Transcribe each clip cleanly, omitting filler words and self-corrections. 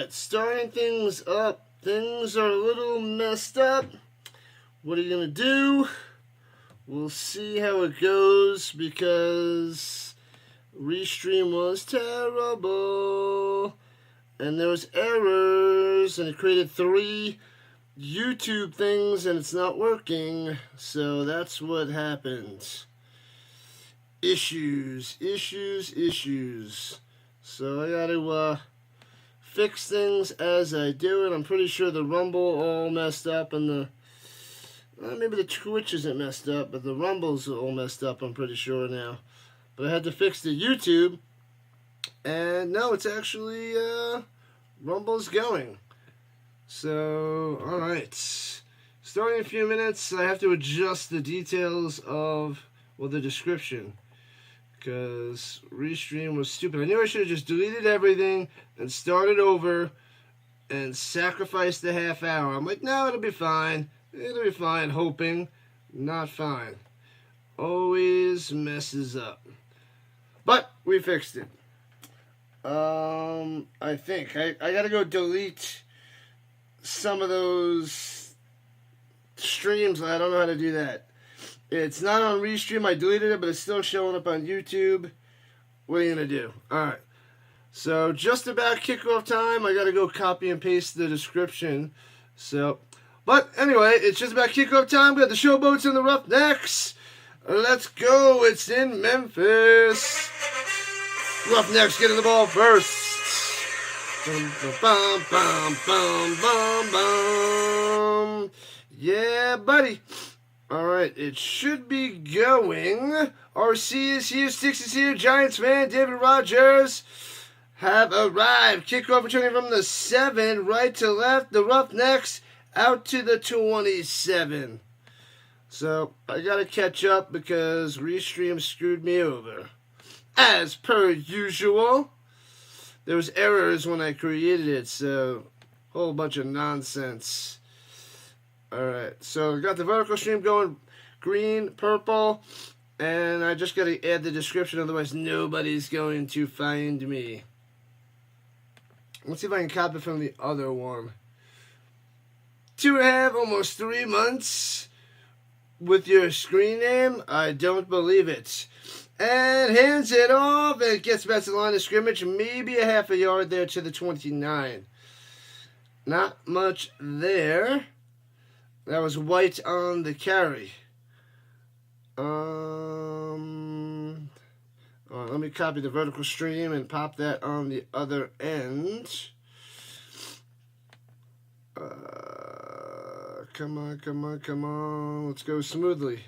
Alright, starting things up. Things are a little messed up. What are you going to do? We'll see how it goes because Restream was terrible. And there was errors and it created 3 YouTube things and it's not working. So that's what happened. Issues. So I gotta fix things as I do it. I'm pretty sure the Rumble all messed up and the maybe the Twitch isn't messed up, but the Rumble's all messed up, I'm pretty sure now. But I had to fix the YouTube, and no, it's actually Rumble's going. So, alright. Starting in a few minutes, I have to adjust the details of, well, the description. Because Restream was stupid. I knew I should have just deleted everything and started over and sacrificed the half hour. I'm like, no, it'll be fine. It'll be fine, hoping. Not fine. Always messes up. But we fixed it. I think. I gotta go delete some of those streams. I don't know how to do that. It's not on Restream. I deleted it, but it's still showing up on YouTube. What are you going to do? Alright. So, just about kickoff time. I got to go copy and paste the description. So, but anyway, it's just about kickoff time. We got the Showboats and the Roughnecks. Let's go. It's in Memphis. Roughnecks getting the ball first. Bum, bum, bum, bum, bum, bum. Yeah, buddy. Alright, it should be going. RC is here, Sticks is here, Giants fan, David Rogers have arrived. Kickoff returning from the 7, right to left, the Roughnecks out to the 27. So, I gotta catch up because Restream screwed me over. As per usual. There was errors when I created it, so whole bunch of nonsense. Alright, so I got the vertical stream going green, purple, and I just got to add the description, otherwise nobody's going to find me. Let's see if I can copy from the other one. 2.5, almost 3 months with your screen name? I don't believe it. And hands it off, and it gets back to the line of scrimmage, maybe a half a yard there to the 29. Not much there. That was white on the carry. Let me copy the vertical stream and pop that on the other end. Come on. Let's go smoothly.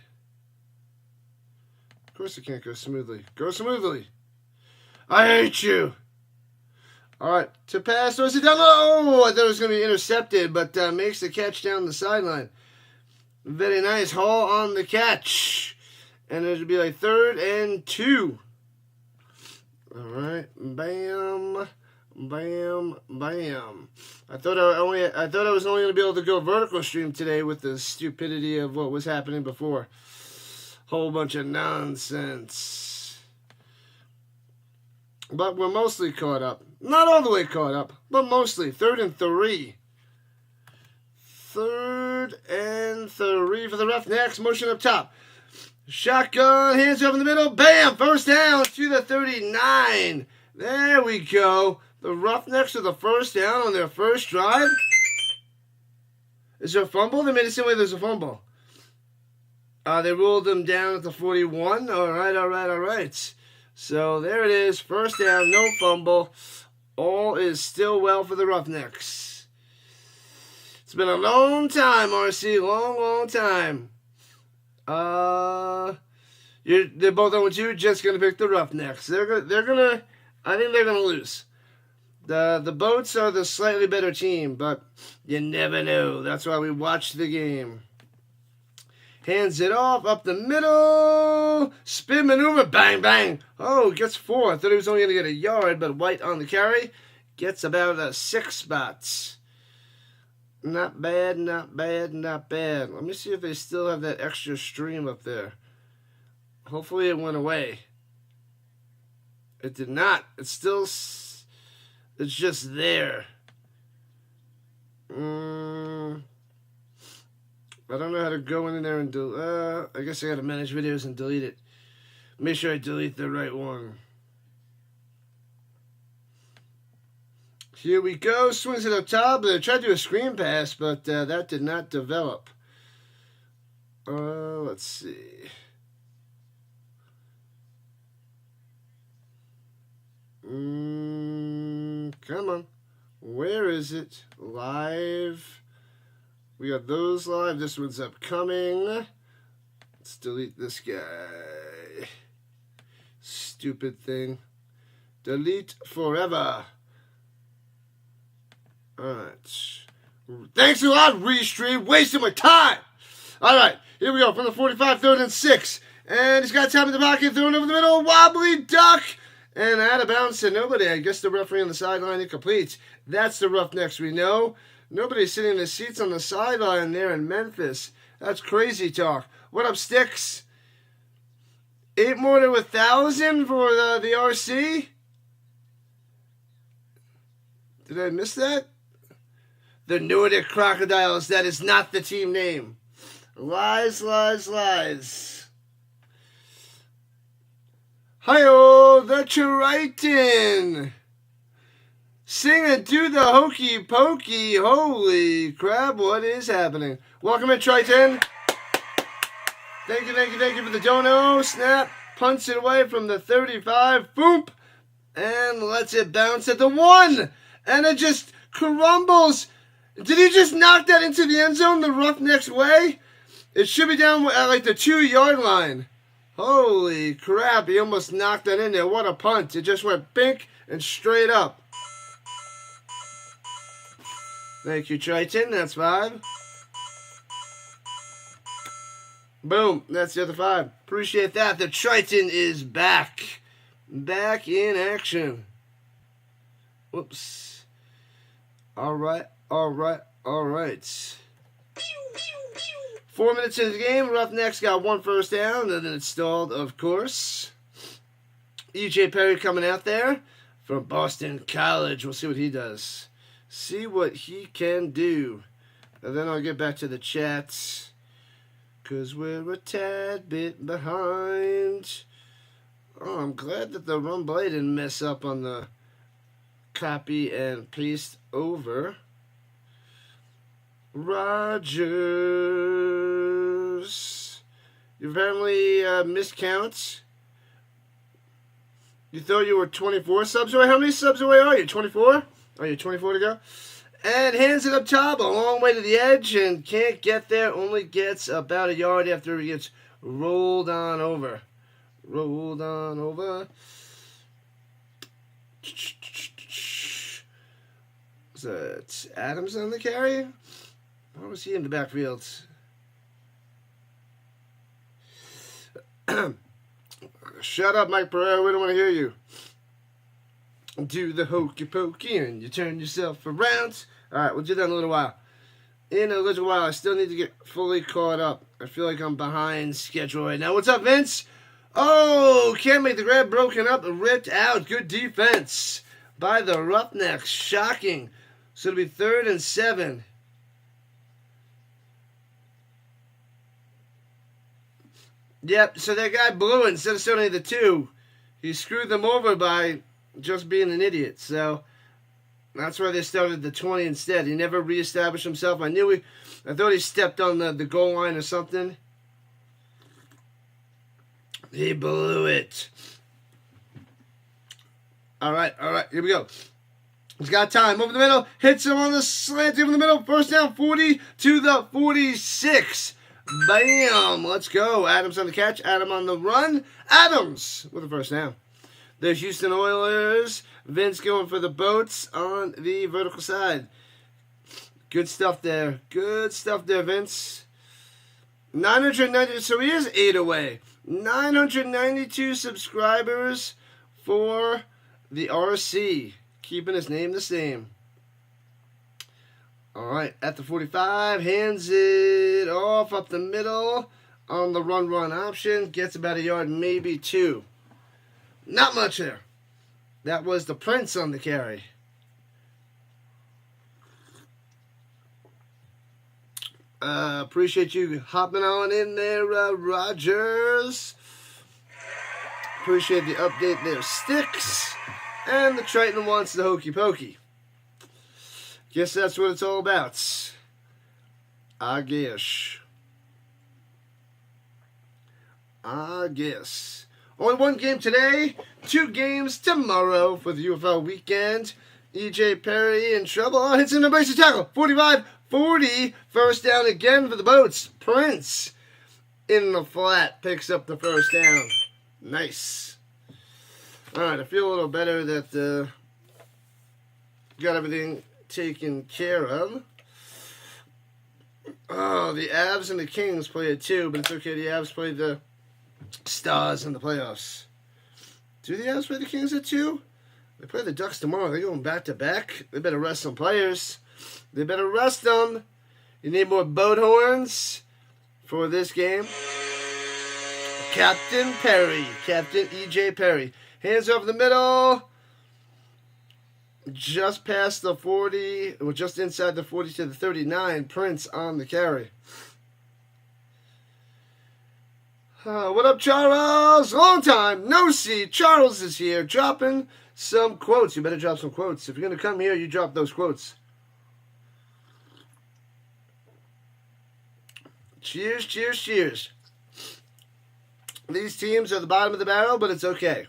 Of course it can't go smoothly. Go smoothly. I hate you. Alright, to pass, throws it down low. I thought it was going to be intercepted, but makes the catch down the sideline. Very nice haul on the catch. And it'll be like 3rd and 2. Alright, bam, bam, bam. I thought I was only going to be able to go vertical stream today with the stupidity of what was happening before. Whole bunch of nonsense. But we're mostly caught up. Not all the way caught up, but mostly. 3rd and 3. 3rd and 3 for the Roughnecks. Motion up top. Shotgun, hands up in the middle. Bam! First down to the 39. There we go. The Roughnecks with the first down on their first drive. Is there a fumble? They made it seem like there's a fumble. They ruled them down at the 41. All right. So there it is. First down, no fumble. All is still well for the Roughnecks. It's been a long time, RC. Long time. They're both on with you. Just gonna pick the Roughnecks. I think they're gonna lose. The Boats are the slightly better team, but you never know. That's why we watch the game. Hands it off, up the middle. Spin maneuver, bang, bang. Oh, gets 4. I thought he was only going to get a yard, but white on the carry. Gets about 6 spots. Not bad. Let me see if they still have that extra stream up there. Hopefully it went away. It did not. It's just there. I don't know how to go in there and I guess I gotta manage videos and delete it. Make sure I delete the right one. Here we go. Swings it up top. I tried to do a screen pass, but that did not develop. Let's see. Come on. Where is it? Live. We got those live. This one's upcoming. Let's delete this guy. Stupid thing. Delete forever. Alright. Thanks a lot, Restream. Wasting my time. Alright. Here we go. From the 45, 3rd and 6. And he's got time in the pocket. Throwing over the middle. Wobbly duck. And out of bounds to nobody. I guess the referee on the sideline incomplete. That's the Roughnecks we know. Nobody's sitting in the seats on the sideline there in Memphis. That's crazy talk. What up, Sticks? 8 more to 1,000 for the RC? Did I miss that? The Nordic Crocodiles. That is not the team name. Lies, lies, lies. Hi-oh, the Triton. Sing and do the hokey pokey. Holy crap, what is happening? Welcome in, Triton. Thank you for the dono. Snap, punts it away from the 35. Boop. And lets it bounce at the 1. And it just crumbles. Did he just knock that into the end zone the Roughnecks way? It should be down at like the 2-yard line. Holy crap, he almost knocked that in there. What a punt. It just went bink and straight up. Thank you, Triton. That's 5. Boom. That's the other 5. Appreciate that. The Triton is back. Back in action. Whoops. All right. 4 minutes into the game, Roughnecks got 1 first down, and then it stalled, of course. E.J. Perry coming out there from Boston College. We'll see what he does. See what he can do. And then I'll get back to the chats, because we're a tad bit behind. Oh, I'm glad that the run play didn't mess up on the copy and paste over. Rogers. You apparently miscounts. You thought you were 24 subs away? How many subs away are you? 24? Are you 24 to go? And hands it up top, a long way to the edge, and can't get there. Only gets about a yard after he gets rolled on over. Rolled on over. Is that Adams on the carry? Why was he in the backfield? Shut up, Mike Pereira. We don't want to hear you. Do the hokey pokey and you turn yourself around. Alright, we'll do that in a little while. In a little while, I still need to get fully caught up. I feel like I'm behind schedule right now. What's up, Vince? Oh, can't make the grab, broken up, ripped out. Good defense by the Roughnecks. Shocking. So it'll be 3rd and 7. Yep, so that guy blew it instead of starting the 2. He screwed them over by just being an idiot. So that's why they started the 20 instead. He never reestablished himself. I thought he stepped on the goal line or something. He blew it. All right, here we go. He's got time. Over the middle. Hits him on the slant over the middle. First down, 40 to the 46. Bam! Let's go. Adams on the catch. Adam on the run. Adams with the first down. The Houston Oilers. Vince going for the boats on the vertical side. Good stuff there. Good stuff there, Vince. 990. So he is 8 away. 992 subscribers for the RC. Keeping his name the same. Alright, at the 45, hands it off up the middle on the run option. Gets about a yard, maybe 2. Not much there. That was the Prince on the carry. Appreciate you hopping on in there, Rogers. Appreciate the update there, Sticks. And the Triton wants the Hokey Pokey. Guess that's what it's all about. I guess. Only one game today, 2 games tomorrow for the UFL weekend. E.J. Perry in trouble. Oh, hits him, embraces tackle. 45-40. First down again for the Boats. Prince in the flat picks up the first down. Nice. All right, I feel a little better that got everything taken care of. Oh, the Avs and the Kings play it too, but it's okay. The Avs play the Stars in the playoffs. Do the Avs play the Kings at 2? They play the Ducks tomorrow. They're going back to back. They better rest some players. They better rest them. You need more boat horns for this game. Captain Perry. Captain E.J. Perry. Hands over the middle. Just past the 40. Well, just inside the 40 to the 39. Prince on the carry. What up, Charles? Long time no see. Charles is here dropping some quotes. You better drop some quotes. If you're going to come here, you drop those quotes. Cheers, cheers, cheers. These teams are the bottom of the barrel, but it's okay.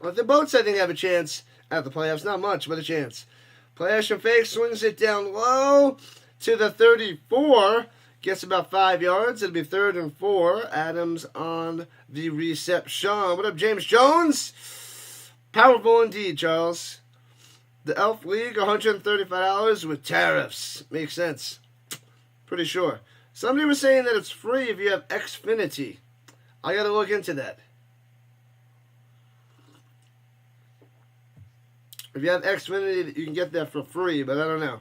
Well, the Boats, I think, have a chance at the playoffs. Not much, but a chance. Play action fake, swings it down low to the 34. Gets about 5 yards. It'll be 3rd and 4. Adams on the reception. What up, James Jones? Powerful indeed, Charles. The Elf League, $135 with tariffs. Makes sense. Pretty sure. Somebody was saying that it's free if you have Xfinity. I got to look into that. If you have Xfinity, you can get that for free, but I don't know.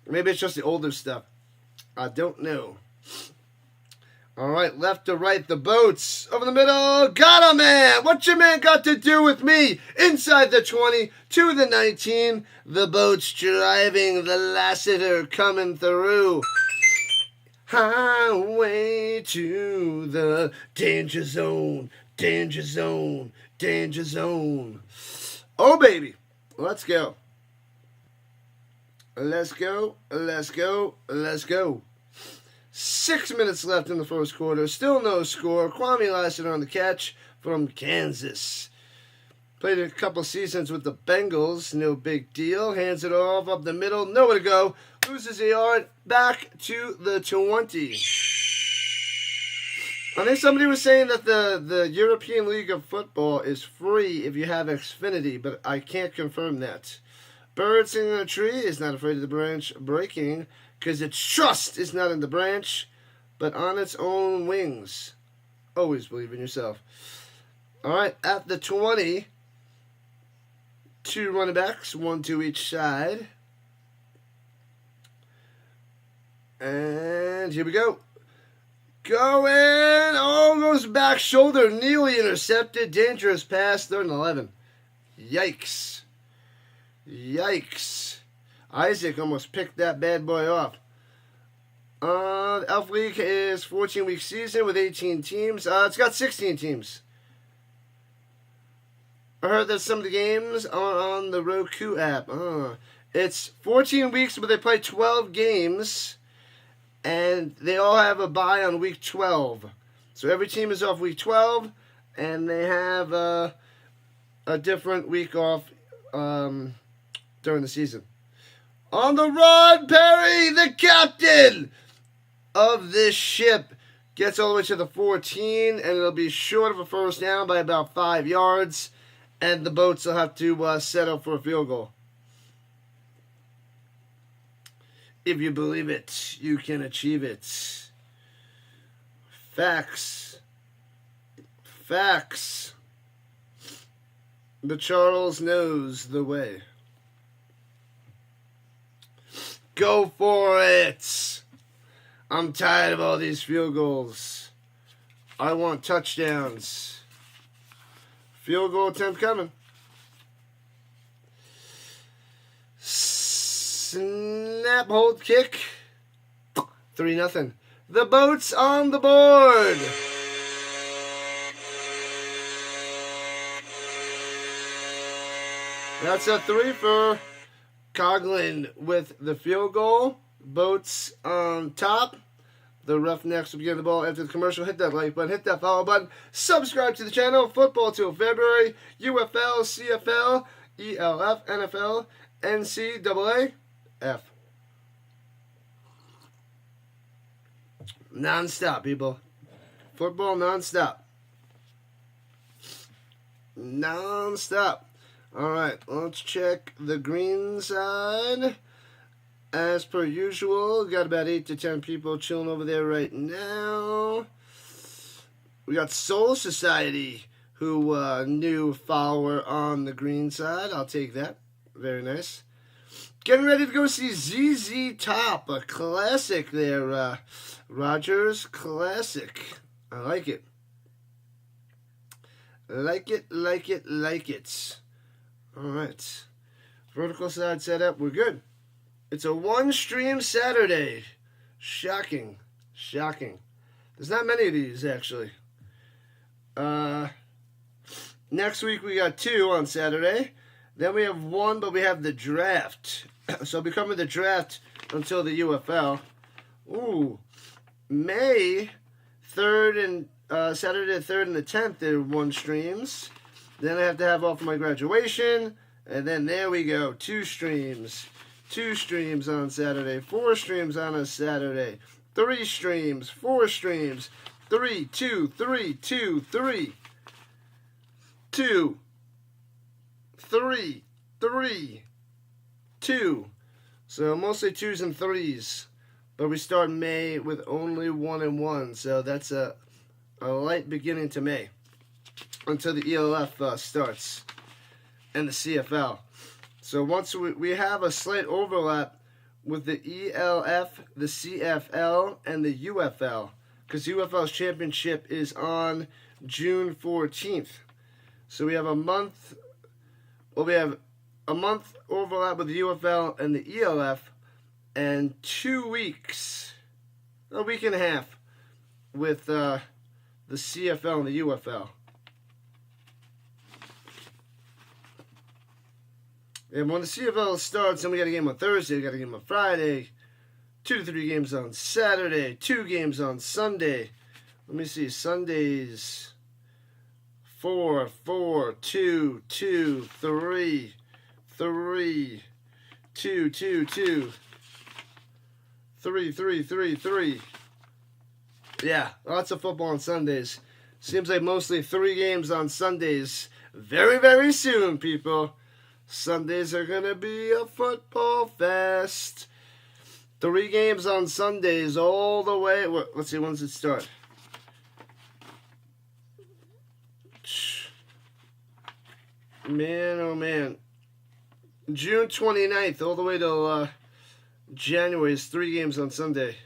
Maybe it's just the older stuff. I don't know. All right, left to right, the Boats. Over the middle, got a man. What your man got to do with me? Inside the 20 to the 19. The Boats driving the Lassiter coming through. Highway to the danger zone, danger zone, danger zone. Oh, baby. Let's go. Let's go, let's go, let's go. 6 minutes left in the first quarter. Still no score. Kwame Lassiter on the catch from Kansas. Played a couple seasons with the Bengals. No big deal. Hands it off up the middle. Nowhere to go. Loses a yard. Back to the 20. I think somebody was saying that the European League of Football is free if you have Xfinity, but I can't confirm that. Bird singing in a tree is not afraid of the branch breaking because its trust is not in the branch, but on its own wings. Always believe in yourself. All right, at the 20, 2 running backs, 1 to each side. And here we go. Going. Oh, goes back shoulder. Nearly intercepted. Dangerous pass. 3rd and 11. Yikes. Yikes. Isaac almost picked that bad boy off. The Elf League is 14-week season with 18 teams. It's got 16 teams. I heard that some of the games are on the Roku app. It's 14 weeks, but they play 12 games. And they all have a bye on week 12. So every team is off week 12. And they have a different week off during the season. On the run, Perry, the captain of this ship, gets all the way to the 14. And it'll be short of a first down by about 5 yards. And the Boats will have to settle for a field goal. If you believe it, you can achieve it. Facts. Facts. But Charles knows the way. Go for it. I'm tired of all these field goals. I want touchdowns. Field goal attempt coming. Snap, hold, kick. 3-0. The boat's on the board. That's a 3 for Coughlin with the field goal. Boats on top. The Roughnecks will begin the ball after the commercial. Hit that like button, hit that follow button, subscribe to the channel. Football till February. UFL, CFL, ELF, NFL, NCAA, F. Non-stop, people. Football non-stop. Non-stop. Alright, let's check the green side. As per usual, got about 8 to 10 people chilling over there right now. We got Soul Society, who new follower on the green side. I'll take that. Very nice. Getting ready to go see ZZ Top, a classic there. Rogers classic. I like it. Like it, like it, like it. Alright. Vertical side setup. We're good. It's a one-stream Saturday. Shocking. Shocking. There's not many of these, actually. Next week we got 2 on Saturday. Then we have 1, but we have the draft. So I'll be covering the draft until the UFL. Ooh. May 3rd and Saturday the 3rd and the 10th, they're 1 streams. Then I have to have off my graduation. And then there we go. 2 streams. 2 streams on Saturday, 4 streams on a Saturday, 3 streams, 4 streams, 3, 2, 3, 2, 3, 2, 3, 3, 2. So mostly 2s and 3s, but we start May with only 1 and 1. So that's a light beginning to May until the ELF starts and the CFL. So once we have a slight overlap with the ELF, the CFL, and the UFL, because UFL's championship is on June 14th. So we have a month, well, we have a month overlap with the UFL and the ELF, and 2 weeks, a week and a half, with the CFL and the UFL. And when the CFL starts, then we got a game on Thursday, we got a game on Friday, 2 to 3 games on Saturday, 2 games on Sunday. Let me see, Sundays, 4, 4, 2, 2, 3, 3, 2, 2, 2, 3, 3, 3, 3. Yeah, lots of football on Sundays. Seems like mostly 3 games on Sundays. Very, very soon, people. Sundays are going to be a football fest. 3 games on Sundays all the way. Let's see, when does it start? Man, oh man. June 29th all the way till January is 3 games on Sunday.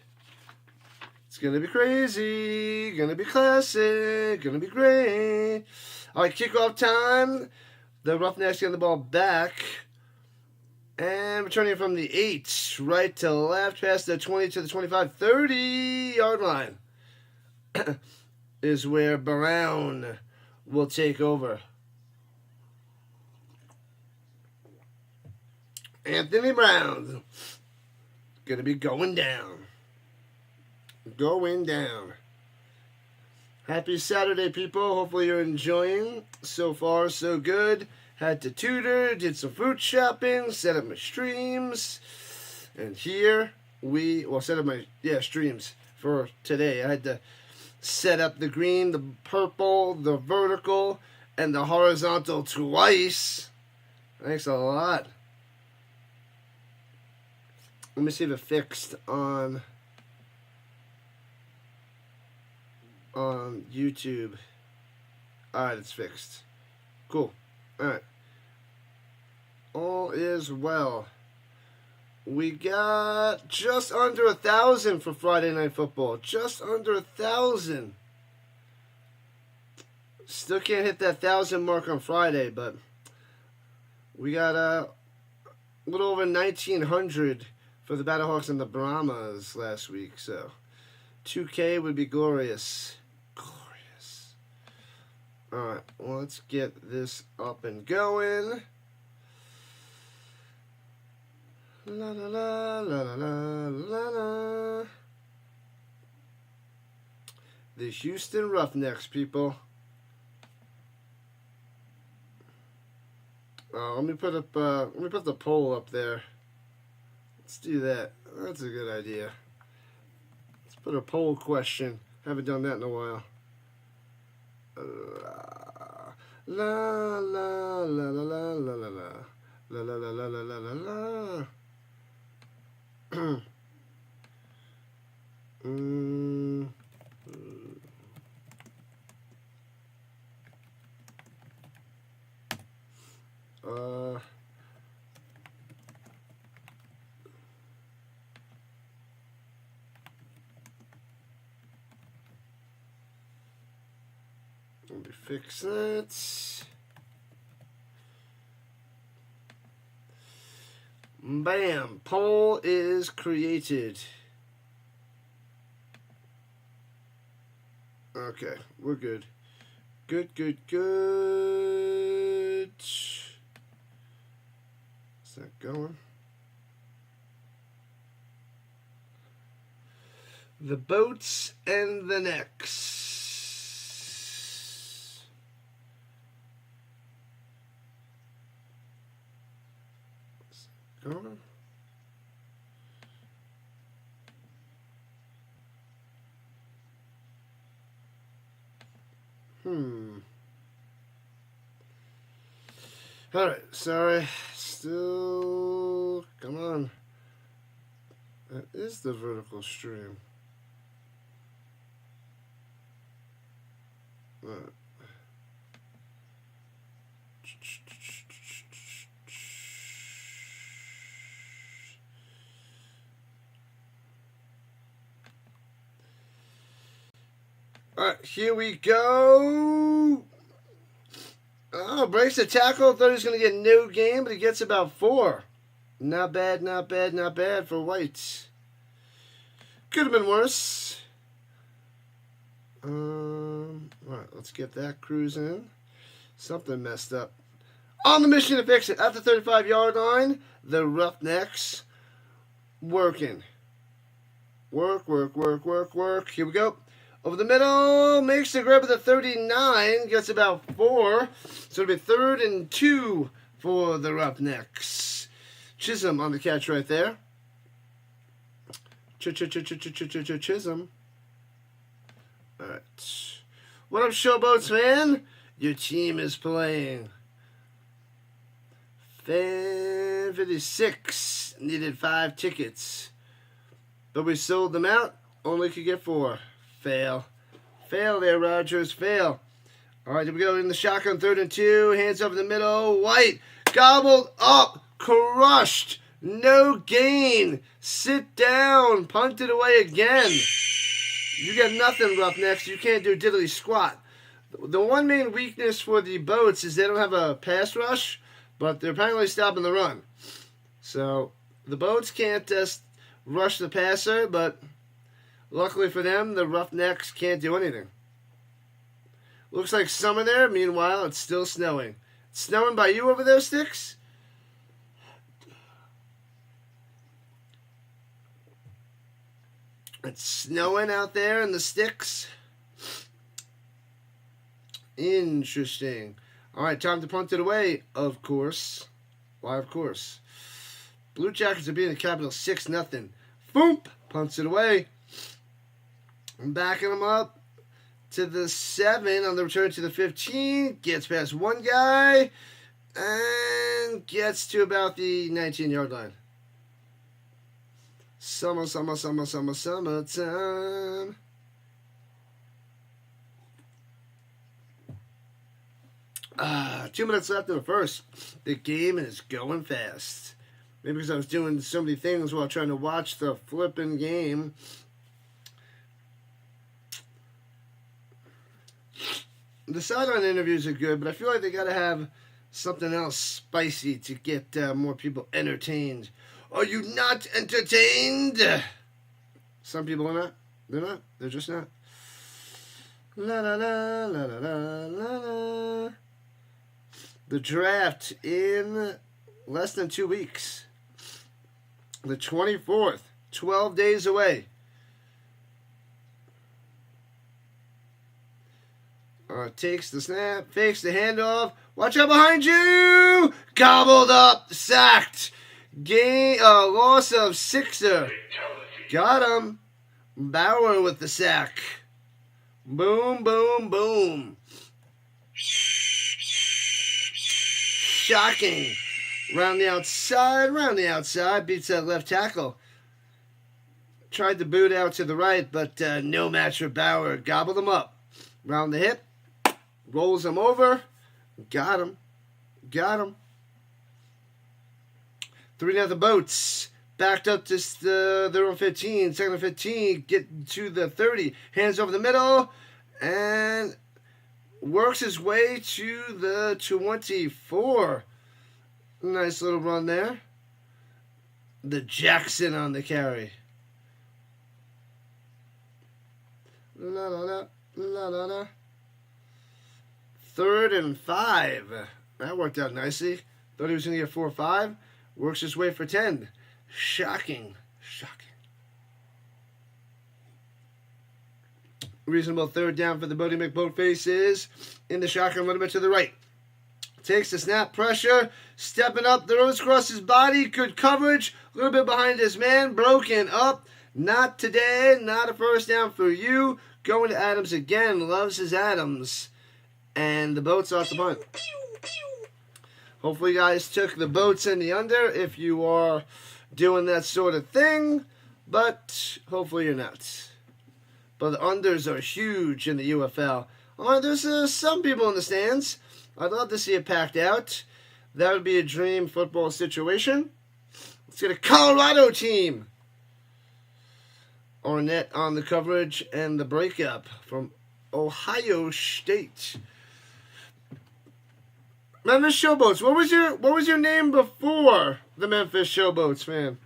It's going to be crazy. Going to be classic. Going to be great. All right, kickoff time. The Roughnecks getting the ball back. And returning from the 8, right to left, past the 20 to the 25, 30-yard line is where Brown will take over. Anthony Brown going to be going down. Going down. Happy Saturday, people. Hopefully you're enjoying. So far, so good. Had to tutor, did some food shopping, set up my streams. And here set up my, streams for today. I had to set up the green, the purple, the vertical, and the horizontal twice. Thanks a lot. Let me see if it fixed on YouTube. Alright, it's fixed. Cool. Alright. All is well. We got just under 1,000 for Friday Night Football. Just under 1,000. Still can't hit that 1,000 mark on Friday, but we got a little over 1,900 for the Battlehawks and the Brahmas last week. So 2K would be glorious. Glorious. Alright, well, let's get this up and going. La la la la la la la la. The Houston Roughnecks, people. Let me put the poll up there. Let's do that. That's a good idea. Let's put a poll question. Haven't done that in a while. La la la la la la la la la la la la la la la. Let me fix that. Bam! Poll is created. Okay, we're good. Good, good, good. Is that going? The boats and the necks. Is that going? Alright, sorry. Still, come on. That is the vertical stream. Alright. Alright, here we go. Oh, breaks the tackle. Thought he was going to get no game, but he gets about 4. Not bad, not bad, not bad for White. Could have been worse. Alright, let's get that cruising. Something messed up. On the mission to fix it. At the 35-yard line, the Roughnecks working. Work, work, work, work, work. Here we go. Over the middle, makes the grab of the 39, gets about 4. So it'll be 3rd and 2 for the Roughnecks. Chisholm on the catch right there. Chisholm. Alright. What up, Showboats, man? Your team is playing. Fan 56. Needed 5 tickets. But we sold them out. Only could get 4. Fail. Fail there, Rogers. Fail. All right, here we go. In the shotgun, 3rd and 2. Hands over the middle. White. Gobbled up. Crushed. No gain. Sit down. Punted away again. You got nothing, Roughnecks. You can't do diddly squat. The one main weakness for the Boats is they don't have a pass rush, but they're apparently stopping the run. So the Boats can't just rush the passer, but luckily for them, the Roughnecks can't do anything. Looks like summer there. Meanwhile, it's still snowing. It's snowing by you over there, Sticks? It's snowing out there in the sticks. Interesting. All right, time to punt it away, of course. Why, of course. Blue Jackets are beating the Capitals 6-0. Boom! Punts it away. I'm backing them up to the 7 on the return to the 15. Gets past one guy and gets to about the 19-yard line. Summertime. 2 minutes left in the first. The game is going fast. Maybe because I was doing so many things while trying to watch the flipping game. The sideline interviews are good, but I feel like they got to have something else spicy to get more people entertained. Are you not entertained? Some people are not. They're not. They're just not. La la la la la la la la. The draft in less than 2 weeks. The 24th. 12 days away. Takes the snap. Fakes the handoff. Watch out behind you. Gobbled up. Sacked. Loss of sixer. Got him. Bauer with the sack. Boom, boom, boom. Shocking. Round the outside. Beats that left tackle. Tried to boot out to the right, but no match for Bauer. Gobbled him up. Round the hip. Rolls him over. Got him. 3-0 Boats. Backed up to their own 15. Second and 15. Get to the 30. Hands over the middle. And works his way to the 24. Nice little run there. The Jackson on the carry. La la la. La la la. 3rd and 5. That worked out nicely. Thought he was going to get 4 or 5. Works his way for 10. Shocking. Reasonable 3rd down for the Bodie McBoatfaces. In the shotgun, a little bit to the right. Takes the snap, pressure. Stepping up, throws across his body. Good coverage. A little bit behind his man. Broken up. Not today. Not a first down for you. Going to Adams again. Loves his Adams. And the Boats off the punt. Hopefully you guys took the Boats in the under if you are doing that sort of thing. But hopefully you're not. But the unders are huge in the UFL. There's some people in the stands. I'd love to see it packed out. That would be a dream football situation. Let's get a Colorado team. Arnett on the coverage and the breakup from Ohio State. Memphis Showboats. What was your name before the Memphis Showboats, man?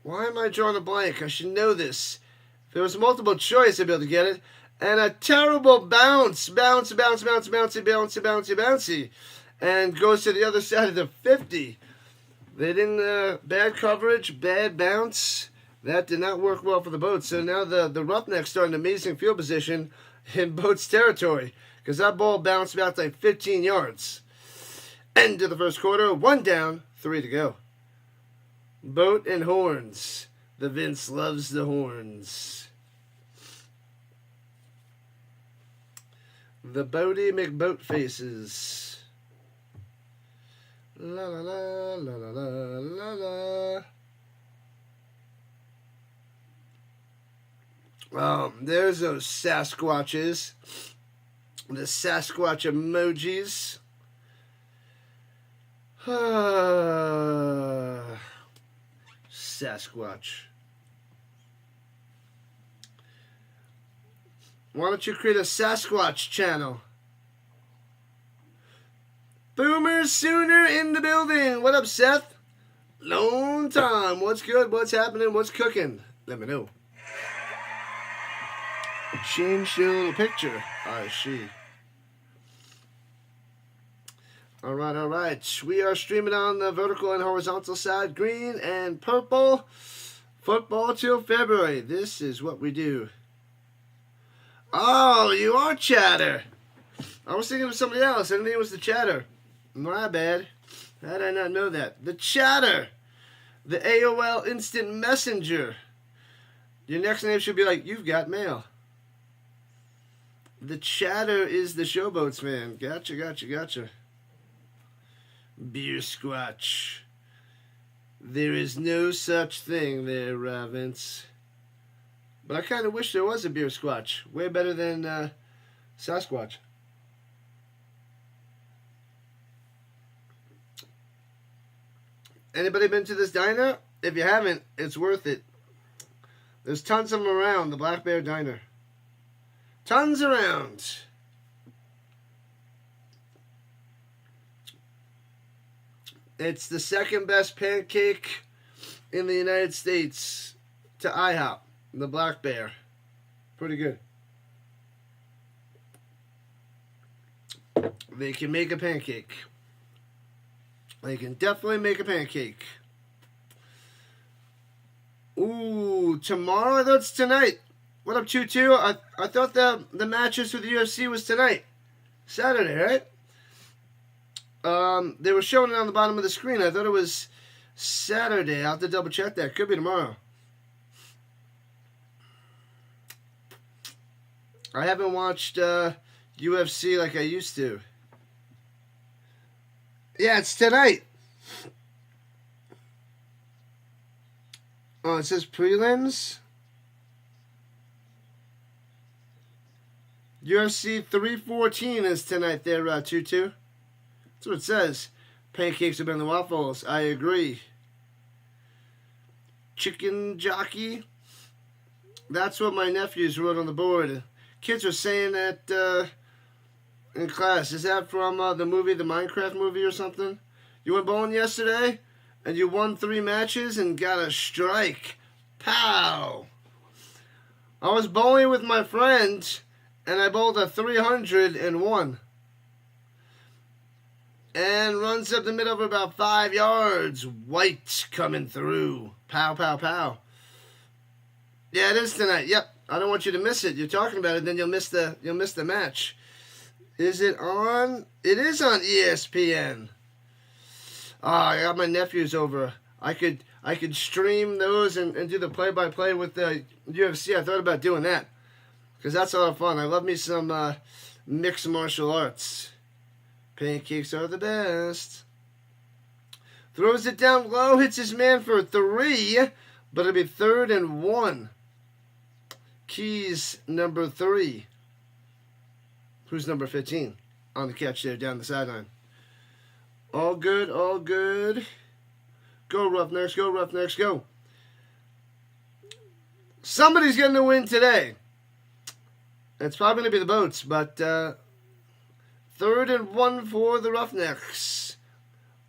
Why am I drawing a blank? I should know this. If there was multiple choice, I'd be able to get it. And a terrible bounce. Bouncy. And goes to the other side of the 50. They didn't, bad coverage, bad bounce. That did not work well for the Boats. So now the Roughnecks start an amazing field position in Boats territory. Because that ball bounced back like 15 yards. End of the first quarter. 1 down, 3 to go. Boat and horns. The Vince loves the horns. The Bodie McBoatfaces. La la la la la la la la. There's those Sasquatches. The Sasquatch emojis. Sasquatch. Why don't you create a Sasquatch channel? Boomer Sooner in the building. What up, Seth? Long time. What's good? What's happening? What's cooking? Let me know. Change your little picture. I see. All right. We are streaming on the vertical and horizontal side, green and purple. Football till February. This is what we do. Oh, you are Chatter. I was thinking of somebody else. I didn't think it was the Chatter. My bad. How did I not know that? The Chatter. The AOL Instant Messenger. Your next name should be like, you've got mail. The Chatter is the Showboats, man. Gotcha. Beer Squatch. There is no such thing there, Vince. But I kind of wish there was a Beer Squatch. Way better than Sasquatch. Anybody been to this diner? If you haven't, it's worth it. There's tons of them around, the Black Bear Diner. Tons around. It's the second best pancake in the United States to IHOP, the Black Bear. Pretty good. They can make a pancake. They can definitely make a pancake. Ooh, tomorrow? I thought it's tonight. What up, Choo-Choo? I thought the matches for the UFC was tonight. Saturday, right? They were showing it on the bottom of the screen. I thought it was Saturday. I'll have to double check that. Could be tomorrow. I haven't watched UFC like I used to. Yeah, it's tonight. Oh, it says prelims. UFC 314 is tonight there, Choo-Choo. That's what it says. Pancakes have been the waffles. I agree. Chicken jockey. That's what my nephews wrote on the board. Kids were saying that in class. Is that from the movie, the Minecraft movie or something? You went bowling yesterday and you won 3 matches and got a strike. Pow! I was bowling with my friend and I bowled a 300 and won. And runs up the middle for about 5 yards. White coming through. Pow, pow, pow. Yeah, it is tonight. Yep. I don't want you to miss it. You're talking about it, then you'll miss the match. Is it on? It is on ESPN. I got my nephews over. I could stream those and do the play-by-play with the UFC. I thought about doing that because that's a lot of fun. I love me some mixed martial arts. Pancakes are the best. Throws it down low, hits his man for 3, but it'll be 3rd and 1. Keys number 3. Who's number 15? On the catch there, down the sideline. All good, all good. Go Roughnecks, go Roughnecks, go. Somebody's getting the win today. It's probably going to be the Boats, but 3rd and 1 for the Roughnecks.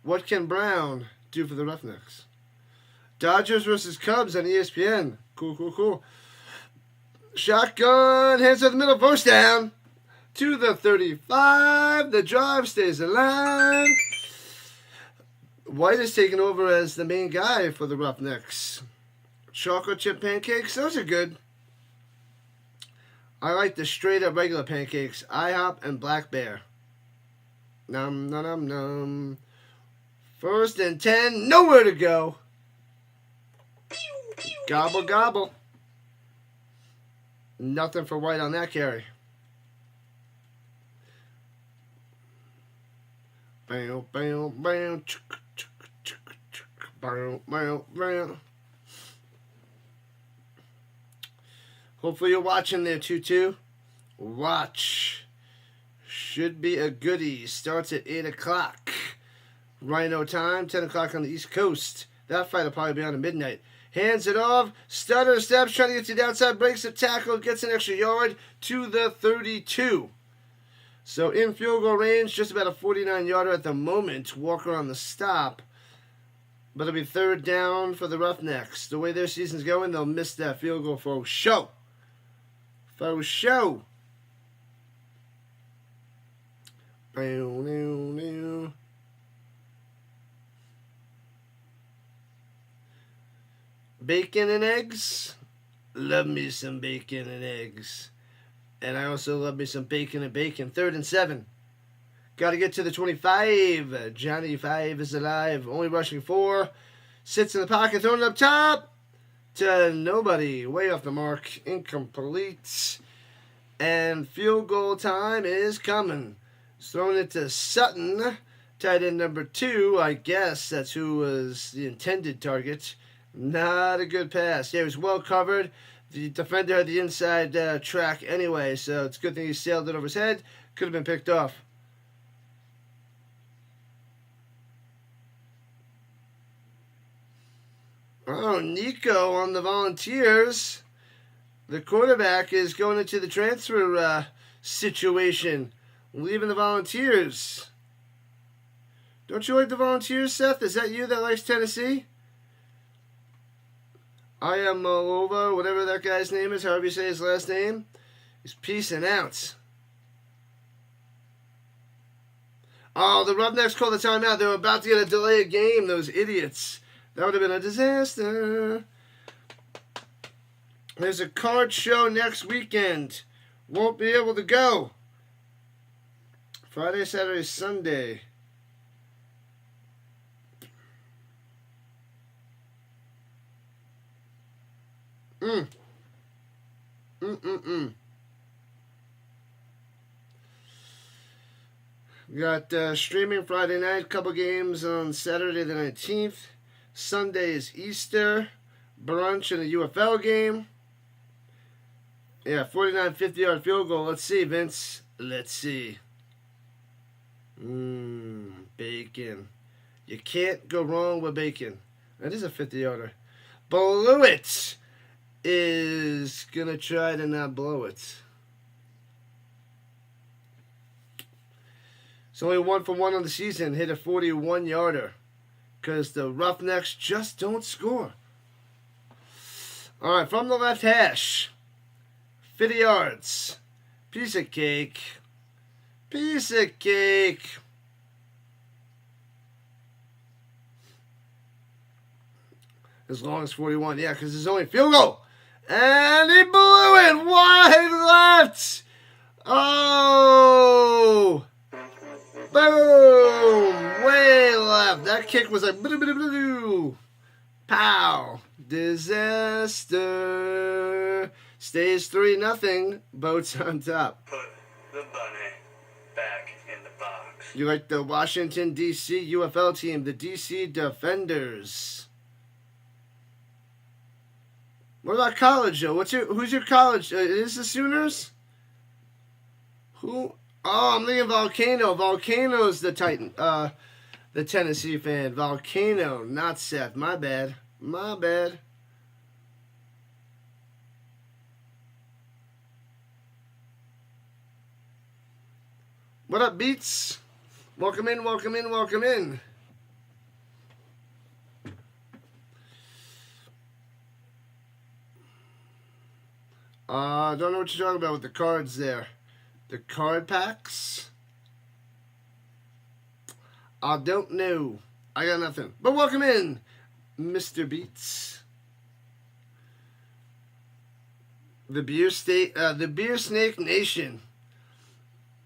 What can Brown do for the Roughnecks? Dodgers versus Cubs on ESPN. Cool, cool, cool. Shotgun, hands to the middle, first down. To the 35. The drive stays alive. White is taking over as the main guy for the Roughnecks. Chocolate chip pancakes, those are good. I like the straight up regular pancakes. IHOP and Black Bear. Num, num, num, num. 1st and 10, nowhere to go. Gobble, gobble. Nothing for White on that carry. Bam, bam, bam. Bam, bam, bam. Hopefully you're watching there, Choo-Choo. Watch. Should be a goodie. Starts at 8 o'clock. Rhino time, 10 o'clock on the East Coast. That fight will probably be on at midnight. Hands it off. Stutter steps, trying to get to the outside. Breaks the tackle. Gets an extra yard to the 32. So in field goal range, just about a 49-yarder at the moment. Walker on the stop. But it'll be 3rd down for the Roughnecks. The way their season's going, they'll miss that field goal for show. For show. Bacon and eggs. Love me some bacon and eggs. And I also love me some bacon and bacon. 3rd and 7. Got to get to the 25. Johnny 5 is alive. Only rushing 4. Sits in the pocket. Throwing it up top. To nobody. Way off the mark. Incomplete. And field goal time is coming. He's throwing it to Sutton. Tight end number 2. I guess that's who was the intended target. Not a good pass. Yeah, it was well covered. The defender had the inside track anyway, so it's a good thing he sailed it over his head. Could have been picked off. Oh, Nico on the Volunteers. The quarterback is going into the transfer situation, leaving the Volunteers. Don't you like the Volunteers, Seth? Is that you that likes Tennessee? I am Malova, whatever that guy's name is, however you say his last name. He's peacing out. Oh, the Roughnecks called the timeout. They were about to get a delayed game, those idiots. That would have been a disaster. There's a card show next weekend. Won't be able to go. Friday, Saturday, Sunday. We got streaming Friday night, couple games on Saturday the 19th. Sunday is Easter, brunch and a UFL game. Yeah, 49 50-yard field goal. Let's see, Vince. Let's see. Bacon. You can't go wrong with bacon. That is a 50-yarder. Blew it. Is going to try to not blow it. It's only 1 for 1 on the season. Hit a 41-yarder. Because the Roughnecks just don't score. All right, from the left hash. 50 yards. Piece of cake. Piece of cake. As long as 41. Yeah, because there's only a field goal. And he blew it wide left. Oh. Boom. Way left. That kick was like... Pow. Disaster. Stays 3-0. Boats on top. Put the bunny back in the box. You like the Washington, D.C. UFL team, the D.C. Defenders. What about college, Joe? Who's your college? Is the Sooners? Who? Oh, I'm thinking Volcano. Volcano's the Titan. The Tennessee fan. Volcano, not Seth. My bad. My bad. What up, Beats? Welcome in, welcome in, welcome in. I don't know what you're talking about with the cards there. The card packs? I don't know. I got nothing. But welcome in, Mr. Beats. The Beer Snake Nation.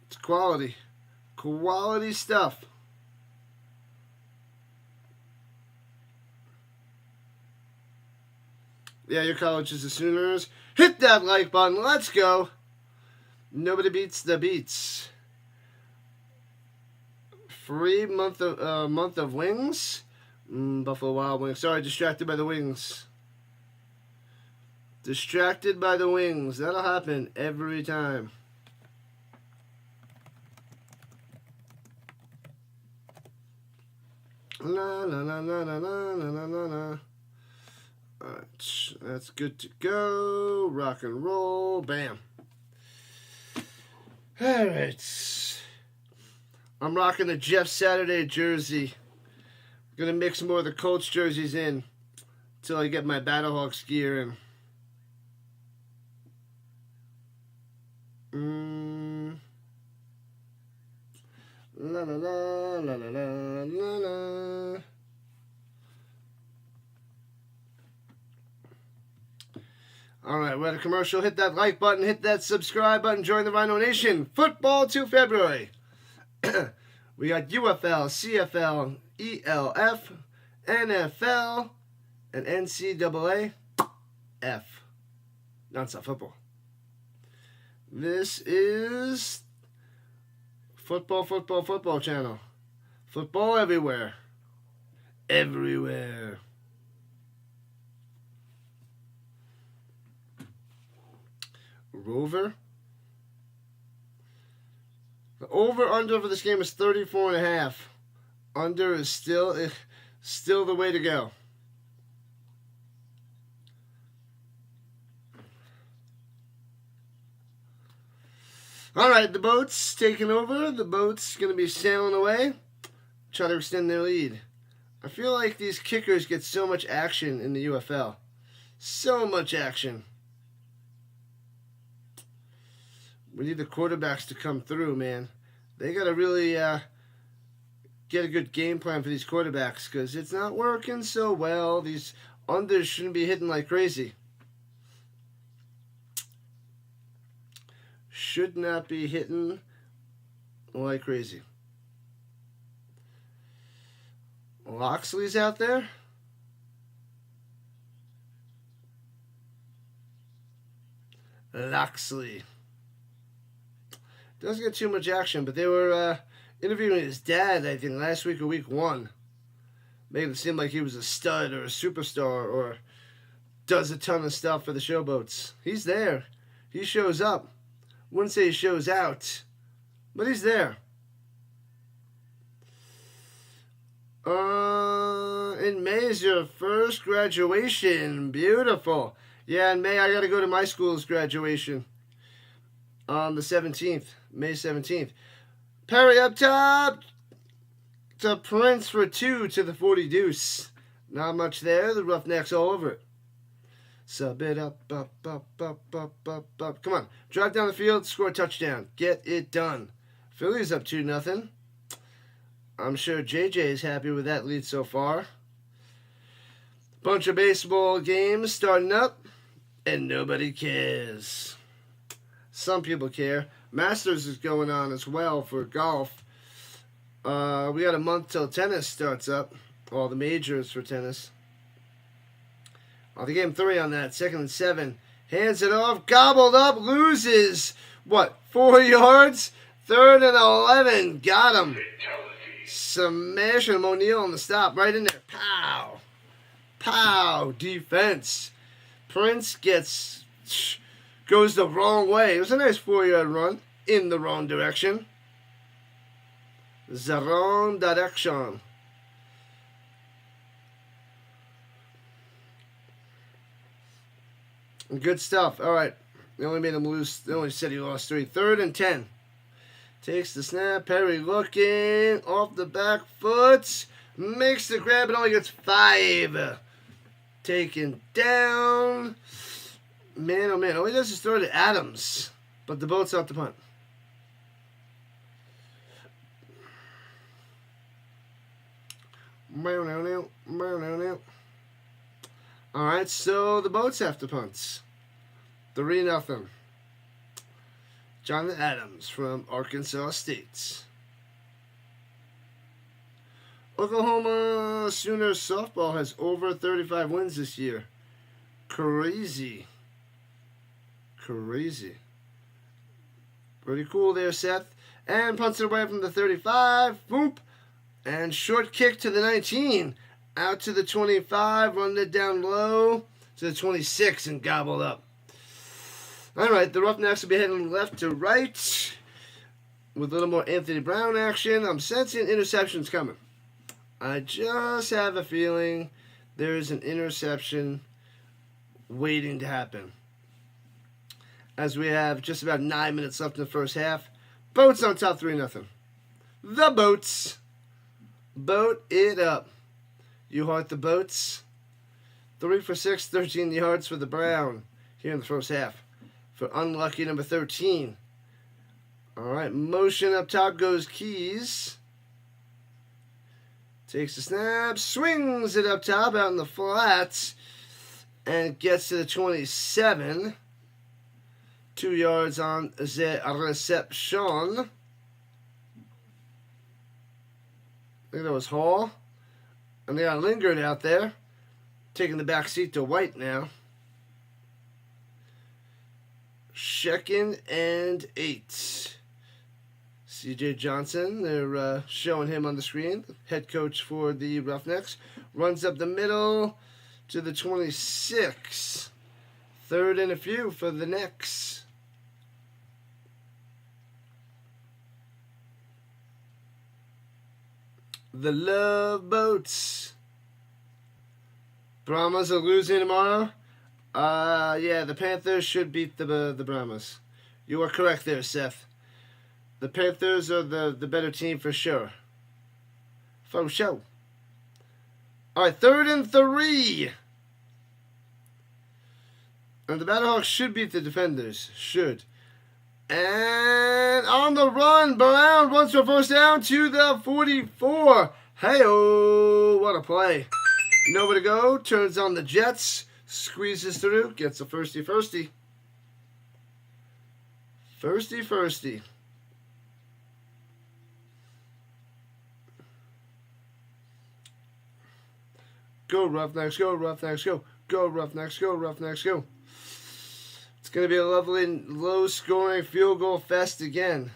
It's quality. Quality stuff. Yeah, your college is the Sooners. Hit that like button. Let's go. Nobody beats the Beats. Free month of wings. Buffalo Wild Wings. Sorry, distracted by the wings. Distracted by the wings. That'll happen every time. La la la la la la la la la. Alright, that's good to go. Rock and roll. Bam. Alright. I'm rocking the Jeff Saturday jersey. I'm gonna mix more of the Colts jerseys in until I get my Battlehawks gear in. La la la la la la la la. Alright, we're at a commercial. Hit that like button, hit that subscribe button, join the Rhino Nation. Football to February. We got UFL, CFL, ELF, NFL, and NCAA F. Non-stop football. This is football channel. Football everywhere. Everywhere. Rover. The over-under for this game is 34.5. Under is still the way to go. All right, the boat's taking over. The boat's going to be sailing away. try to extend their lead. I feel like these kickers get so much action in the UFL. So much action. We need the quarterbacks to come through, man. They got to really get a good game plan for these quarterbacks because it's not working so well. These unders shouldn't be hitting like crazy. Should not be hitting like crazy. Loxley's out there. Loxley. Doesn't get too much action, but they were interviewing his dad, I think, last week or week 1. Making it seem like he was a stud or a superstar or does a ton of stuff for the Showboats. He's there. He shows up. Wouldn't say he shows out, but he's there. In May is your first graduation. Beautiful. Yeah, in May I got to go to my school's graduation on the 17th, May 17th. Perry up top to Prince for 2 to the 40 deuce. Not much there. The Roughnecks all over it. Sub it up. Come on. Drive down the field, score a touchdown. Get it done. Phillies up 2-0. I'm sure JJ is happy with that lead so far. Bunch of baseball games starting up, and nobody cares. Some people care. Masters is going on as well for golf. We got a month till tennis starts up. All the majors for tennis. The game 3 on that. 2nd and 7. Hands it off. Gobbled up. Loses. 4 yards? 3rd and 11. Got him. Smashing him. O'Neal on the stop. Right in there. Pow. Pow. Defense. Prince goes the wrong way. It was a nice 4-yard run in the wrong direction. The wrong direction. Good stuff. All right. They only made him lose. They only said he lost 3. 3rd and 10. Takes the snap. Perry looking. Off the back foot. Makes the grab and only gets 5. Taken down. Man, oh man. All he does is throw to Adams. But the boat's out the punt. Alright, so the boats have to punt. 3-0. Jonathan Adams from Arkansas State. Oklahoma Sooners softball has over 35 wins this year. Crazy. Crazy. Pretty cool there, Seth. And punts it away from the 35. Boop. And short kick to the 19. Out to the 25. Run it down low to the 26 and gobbled up. Alright, the Roughnecks will be heading left to right. With a little more Anthony Brown action. I'm sensing interceptions coming. I just have a feeling there's an interception waiting to happen. As we have just about 9 minutes left in the first half. Boats on top 3-0. The Boats. Boat it up. You heart the Boats. 3 for 6, 13 yards for the Brown here in the first half. For unlucky number 13. Alright, motion up top goes Keys. Takes the snap, swings it up top out in the flats, and gets to the 27. 2 yards on the reception. I think that was Hall. And they got Lingard out there, taking the back seat to White now. 2nd and 8. C.J. Johnson, they're showing him on the screen. Head coach for the Roughnecks. Runs up the middle to the 26. 3rd and a few for the Necks. The Love Boats. Brahmas are losing tomorrow. Yeah, the Panthers should beat the Brahmas. You are correct there, Seth. The Panthers are the better team for sure. For show. All right, 3rd and 3. And the Battlehawks should beat the defenders. Should. And on the run, Brown runs for first down to the 44. Hey-oh, what a play. Nowhere to go, turns on the Jets, squeezes through, gets a firsty. Firsty. Go Roughnecks, go Roughnecks, go. Go Roughnecks, go Roughnecks, go. It's going to be a lovely low-scoring field goal fest again.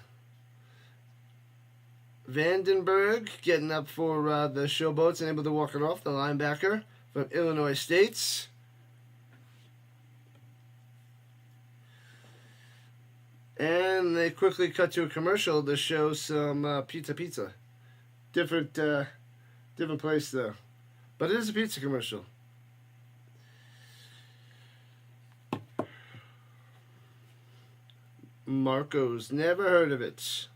Vandenberg getting up for the Showboats and able to walk it off, the linebacker from Illinois State. And they quickly cut to a commercial to show some pizza. Different place though. But it is a pizza commercial. Marcos, never heard of it.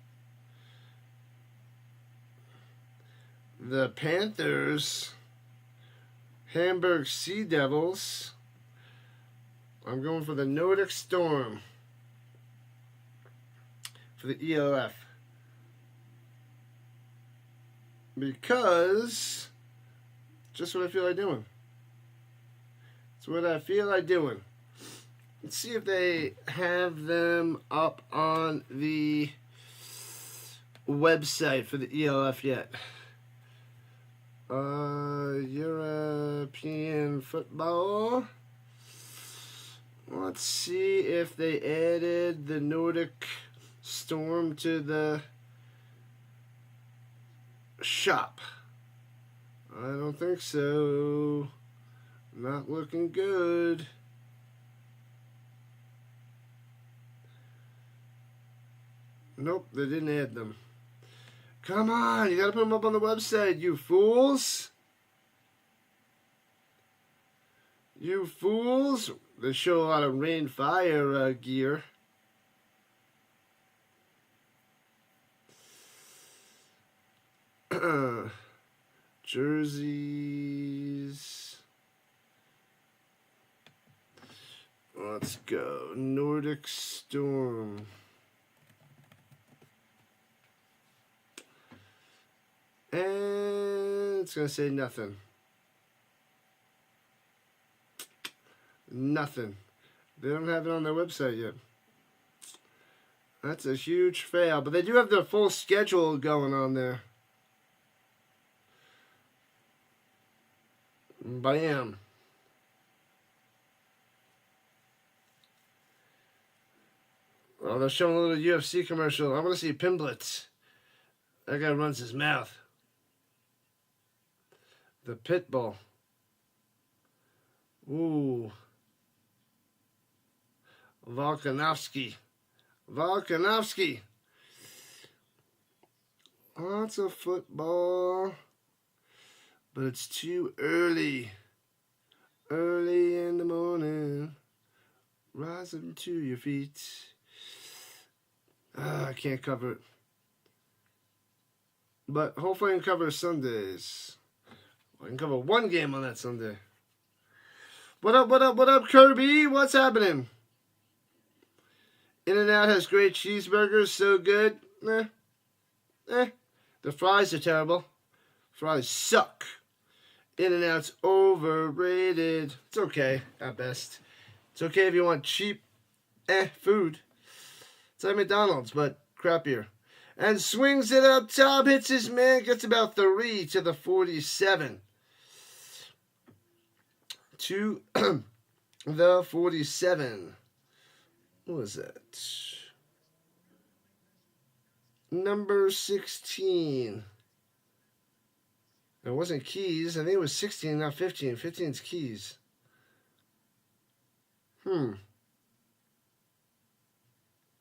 The Panthers, Hamburg Sea Devils. I'm going for the Nordic Storm for the ELF. Because just what I feel like doing. It's what I feel like doing. Let's see if they have them up on the website for the ELF yet. European football. Let's see if they added the Nordic Storm to the shop. I don't think so. Not looking good. Nope, they didn't add them. Come on, you gotta put them up on the website, you fools. You fools. They show a lot of rain fire gear. Jerseys. Let's go. Nordic Storm. And it's going to say nothing. Nothing. They don't have it on their website yet. That's a huge fail. But they do have their full schedule going on there. Bam. Oh, they're showing a little UFC commercial. I want to see Pimblett. That guy runs his mouth. The Pitbull. Ooh. Volkanovski. Lots of football. But it's too early. Early in the morning. Rising to your feet. I can't cover it. But hopefully I can cover Sundays. I can cover one game on that Sunday. What up, Kirby? What's happening? In-N-Out has great cheeseburgers, so good. The fries are terrible. Fries suck. In-N-Out's overrated. It's okay, at best. It's okay if you want cheap, food. It's like McDonald's, but crappier. And swings it up top, hits his man, gets about 3 to the 47. To the 47. What was that? Number 16. It wasn't Keys. I think it was 16, not 15. 15's Keys.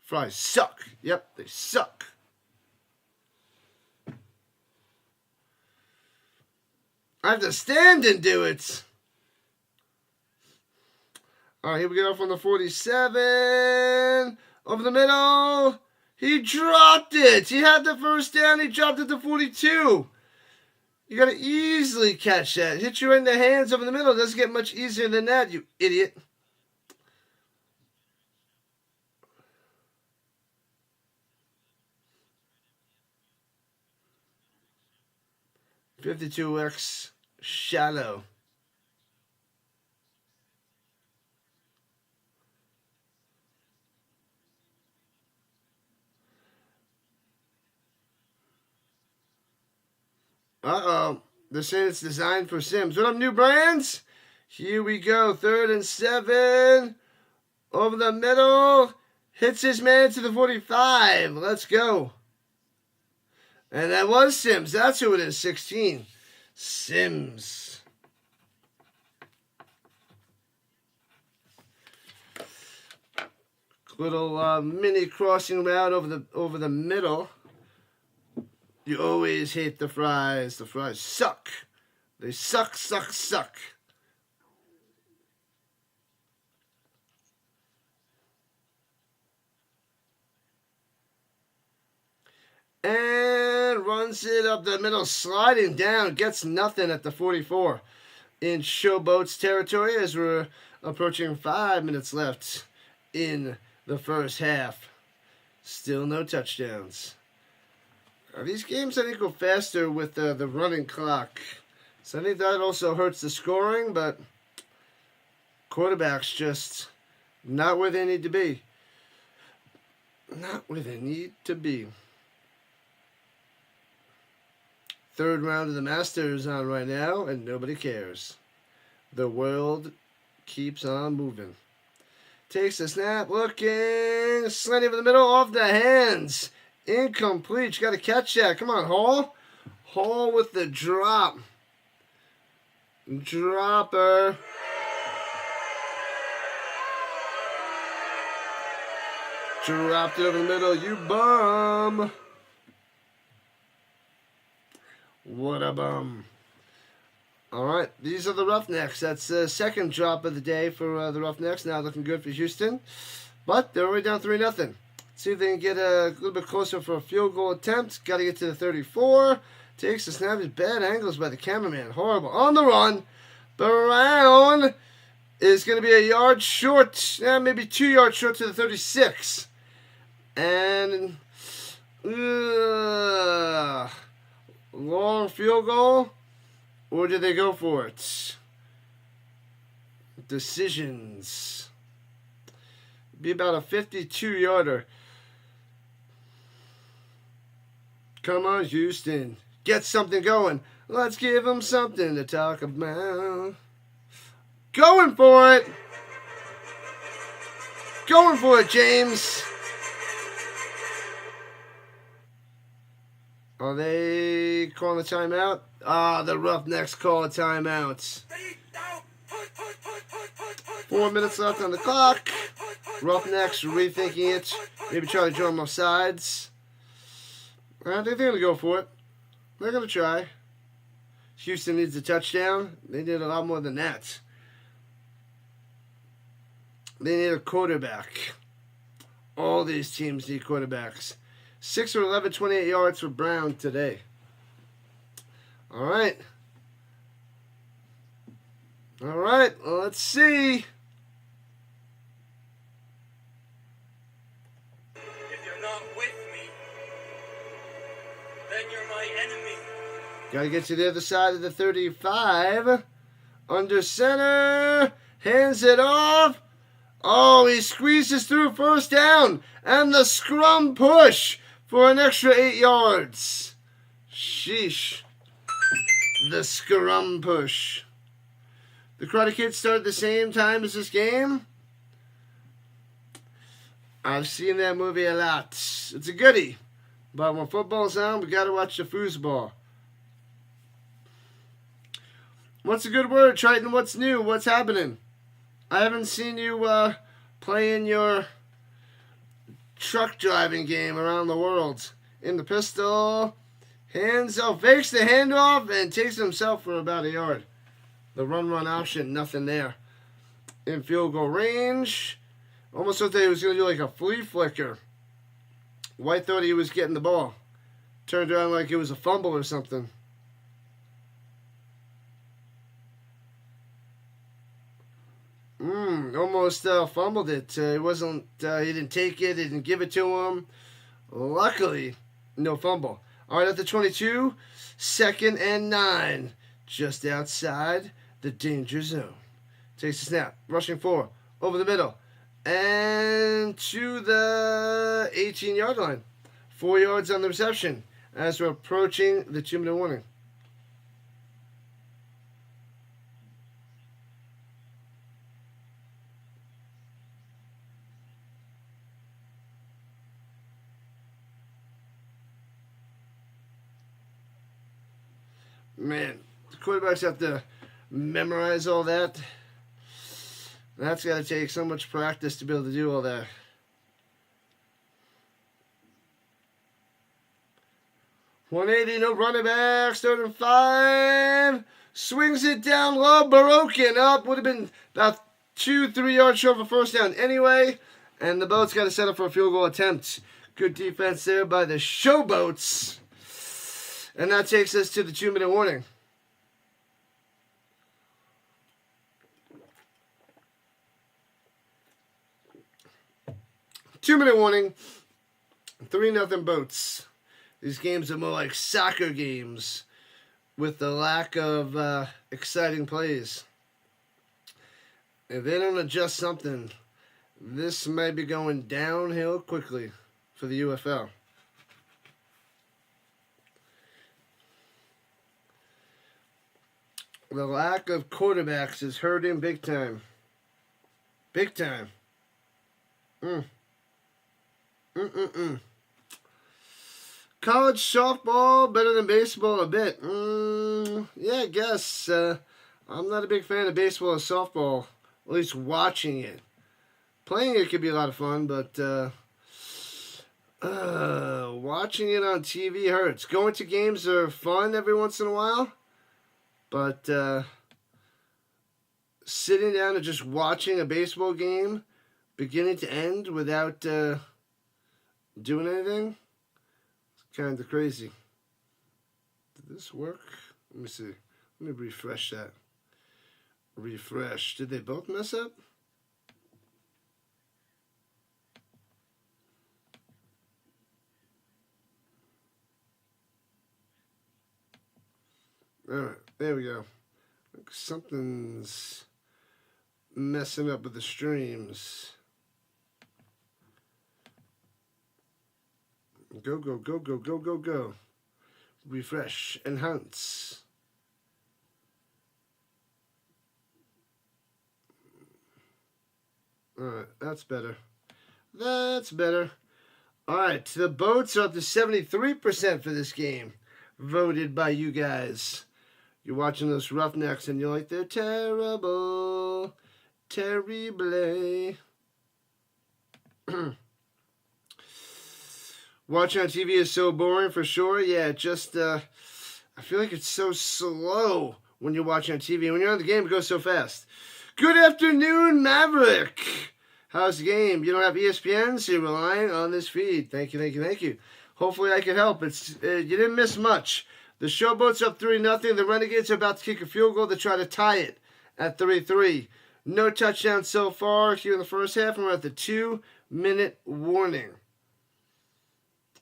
Fries suck. Yep, they suck. I have to stand and do it. All right, here we go from the 47. Over the middle. He dropped it. He had the first down. He dropped it to 42. You got to easily catch that. Hit you in the hands over the middle. It doesn't get much easier than that, you idiot. .52x shallow. Uh-oh. They're saying it's designed for Sims. What up, new brands? Here we go. 3rd and 7. Over the middle. Hits his man to the 45. Let's go. And that was Sims. That's who it is. 16. Sims. Little mini crossing route over the middle. You always hate the fries. The fries suck. They suck, suck, suck. And runs it up the middle, sliding down. Gets nothing at the 44 in Showboats territory as we're approaching 5 minutes left in the first half. Still no touchdowns. These games, I think, go faster with the running clock. So I think that also hurts the scoring, but quarterbacks just not where they need to be. Not where they need to be. 3rd round of the Masters on right now, and nobody cares. The world keeps on moving. Takes a snap, looking, slanting over the middle, off the hands. Incomplete. You got to catch that. Come on, Hall. Hall with the drop. Dropper. Dropped it over the middle. You bum. What a bum. All right. These are the Roughnecks. That's the second drop of the day for the Roughnecks. Now looking good for Houston. But they're already down 3-0. See if they can get a little bit closer for a field goal attempt. Got to get to the 34. Takes the snap. Bad angles by the cameraman. Horrible. On the run. Brown is going to be a yard short. Maybe 2 yards short to the 36. And long field goal. Or did they go for it? Decisions. Be about a 52-yarder. Come on, Houston. Get something going. Let's give them something to talk about. Going for it. Going for it, James. Are they calling a timeout? The Roughnecks call a timeout. 4 minutes left on the clock. Roughnecks rethinking it. Maybe try to join them off sides. I think they're going to go for it. They're going to try. Houston needs a touchdown. They need a lot more than that. They need a quarterback. All these teams need quarterbacks. 6 for 11, 28 yards for Brown today. All right. All right. Well, let's see. Got to get to the other side of the 35. Under center. Hands it off. Oh, he squeezes through, first down. And the scrum push for an extra 8 yards. Sheesh. The scrum push. The Karate Kid started the same time as this game. I've seen that movie a lot. It's a goodie. But when football's on, we got to watch the foosball. What's a good word, Triton? What's new? What's happening? I haven't seen you playing your truck driving game around the world. In the pistol. Hands off. Fakes the handoff and takes himself for about a yard. The run option, nothing there. In field goal range. Almost looked like he was going to do like a flea flicker. White thought he was getting the ball. Turned around like it was a fumble or something. Almost fumbled it. He wasn't. He didn't take it. He didn't give it to him. Luckily, no fumble. All right, at the 22, 2nd and 9, just outside the danger zone. Takes a snap, rushing 4, over the middle, and to the 18-yard line. 4 yards on the reception as we're approaching the 2-minute warning. Man, the quarterbacks have to memorize all that. That's got to take so much practice to be able to do all that. .180, no running back, 3rd and 5. Swings it down low, broken up. Would have been about 2-3 yards short of a first down anyway. And the Boats got to set up for a field goal attempt. Good defense there by the Showboats. And that takes us to the 2-minute warning. Two-minute warning. 3-0 Boats. These games are more like soccer games with the lack of exciting plays. If they don't adjust something, this might be going downhill quickly for the UFL. The lack of quarterbacks is hurting big time. Big time. College softball better than baseball a bit. Yeah, I guess. I'm not a big fan of baseball or softball. At least watching it. Playing it could be a lot of fun, but watching it on TV hurts. Going to games are fun every once in a while. But sitting down and just watching a baseball game, beginning to end, without doing anything, it's kind of crazy. Did this work? Let me see. Let me refresh that. Refresh. Did they both mess up? Alright, there we go. Something's messing up with the streams. Go, go, go, go, go, go, go. Refresh. Enhance. Alright, that's better. That's better. Alright, the Boats are up to 73% for this game. Voted by you guys. You're watching those Roughnecks and you're like, they're terrible. Terrible. Watching on TV is so boring for sure. Yeah, just, I feel like it's so slow when you're watching on TV. When you're on the game, it goes so fast. Good afternoon, Maverick. How's the game? You don't have ESPN, so you're relying on this feed. Thank you, thank you, thank you. Hopefully I can help. It's you didn't miss much. The Showboats up 3-0. The Renegades are about to kick a field goal to try to tie it at 3-3. No touchdowns so far here in the first half, and we're at the 2-minute warning.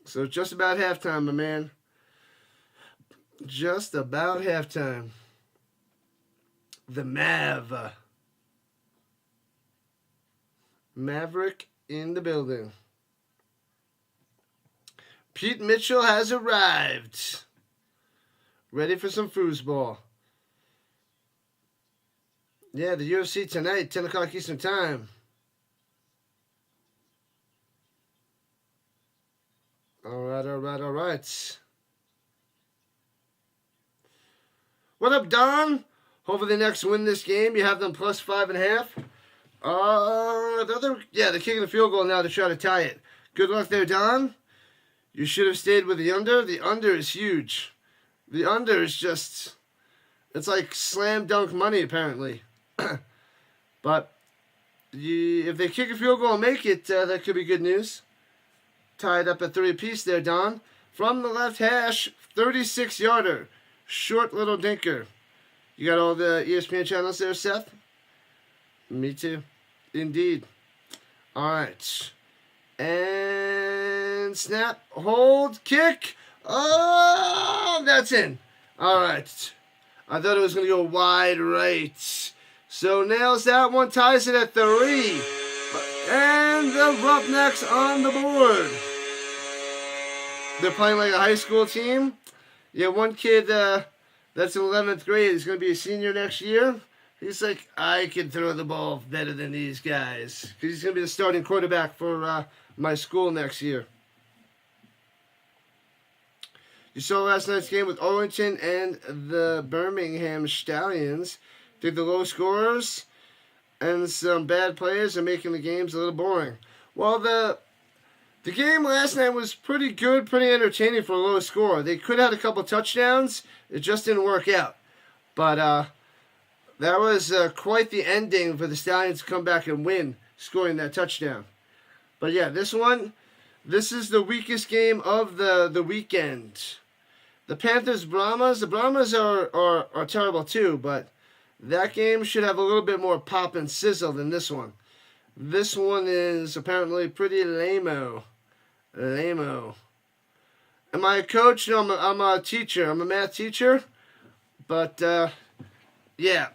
So just about halftime, my man. Just about halftime. The Maverick in the building. Pete Mitchell has arrived. Ready for some foosball. Yeah, the UFC tonight, 10 o'clock Eastern Time. All right. What up, Don? Hopefully the Knicks win this game. You have them plus 5.5. They're kicking the field goal now to try to tie it. Good luck there, Don. You should have stayed with the under. The under is huge. The under is just, it's like slam dunk money, apparently. But if they kick a field goal and make it, that could be good news. Tied up at 3 apiece there, Don. From the left hash, 36-yarder. Short little dinker. You got all the ESPN channels there, Seth? Me too. Indeed. All right. And snap, hold, kick. Oh, that's in. All right. I thought it was going to go wide right. So nails that one, ties it at 3. And the Roughnecks on the board. They're playing like a high school team. Yeah, one kid that's in 11th grade is going to be a senior next year. He's like, I can throw the ball better than these guys. Because he's going to be the starting quarterback for my school next year. You saw last night's game with Arlington and the Birmingham Stallions. I think the low scorers and some bad players are making the games a little boring. Well, the game last night was pretty good, pretty entertaining for a low score. They could have had a couple touchdowns. It just didn't work out. But that was quite the ending for the Stallions to come back and win, scoring that touchdown. But yeah, this is the weakest game of the weekend. The Panthers-Brahmas, the Brahmas are terrible too, but that game should have a little bit more pop and sizzle than this one. This one is apparently pretty lame-o. Lame-o. Am I a coach? No, I'm a teacher. I'm a math teacher. But, yeah.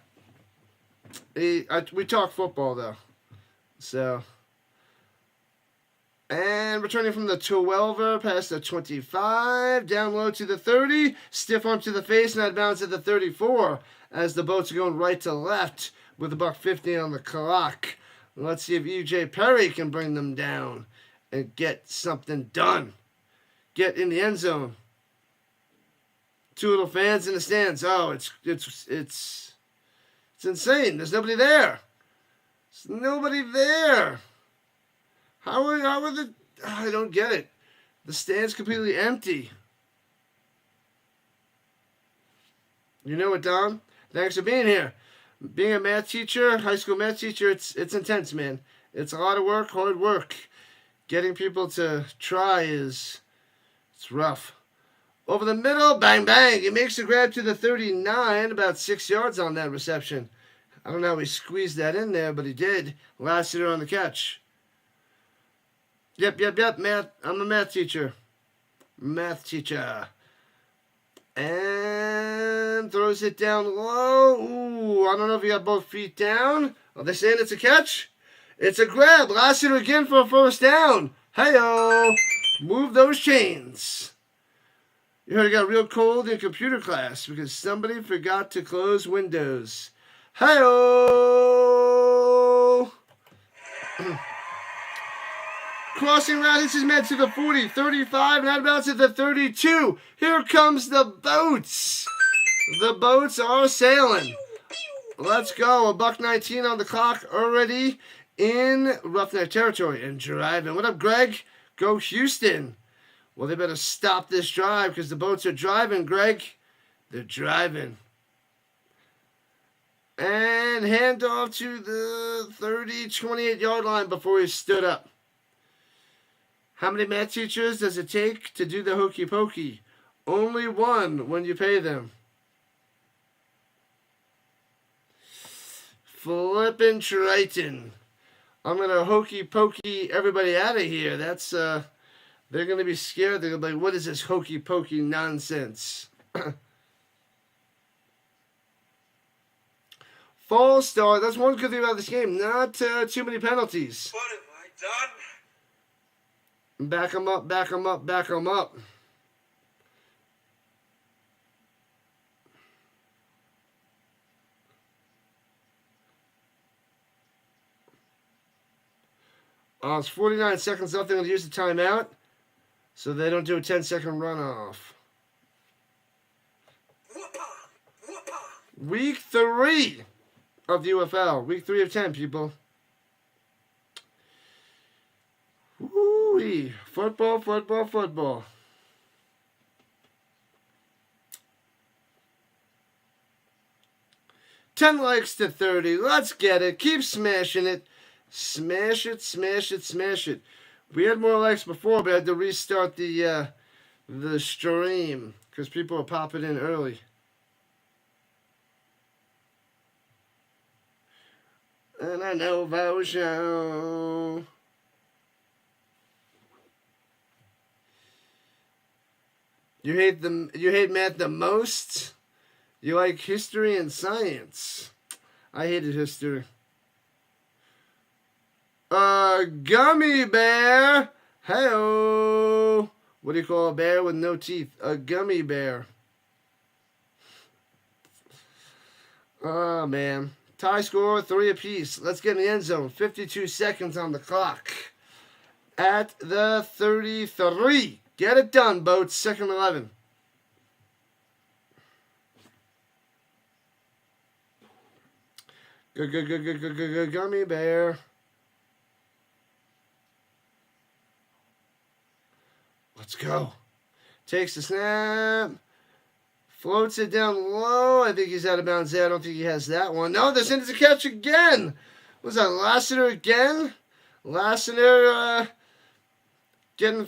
We talk football, though. So. And returning from the 12er, past the 25, down low to the 30, stiff arm to the face, and out of bounds at the 34, as the boats are going right to left with a $1.50 on the clock. Let's see if E.J. Perry can bring them down and get something done. Get in the end zone. Two little fans in the stands. Oh, it's insane. There's nobody there. There's nobody there. How are the... I don't get it. The stand's completely empty. You know what, Don? Thanks for being here. Being a math teacher, high school math teacher, it's intense, man. It's a lot of work, hard work. Getting people to try it's rough. Over the middle, bang, bang. He makes the grab to the 39, about 6 yards on that reception. I don't know how he squeezed that in there, but he did. Last hitter on the catch. Yep, math. I'm a math teacher. Math teacher. And throws it down low. Ooh, I don't know if he got both feet down. Are they saying it's a catch? It's a grab. Last hitter again for a first down. Hey-o. Move those chains. You heard it got real cold in computer class because somebody forgot to close windows. Hey-o. Crossing route, hits his man to the 40, 35, and out of bounds at the 32. Here comes the boats. The boats are sailing. Let's go. $1.19 on the clock already in Roughneck territory and driving. What up, Greg? Go Houston. Well, they better stop this drive because the boats are driving, Greg. They're driving. And handoff to the 30, 28-yard line before he stood up. How many math teachers does it take to do the Hokey Pokey? Only one when you pay them. Flippin' Triton. I'm going to Hokey Pokey everybody out of here. That's, they're going to be scared. They're going to be like, what is this Hokey Pokey nonsense? False start. That's one good thing about this game. Not too many penalties. What have I done? Back them up, back them up, back them up. It's 49 seconds left. They're going to use the timeout so they don't do a 10-second runoff. Week 3 of the UFL. Week 3 of 10, people. Woo-wee. Football, football, football. $10 likes to 30. Let's get it. Keep smashing it. Smash it, smash it, smash it. We had more likes before, but I had to restart the stream because people were popping in early. a Novo show. You hate math the most? You like history and science? I hated history. Gummy bear. Hey-oh. What do you call a bear with no teeth? A gummy bear. Oh, man. Tie score, 3 apiece. Let's get in the end zone. 52 seconds on the clock. At the 33. Get it done, Boats. Second 11. Gummy bear. Let's go. Takes the snap. Floats it down low. I think he's out of bounds there. I don't think he has that one. No, there's a catch again. Was that Lassiter again? Lassiter getting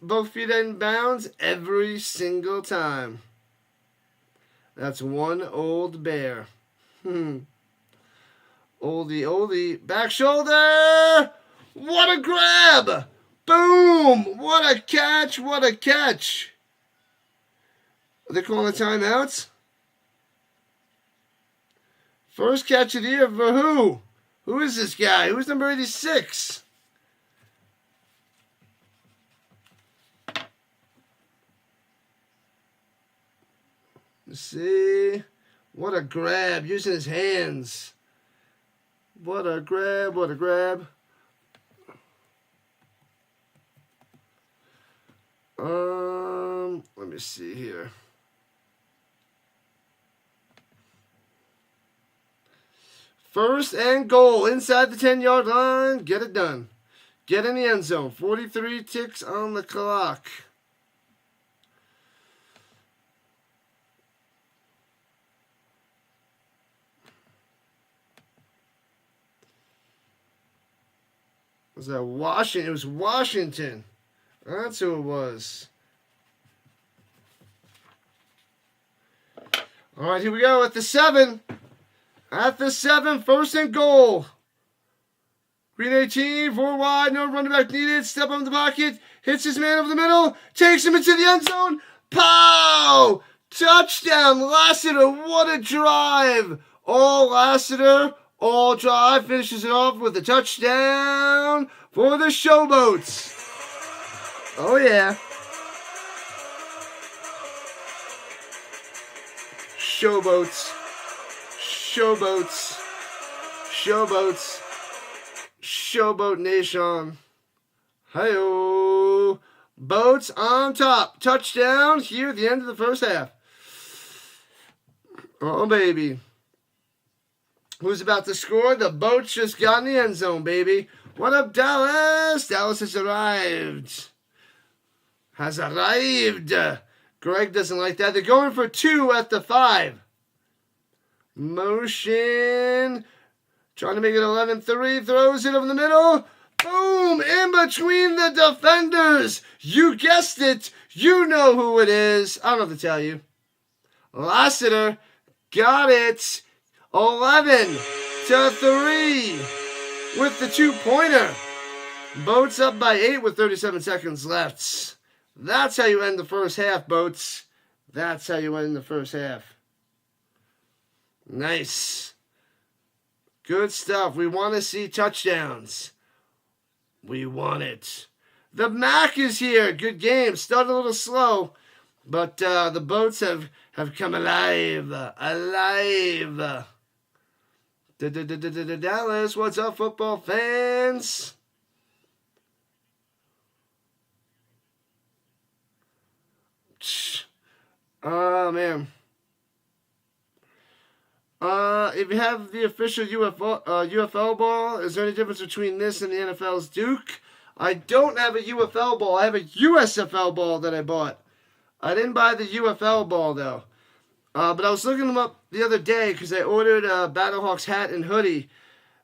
both feet in bounds every single time. That's one old bear. Oldie. Back shoulder. What a grab. Boom. What a catch. Are they calling the timeouts? First catch of the year for who? Who is this guy? Who's number 86? Let's see. What a grab. Using his hands. What a grab. Let me see here. First and goal inside the 10-yard line. Get it done. Get in the end zone. 43 ticks on the clock. Was that Washington? It was Washington. That's who it was. All right, here we go at the 7. At the 7, first and goal. Green 18, 4 wide, no running back needed. Step on the pocket, hits his man over the middle, takes him into the end zone. Pow! Touchdown, Lassiter. What a drive. All Lassiter, all drive. Finishes it off with a touchdown for the Showboats. Oh, yeah. Showboats. Showboat Nation. Hi-oh. Boats on top. Touchdown here at the end of the first half. Oh, baby. Who's about to score? The Boats just got in the end zone, baby. What up, Dallas? Dallas has arrived. Greg doesn't like that. They're going for 2 at the 5. Motion. Trying to make it 11-3. Throws it over the middle. Boom! In between the defenders. You guessed it. You know who it is. I don't have to tell you. Lassiter got it. 11-3 with the 2-pointer. Boats up by 8 with 37 seconds left. That's how you end the first half, Boats. That's how you end the first half. Nice. Good stuff. We want to see touchdowns. We want it. The Mac is here. Good game. Started a little slow, but the Boats have come alive. Dallas, what's up, football fans? Oh, man. If you have the official UFL ball, is there any difference between this and the NFL's Duke? I don't have a UFL ball. I have a USFL ball that I bought. I didn't buy the UFL ball, though. But I was looking them up the other day because I ordered a Battlehawks hat and hoodie.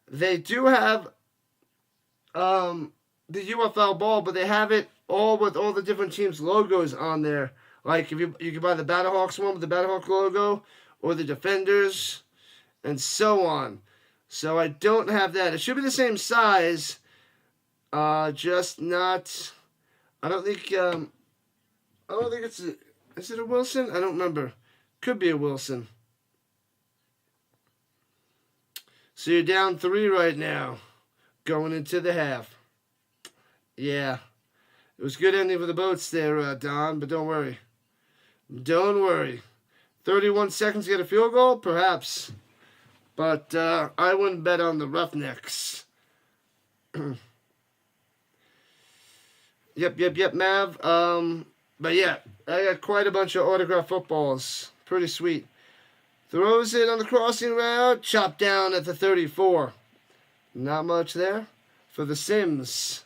They do have the UFL ball, but they have it all with all the different teams' logos on there. Like, if you can buy the Battlehawks one with the Battlehawk logo, or the Defenders, and so on. So I don't have that. It should be the same size, just not. I don't think it's a. Is it a Wilson? I don't remember. Could be a Wilson. So you're down 3 right now, going into the half. Yeah, it was good ending for the boats there, Don. But don't worry. Don't worry. 31 seconds to get a field goal, perhaps. But I wouldn't bet on the Roughnecks. Yep, Mav. But yeah, I got quite a bunch of autographed footballs. Pretty sweet. Throws it on the crossing route. Chopped down at the 34. Not much there for the Sims.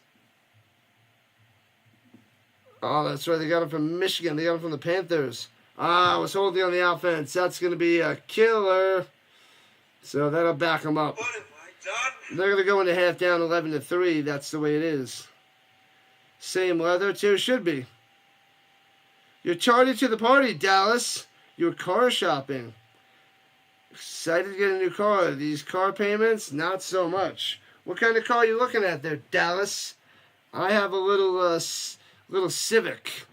Oh, that's right. They got him from Michigan. They got him from the Panthers. I was holding on the offense. That's going to be a killer. So that'll back them up. What have I done? They're going to go into half down 11-3. That's the way it is. Same leather, too. Should be. You're tardy to the party, Dallas. You're car shopping. Excited to get a new car. These car payments, not so much. What kind of car are you looking at there, Dallas? I have a little Civic.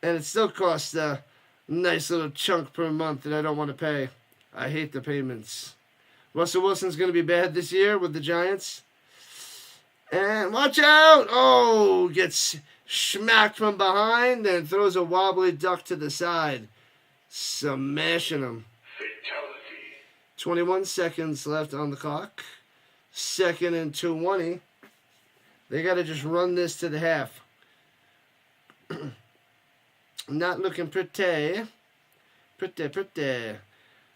And it still costs a nice little chunk per month that I don't want to pay. I hate the payments. Russell Wilson's going to be bad this year with the Giants. And watch out! Oh, gets smacked from behind and throws a wobbly duck to the side. Smashing him. Fatality. 21 seconds left on the clock. 2nd and 20. They got to just run this to the half. Not looking pretty. Pretty.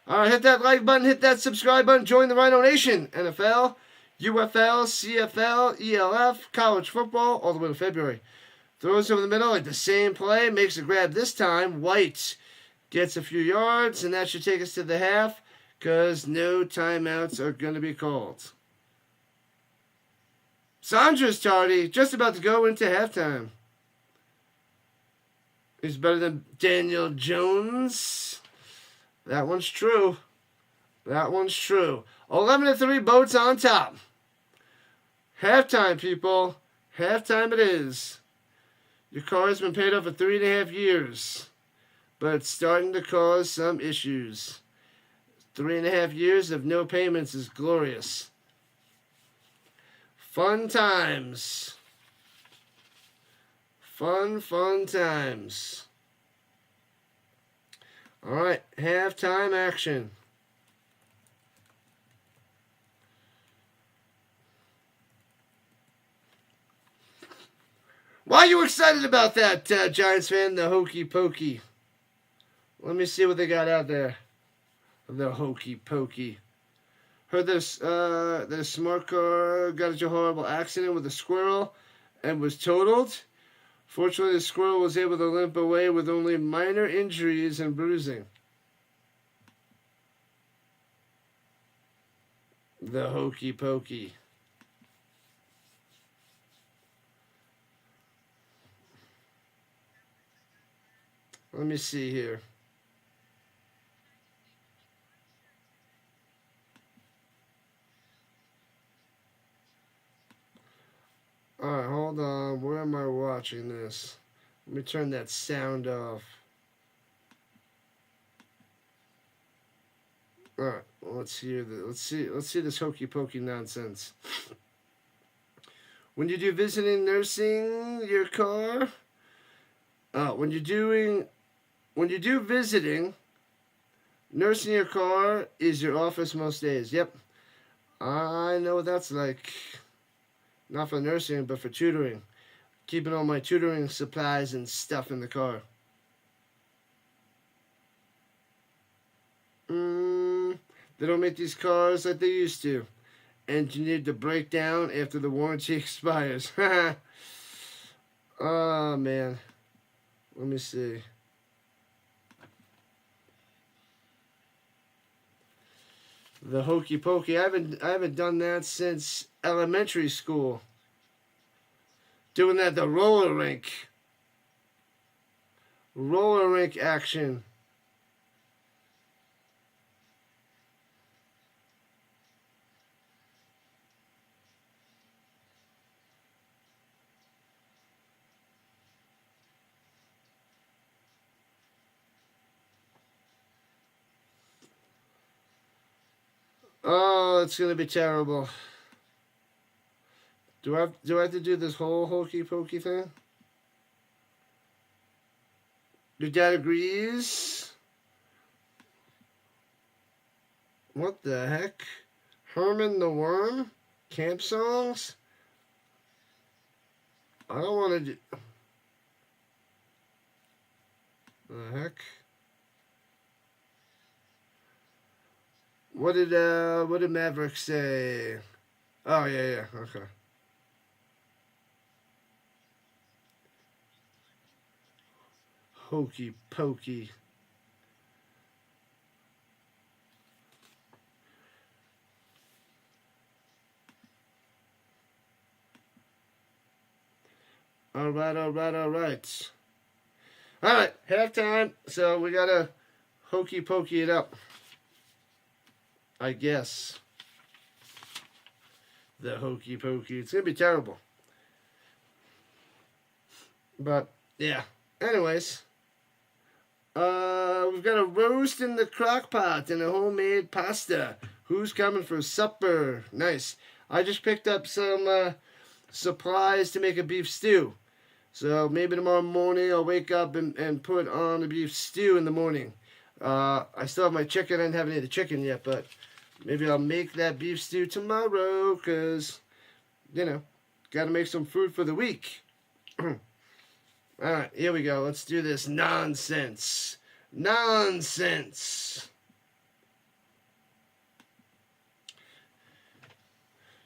All right, hit that like button, hit that subscribe button, join the Rhino Nation. NFL, UFL, CFL, ELF, college football, all the way to February. Throws over the middle, like the same play, makes a grab this time. White gets a few yards, and that should take us to the half, because no timeouts are going to be called. Sandra's tardy, just about to go into halftime. He's better than Daniel Jones. That one's true. 11-3, Boats on top. Halftime, people. Halftime it is. Your car has been paid off for 3.5 years, but it's starting to cause some issues. 3.5 years of no payments is glorious. Fun times. Fun times. All right, halftime action. Why are you excited about that, Giants fan? The Hokey Pokey. Let me see what they got out there. The Hokey Pokey. Heard this, the smart car got into a horrible accident with a squirrel and was totaled. Fortunately, the squirrel was able to limp away with only minor injuries and bruising. The Hokey Pokey. Let me see here. Alright, hold on. Where am I watching this? Let me turn that sound off. Alright, let's hear this. Let's see this hokey pokey nonsense. When you do visiting nursing your car, when you do visiting, nursing your car is your office most days. Yep. I know what that's like. Not for nursing, but for tutoring. Keeping all my tutoring supplies and stuff in the car. They don't make these cars like they used to. Engineered to break down after the warranty expires. Oh, man. Let me see. The hokey pokey. I haven't done that since elementary school. Doing that at the roller rink. Roller rink action. Oh, it's gonna be terrible. Do I have to do this whole hokey pokey thing? Your dad agrees. What the heck? Herman the Worm? Camp songs? I don't want to do... The heck? What did Maverick say? Oh, yeah, okay. Hokey pokey. All right. All right, halftime. So we gotta hokey pokey it up, I guess. The hokey pokey. It's gonna be terrible. But yeah. Anyways, we've got a roast in the crock pot and a homemade pasta. Who's coming for supper? Nice. I just picked up some supplies to make a beef stew. So maybe tomorrow morning I'll wake up and put on a beef stew in the morning. I still have my chicken. I didn't have any of the chicken yet, but maybe I'll make that beef stew tomorrow because, you know, got to make some food for the week. Alright, here we go. Let's do this nonsense. Nonsense.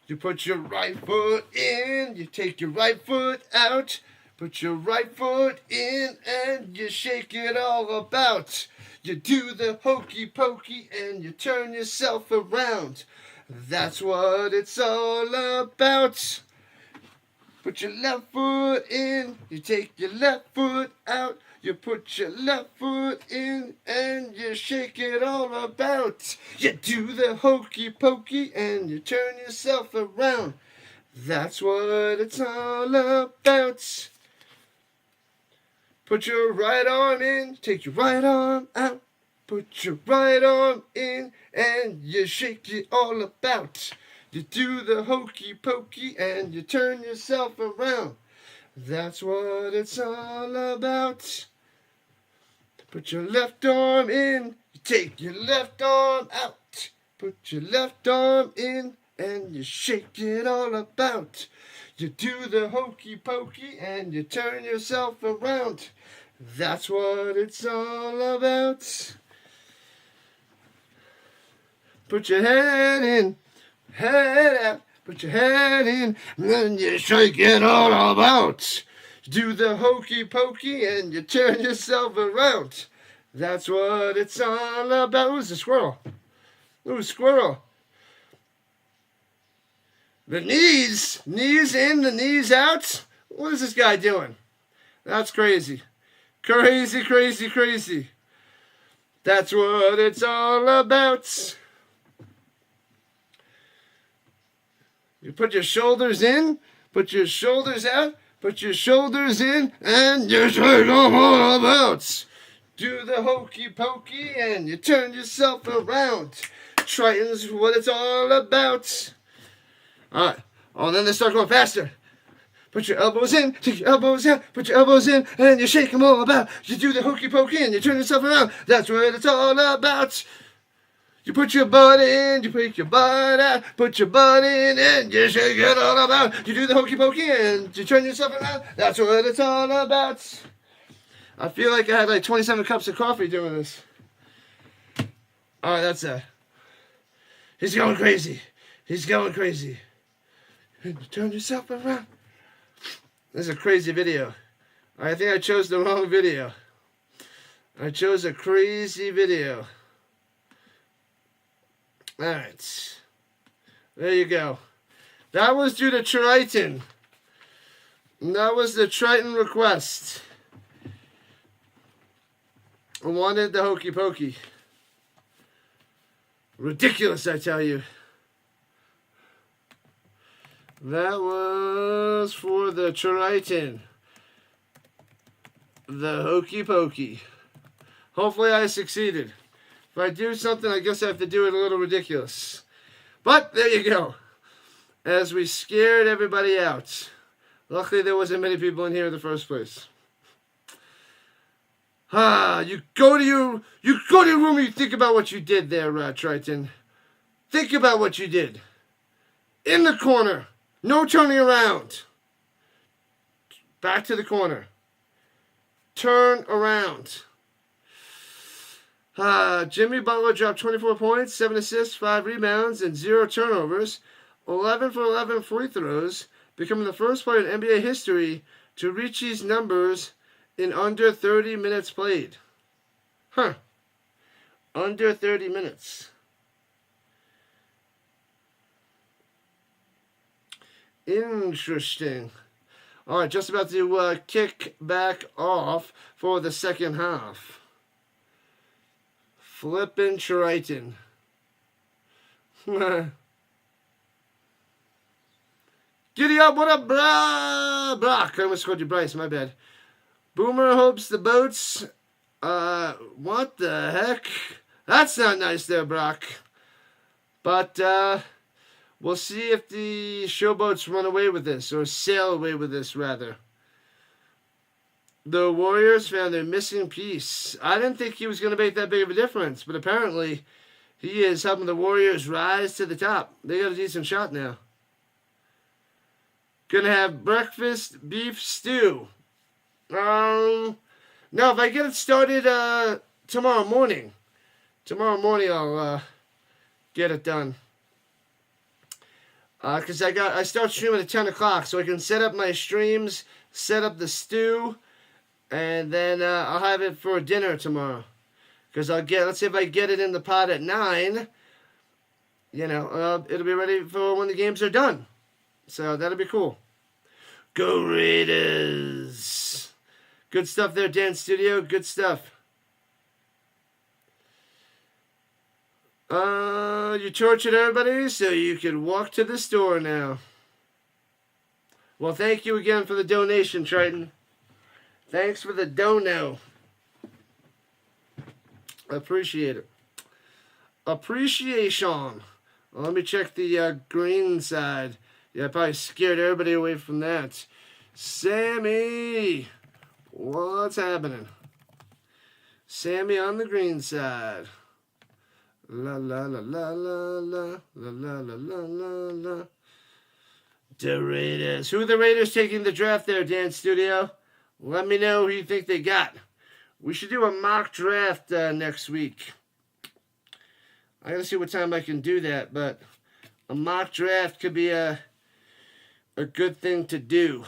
You put your right foot in, you take your right foot out. Put your right foot in and you shake it all about. You do the hokey pokey and you turn yourself around. That's what it's all about. Put your left foot in, you take your left foot out. You put your left foot in and you shake it all about. You do the hokey pokey and you turn yourself around. That's what it's all about. Put your right arm in, take your right arm out. Put your right arm in and you shake it all about. You do the hokey pokey and you turn yourself around. That's what it's all about. Put your left arm in, you take your left arm out. Put your left arm in and you shake it all about. You do the hokey pokey and you turn yourself around. That's what it's all about. Put your head in, head out. Put your head in and then you shake it all about. Do the hokey pokey and you turn yourself around. That's what it's all about. Who's a squirrel? Ooh, squirrel. The knees in, the knees out. What is this guy doing? That's crazy. Crazy. That's what it's all about. You put your shoulders in, put your shoulders out, put your shoulders in, and you shake them all about. Do the hokey pokey and you turn yourself around. Triton's what it's all about. Alright. Oh, and then they start going faster. Put your elbows in, take your elbows out, put your elbows in, and you shake them all about. You do the hokey pokey and you turn yourself around. That's what it's all about. You put your butt in, you put your butt out, put your butt in, and you shake it all about. You do the hokey pokey and you turn yourself around. That's what it's all about. I feel like I had like 27 cups of coffee doing this. Alright, that's it. He's going crazy. And you turn yourself around. This is a crazy video. I think I chose the wrong video. I chose a crazy video. Alright. There you go. That was due to Triton. And that was the Triton request. I wanted the hokey pokey. Ridiculous, I tell you. That was for the Triton. The hokey pokey. Hopefully I succeeded. If I do something, I guess I have to do it a little ridiculous. But there you go. As we scared everybody out. Luckily, there wasn't many people in here in the first place. You go to your room and you think about what you did there, Triton. Think about what you did. In the corner. No turning around. Back to the corner. Turn around. Jimmy Butler dropped 24 points, 7 assists, 5 rebounds, and 0 turnovers. 11 for 11 free throws, becoming the first player in NBA history to reach these numbers in under 30 minutes played. Under 30 minutes. Interesting. All right, just about to kick back off for the second half. Flippin' Triton. Giddy up, what up, Brock? I almost called you Bryce, my bad. Boomer hopes the boats. What the heck? That's not nice there, Brock. But, we'll see if the Showboats run away with this, or sail away with this, rather. The Warriors found their missing piece. I didn't think he was going to make that big of a difference, but apparently he is helping the Warriors rise to the top. They got a decent shot now. Gonna have breakfast beef stew. No, if I get it started tomorrow morning I'll get it done. Because I start streaming at 10 o'clock, so I can set up my streams, set up the stew, and then I'll have it for dinner tomorrow. Because let's say if I get it in the pot at 9, it'll be ready for when the games are done. So that'll be cool. Go Raiders! Good stuff there, Dan Studio. Good stuff. You tortured everybody so you can walk to the store now. Well, thank you again for the donation, Triton. Thanks for the dono. Appreciate it. Appreciation. Well, let me check the green side. Yeah, I probably scared everybody away from that. Sammy! What's happening? Sammy on the green side. La la la la la la la la la la la la. The Raiders. Who are the Raiders taking the draft there, Dan Studio? Let me know who you think they got. We should do a mock draft next week. I gotta see what time I can do that, but a mock draft could be a good thing to do.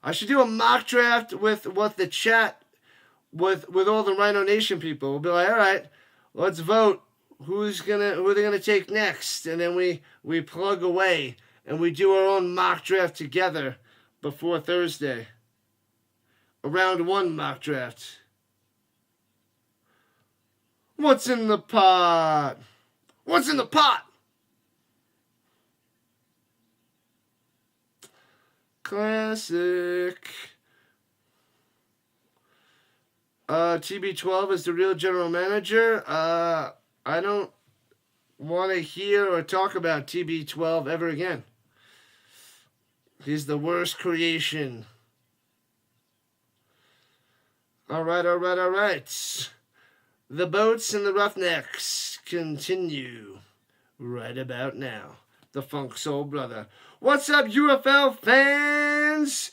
I should do a mock draft with what the chat, with all the Rhino Nation people. We'll be like, all right, let's vote. Who are they gonna take next? And then we plug away and we do our own mock draft together before Thursday. A round 1 mock draft. What's in the pot? What's in the pot? Classic. TB12 is the real general manager. I don't want to hear or talk about TB12 ever again. He's the worst creation. All right. The Boats and the Roughnecks continue right about now. The Funk Soul Brother. What's up, UFL fans?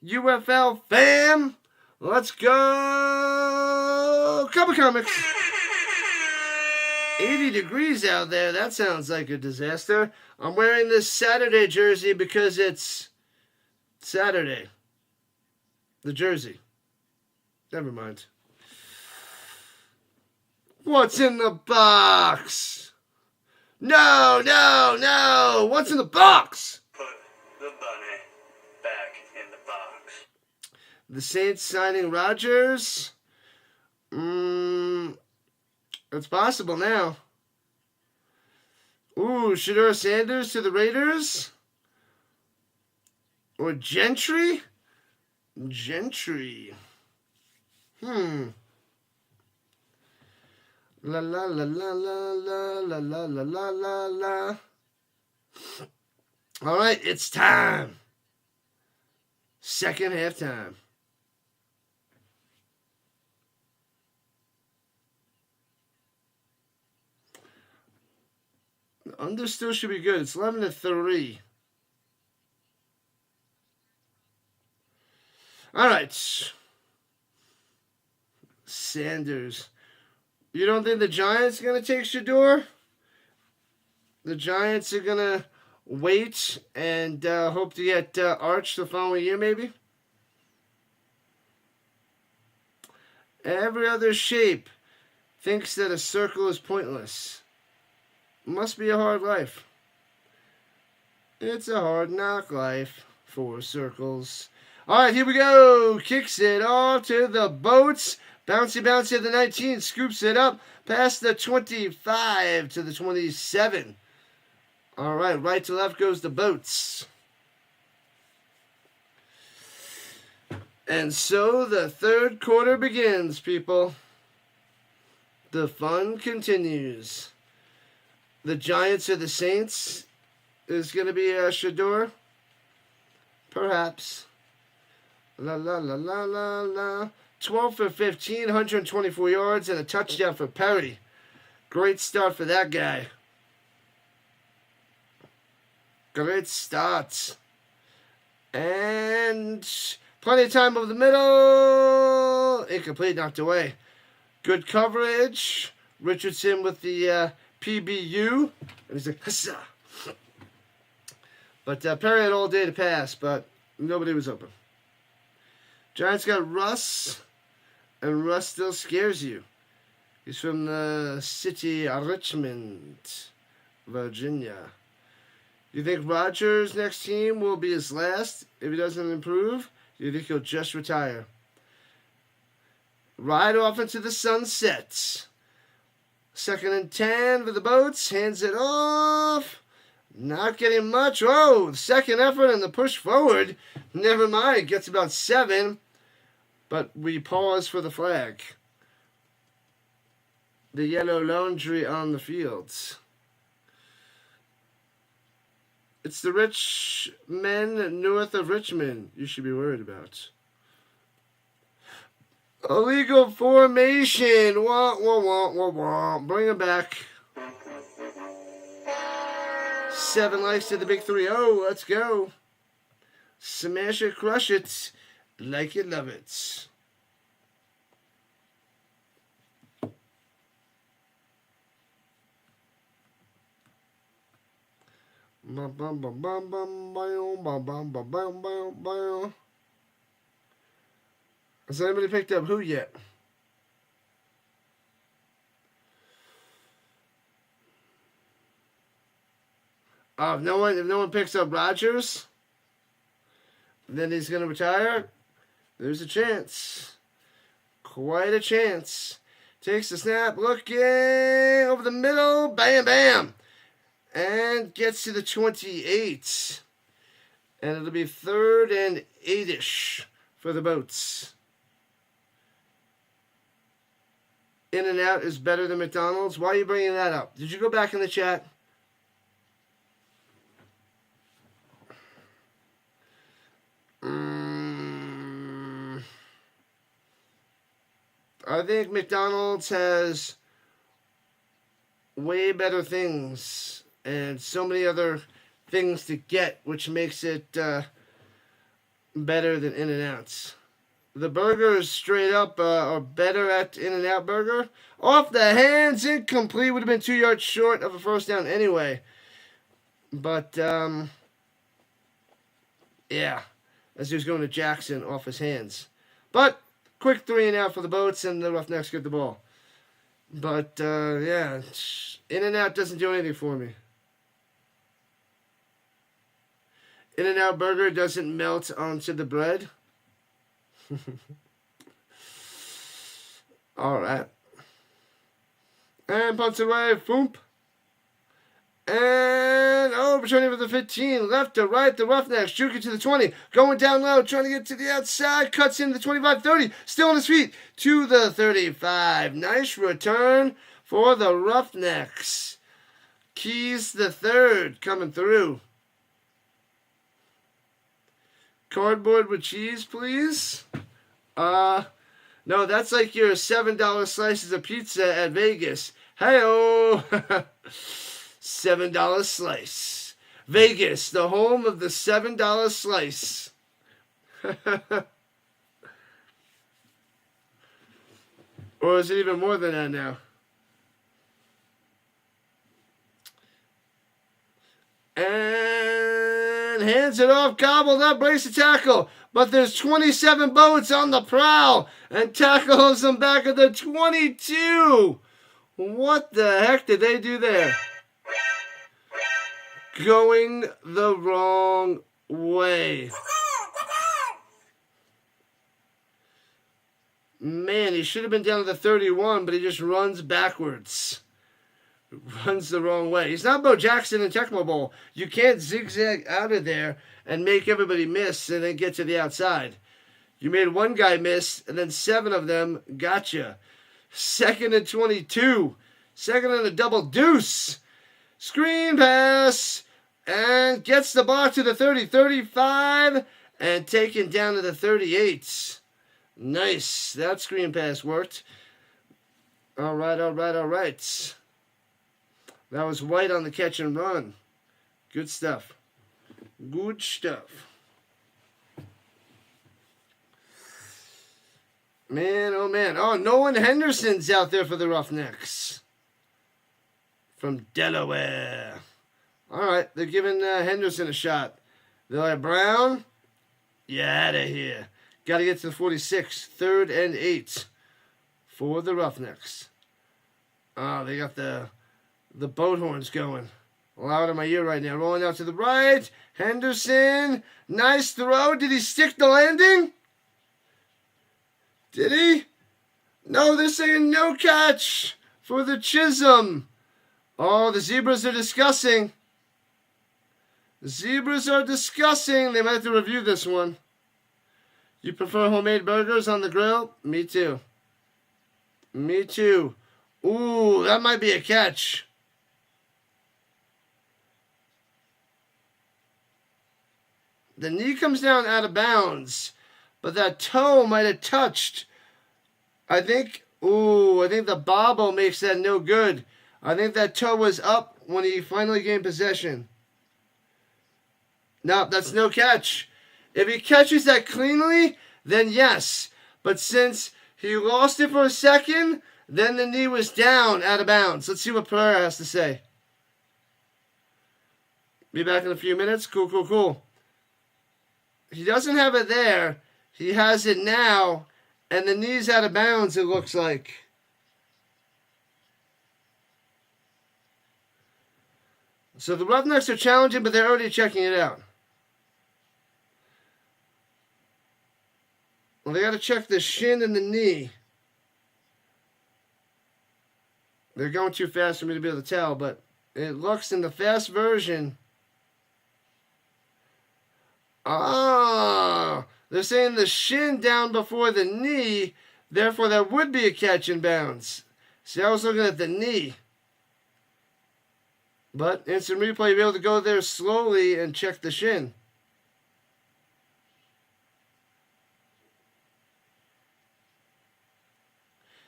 UFL fam? Let's go! Couple comics. 80 degrees out there. That sounds like a disaster. I'm wearing this Saturday jersey because it's Saturday. The jersey. Never mind. What's in the box? No! What's in the box? Put the bunny back in the box. The Saints signing Rodgers? It's possible now. Ooh, Shedeur Sanders to the Raiders? Or Gentry? La la la la la la la la la la la la. All right, it's time. Second half time. Under still should be good. It's 11-3. All right. Sanders. You don't think the Giants are going to take Shador? The Giants are going to wait and hope to get Arch the following year, maybe? Every other shape thinks that a circle is pointless. Must be a hard life. It's a hard knock life for circles. All right, here we go. Kicks it off to the Boats. Bouncy, bouncy at the 19. Scoops it up past the 25 to the 27. All right to left goes the Boats. And so the third quarter begins, people. The fun continues. The Giants or the Saints is going to be Shador? Perhaps. La la la la la la. 12 for 15, 124 yards, and a touchdown for Perry. Great start for that guy. Great start. And plenty of time over the middle. Incomplete, knocked away. Good coverage. Richardson with the PBU. And he's like, hussa. But Perry had all day to pass, but nobody was open. Giants got Russ, and Russ still scares you. He's from the city of Richmond, Virginia. You think Rodgers' next team will be his last if he doesn't improve? You think he'll just retire? Ride off into the sunset. 2nd and 10 for the Boats. Hands it off. Not getting much. Oh, the second effort and the push forward. Never mind. Gets about 7. But we pause for the flag. The yellow laundry on the fields. It's the rich men north of Richmond you should be worried about. Illegal formation. Wah, wah, wah, wah, wah. Bring him back. 7 likes to the big 3-0. Let's go. Smash it, crush it. Like you love it. Has anybody picked up who yet? If no one picks up Rodgers, then he's going to retire. There's a chance. Quite a chance. Takes the snap, looking over the middle, bam, bam. And gets to the 28. And it'll be 3rd and 8-ish for the Boats. In-N-Out is better than McDonald's. Why are you bringing that up? Did you go back in the chat? I think McDonald's has way better things and so many other things to get, which makes it better than In-N-Out's. The burgers straight up are better at In-N-Out Burger. Off the hands, incomplete. Would have been 2 yards short of a first down anyway. But, yeah, as he was going to Jackson off his hands. But quick 3-and-out for the Boats, and the Roughnecks get the ball. But, yeah, In-N-Out doesn't do anything for me. In-N-Out Burger doesn't melt onto the bread. All right. And punts away. Foomp. And, returning for the 15. Left to right. The Roughnecks. Juking to the 20. Going down low. Trying to get to the outside. Cuts into the 25-30. Still on his feet. To the 35. Nice return for the Roughnecks. Keys the third coming through. Cardboard with cheese, please. No, that's like your $7 slices of pizza at Vegas. Hey-oh! $7 slice. Vegas, the home of the $7 slice. Or is it even more than that now? And hands it off, gobbled up, brace the tackle. But there's 27 boats on the prowl. And tackles them back at the 22. What the heck did they do there? Going the wrong way. Man, he should have been down to the 31, but he just runs backwards. Runs the wrong way. He's not Bo Jackson in Tecmo Bowl. You can't zigzag out of there and make everybody miss and then get to the outside. You made one guy miss, and then 7 of them gotcha. 2nd and 22. 2nd and a double deuce. Screen pass. And gets the ball to the 30, 35. And taken down to the 38. Nice. That screen pass worked. All right. That was White on the catch and run. Good stuff. Good stuff. Man, oh man. Oh, Nolan Henderson's out there for the Roughnecks. From Delaware. All right, they're giving Henderson a shot. They're like, Brown, you out of here. Got to get to the 46. 3rd and 8 for the Roughnecks. Oh, they got the boat horns going. Loud in my ear right now. Rolling out to the right. Henderson. Nice throw. Did he stick the landing? Did he? No, they're saying no catch for the Chisholm. Oh, the Zebras are discussing. The Zebras are discussing. They might have to review this one. You prefer homemade burgers on the grill? Me too. Me too. Ooh, that might be a catch. The knee comes down out of bounds, but that toe might have touched. I think the bobble makes that no good. I think that toe was up when he finally gained possession. No, that's no catch. If he catches that cleanly, then yes. But since he lost it for a second, then the knee was down out of bounds. Let's see what Pereira has to say. Be back in a few minutes. Cool. He doesn't have it there. He has it now, and the knee's out of bounds, it looks like. So the Roughnecks are challenging, but they're already checking it out. Well, they got to check the shin and the knee. They're going too fast for me to be able to tell, but it looks in the fast version. They're saying the shin down before the knee, therefore there would be a catch in bounds. See, I was looking at the knee. But instant replay, you'll be able to go there slowly and check the shin.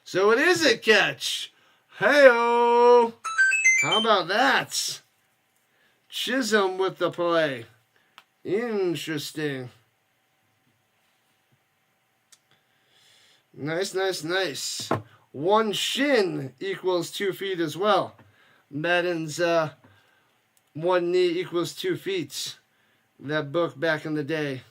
So it is a catch. Hey-oh! How about that? Chisholm with the play. Interesting. Nice. 1 shin equals 2 feet as well. Madden's 1 knee equals 2 feet. That book back in the day.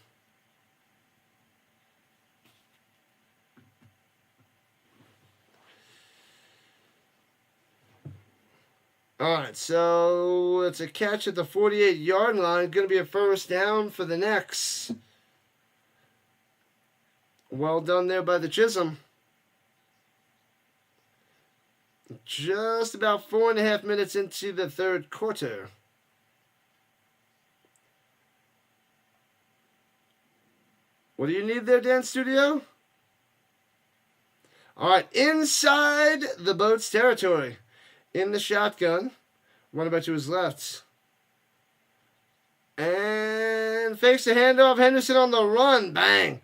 Alright, so it's a catch at the 48-yard line. Going to be a first down for the Necks. Well done there by the Chisholm. Just about 4.5 minutes into the third quarter. What do you need there, Dance Studio? All right, inside the boat's territory. In the shotgun. Running back to his left. And fakes the handoff. Henderson on the run. Bang.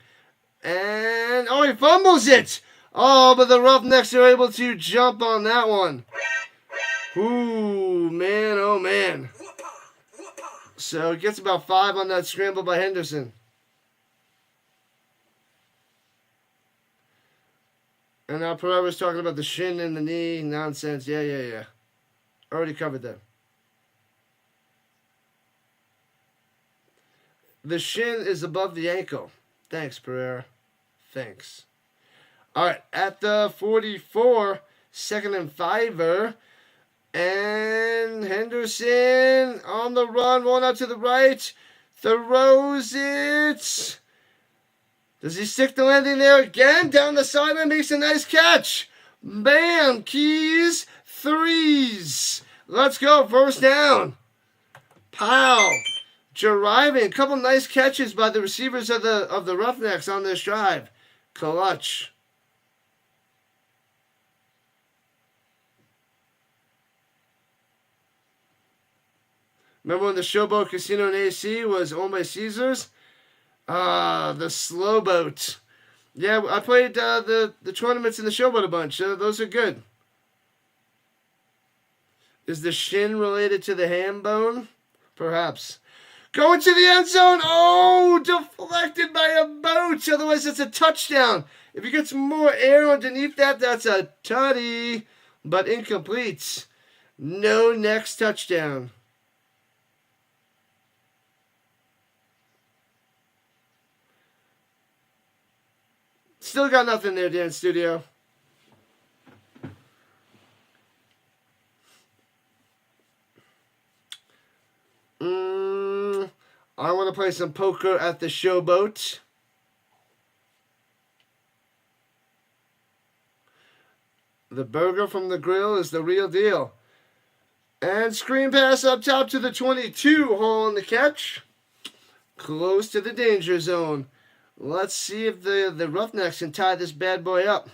And, oh, he fumbles it. Oh, but the Roughnecks are able to jump on that one. Ooh, man, oh, man. So, gets about 5 on that scramble by Henderson. And now Pereira's talking about the shin and the knee. Nonsense. Yeah. Already covered that. The shin is above the ankle. Thanks, Pereira. Thanks. All right, at the 44, 2nd and 5. And Henderson on the run, rolling out to the right. Throws it. Does he stick the landing there again? Down the sideline, makes a nice catch. Bam, Keys, 3s. Let's go, first down. Pow. Driving, a couple nice catches by the receivers of the Roughnecks on this drive. Clutch. Remember when the Showboat Casino in AC was owned by Caesars? The slow boat. Yeah, I played the tournaments in the Showboat a bunch. Those are good. Is the shin related to the ham bone? Perhaps. Going to the end zone. Oh, deflected by a boat. Otherwise, it's a touchdown. If he gets more air underneath that, that's a tutty. But incomplete. No next touchdown. Still got nothing there, Dan Studio. I want to play some poker at the Showboat. The burger from the grill is the real deal. And screen pass up top to the 22. Hole in the catch. Close to the danger zone. Let's see if the Roughnecks can tie this bad boy up.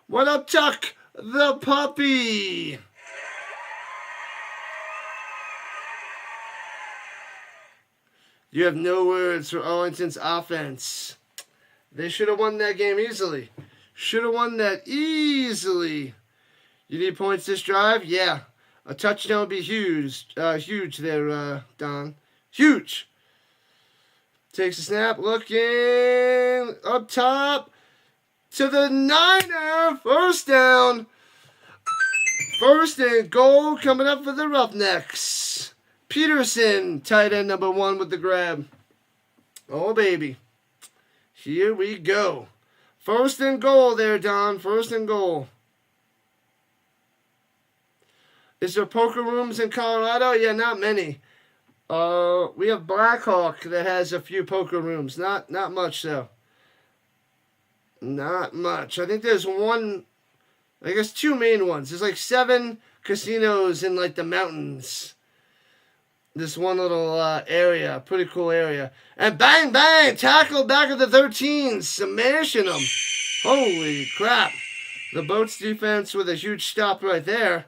What up, Tuck? The puppy. You have no words for Arlington's offense. They should have won that game easily. Should have won that easily. You need points this drive? Yeah. A touchdown would be huge. Huge there, Don. Huge. Takes a snap. Looking up top to the 9er. First down. First and goal coming up for the Roughnecks. Peterson, tight end number 1 with the grab. Oh, baby. Here we go. First and goal there, Don. First and goal. Is there poker rooms in Colorado? Yeah, not many. We have Blackhawk that has a few poker rooms. Not much, though. Not much. I think there's one, I guess 2 main ones. There's like 7 casinos in like the mountains. This one little area, pretty cool area. And bang, bang, tackle back at the 13, smashing them. Holy crap. The Boats defense with a huge stop right there.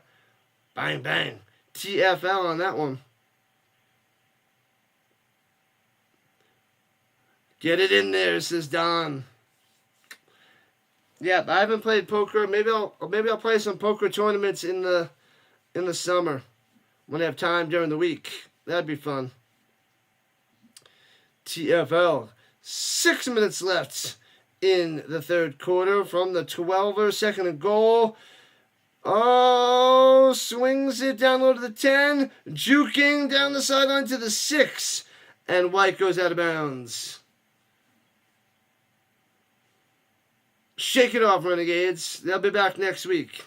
Bang, bang. TFL on that one. Get it in there, says Don. Yeah, I haven't played poker. Maybe I'll play some poker tournaments in the summer when I have time during the week. That'd be fun. TFL. 6 minutes left in the third quarter from the 12er. Second and goal. Oh, swings it down low to the 10. Juking down the sideline to the 6. And White goes out of bounds. Shake it off, Renegades. They'll be back next week.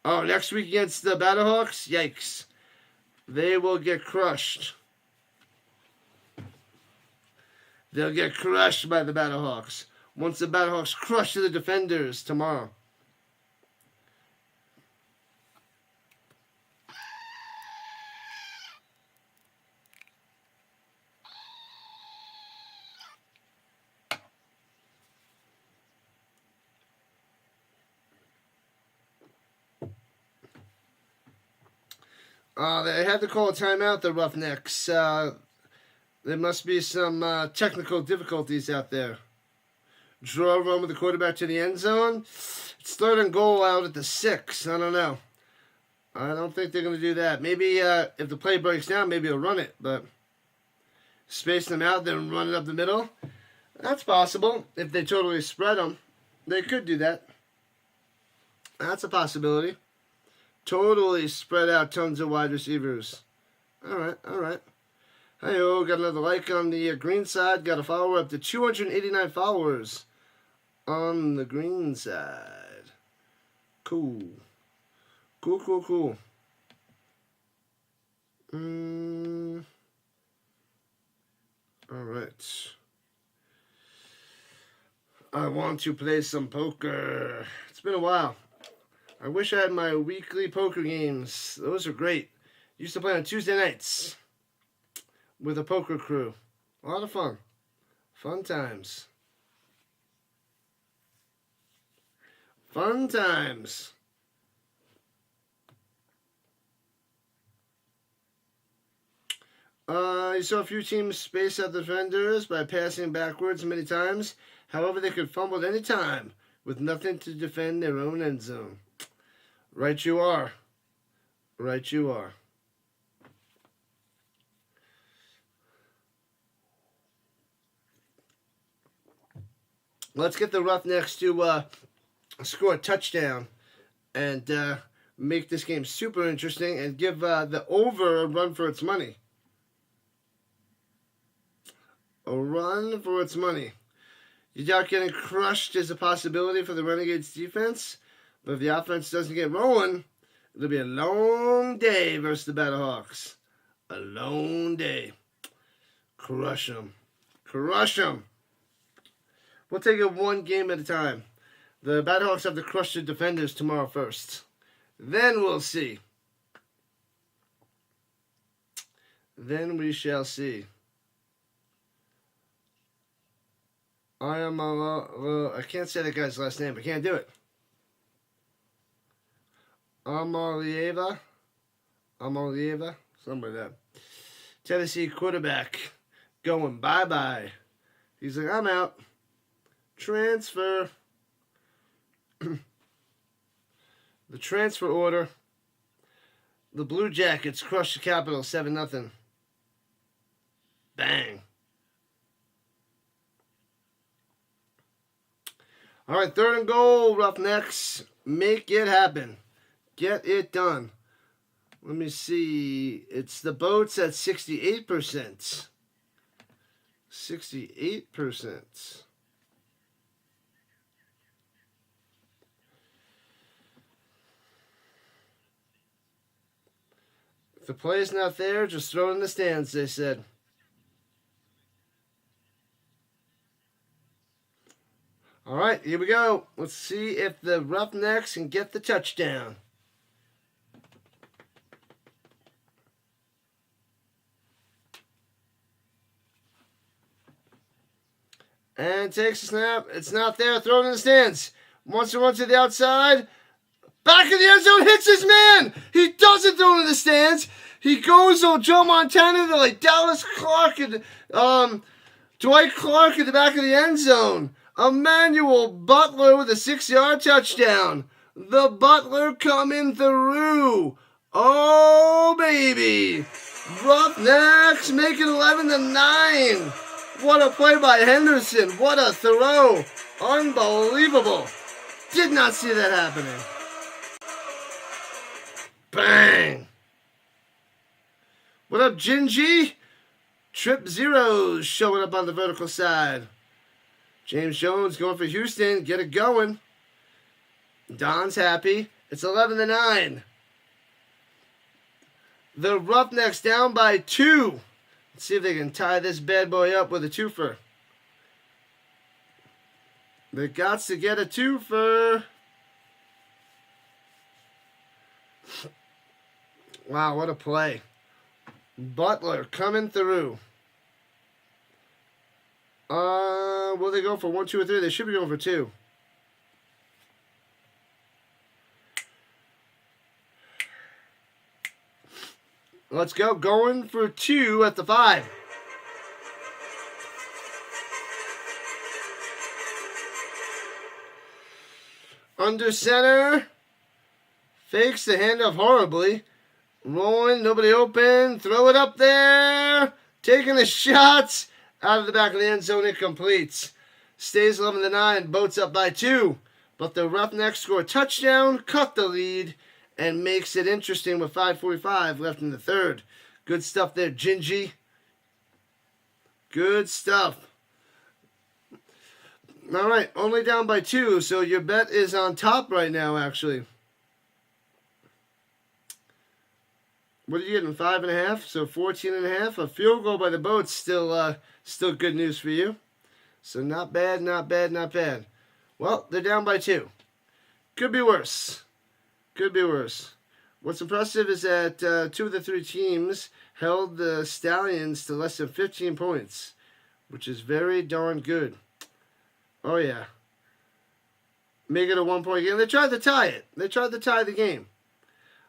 Oh, next week against the Battlehawks? Yikes. They will get crushed. They'll get crushed by the Battlehawks. Once the Battlehawks crush the defenders tomorrow. They had to call a timeout, the Roughnecks. There must be some technical difficulties out there. Draw run with the quarterback to the end zone. It's 3rd and goal out at the 6. I don't know. I don't think they're going to do that. Maybe if the play breaks down, maybe they'll run it. But space them out, then run it up the middle. That's possible. If they totally spread them, they could do that. That's a possibility. Totally spread out tons of wide receivers. All right, all right. Hey-oh, got another like on the green side. Got a follower up to 289 followers on the green side. Cool. Cool, cool, cool. All right. I want to play some poker. It's been a while. I wish I had my weekly poker games. Those are great. Used to play on Tuesday nights with a poker crew. A lot of fun. Fun times. Fun times. You saw a few teams space out defenders by passing backwards many times. However, they could fumble at any time with nothing to defend their own end zone. Right you are. Right you are. Let's get the Roughnecks to score a touchdown and make this game super interesting and give the over a run for its money. A run for its money. You doubt getting crushed is a possibility for the Renegades defense, but if the offense doesn't get rolling, it'll be a long day versus the Battlehawks. A long day. Crush them. Crush them. We'll take it one game at a time. The Battlehawks have to crush the defenders tomorrow first. Then we'll see. Then we shall see. I can't say that guy's last name. I can't do it. Amalieva, something like that. Tennessee quarterback going bye-bye. He's like, I'm out. Transfer. The transfer order. The Blue Jackets crush the Capitals 7-0. Bang. All right, 3rd and goal, Roughnecks. Make it happen. Get it done. Let me see. It's the Boats at 68%. 68%. If the play's not there, just throw it in the stands, they said. All right, here we go. Let's see if the Roughnecks can get the touchdown. And takes a snap. It's not there. Throw it in the stands. Wants to run to the outside. Back of the end zone. Hits his man. He doesn't throw it in the stands. He goes on Joe Montana to like Dallas Clark and Dwight Clark at the back of the end zone. Emmanuel Butler with a 6-yard touchdown. The Butler coming through. Oh, baby. Roughnecks make it 11-9. What a play by Henderson. What a throw. Unbelievable. Did not see that happening. Bang. What up, Gingy? Trip Zeros showing up on the vertical side. James Jones going for Houston. Get it going. Don's happy. It's 11-9. The Roughnecks down by 2. Let's see if they can tie this bad boy up with a twofer. They got to get a twofer. Wow, what a play. Butler coming through. Will they go for 1, 2, or 3? They should be going for 2. Let's go. Going for 2 at the 5. Under center. Fakes the handoff horribly. Rolling, nobody open. Throw it up there. Taking the shots. Out of the back of the end zone, it completes. Stays 11-9. Boats up by 2. But the Roughnecks score a touchdown, cut the lead, and makes it interesting with 5:45 left in the third. Good stuff there, Gingy. Good stuff. All right, only down by 2, so your bet is on top right now, actually. What are you getting, 5.5? So 14.5. A field goal by the Boats, still good news for you. So not bad, not bad, not bad. Well, they're down by 2. Could be worse. Could be worse. What's impressive is that 2 of the 3 teams held the Stallions to less than 15 points, which is very darn good. Oh, yeah. Make it a 1-point game. They tried to tie it. They tried to tie the game.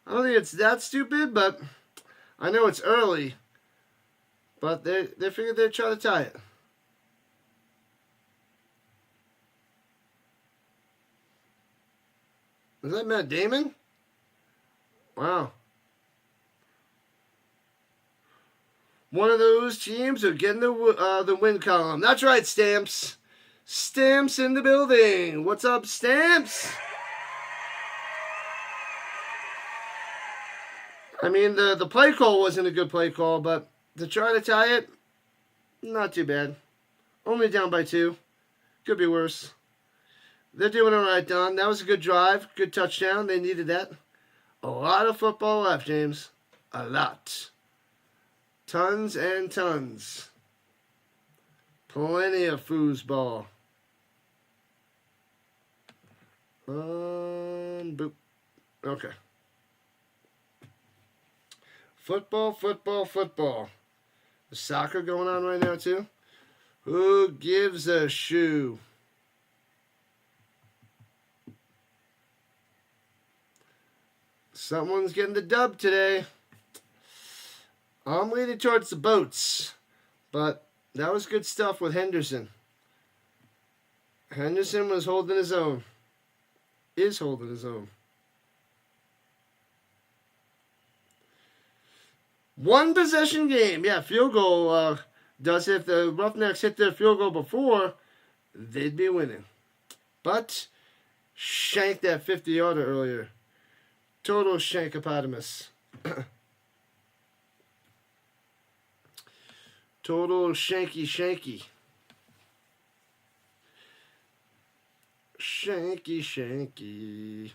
I don't think it's that stupid, but I know it's early. But they figured they'd try to tie it. Is that Matt Damon? Wow. One of those teams are getting the win column. That's right, Stamps. Stamps in the building. What's up, Stamps? I mean, the play call wasn't a good play call, but to try to tie it, not too bad. Only down by 2. Could be worse. They're doing all right, Don. That was a good drive. Good touchdown. They needed that. A lot of football left, James. A lot. Tons and tons. Plenty of foosball. Boop. Okay. Football, football, football. There's soccer going on right now, too. Who gives a shoe? Someone's getting the dub today. I'm leaning towards the Boats, but that was good stuff with Henderson. Henderson was holding his own. Is holding his own. One possession game. Yeah, field goal does it. If the Roughnecks hit their field goal before, they'd be winning. But shanked that 50-yarder earlier. Total shankopotamus. Total shanky. Shanky.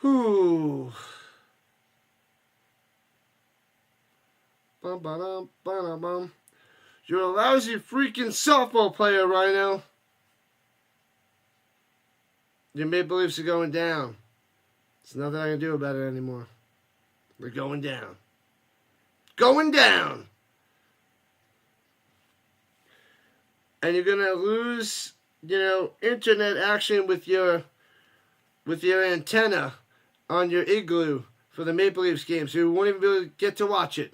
Whew. Bum. You're a lousy freaking softball player, Rhino. Your Maple Leafs are going down. There's nothing I can do about it anymore. We're going down. Going down! And you're going to lose, internet action with your antenna on your igloo for the Maple Leafs game, so you won't even be able to get to watch it.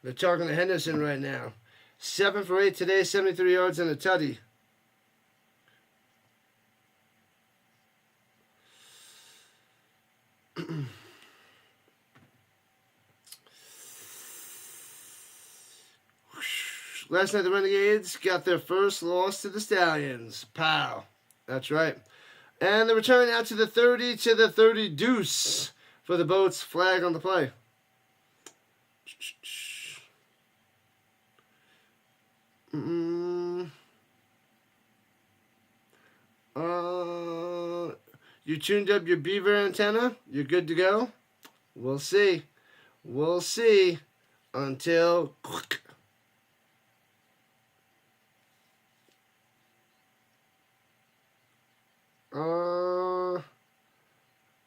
They're talking to Henderson right now. 7 for 8 today, 73 yards and a tutty. Last night the Renegades got their first loss to the Stallions. Pow. That's right. And the return out to the 30 deuce for the Boats. Flag on the play. You tuned up your beaver antenna? You're good to go? We'll see. We'll see. Until...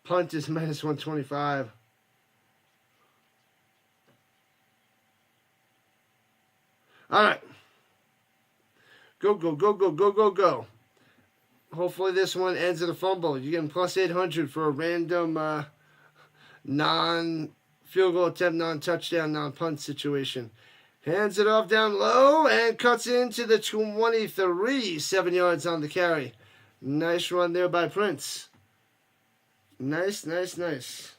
punt is minus 125. All right. Go, go, go, go, go, go, go. Hopefully this one ends in a fumble. You're getting plus 800 for a random non-field goal attempt, non-touchdown, non-punt situation. Hands it off down low and cuts into the 23. 7 yards on the carry. Nice run there by Prince. Nice, nice, nice.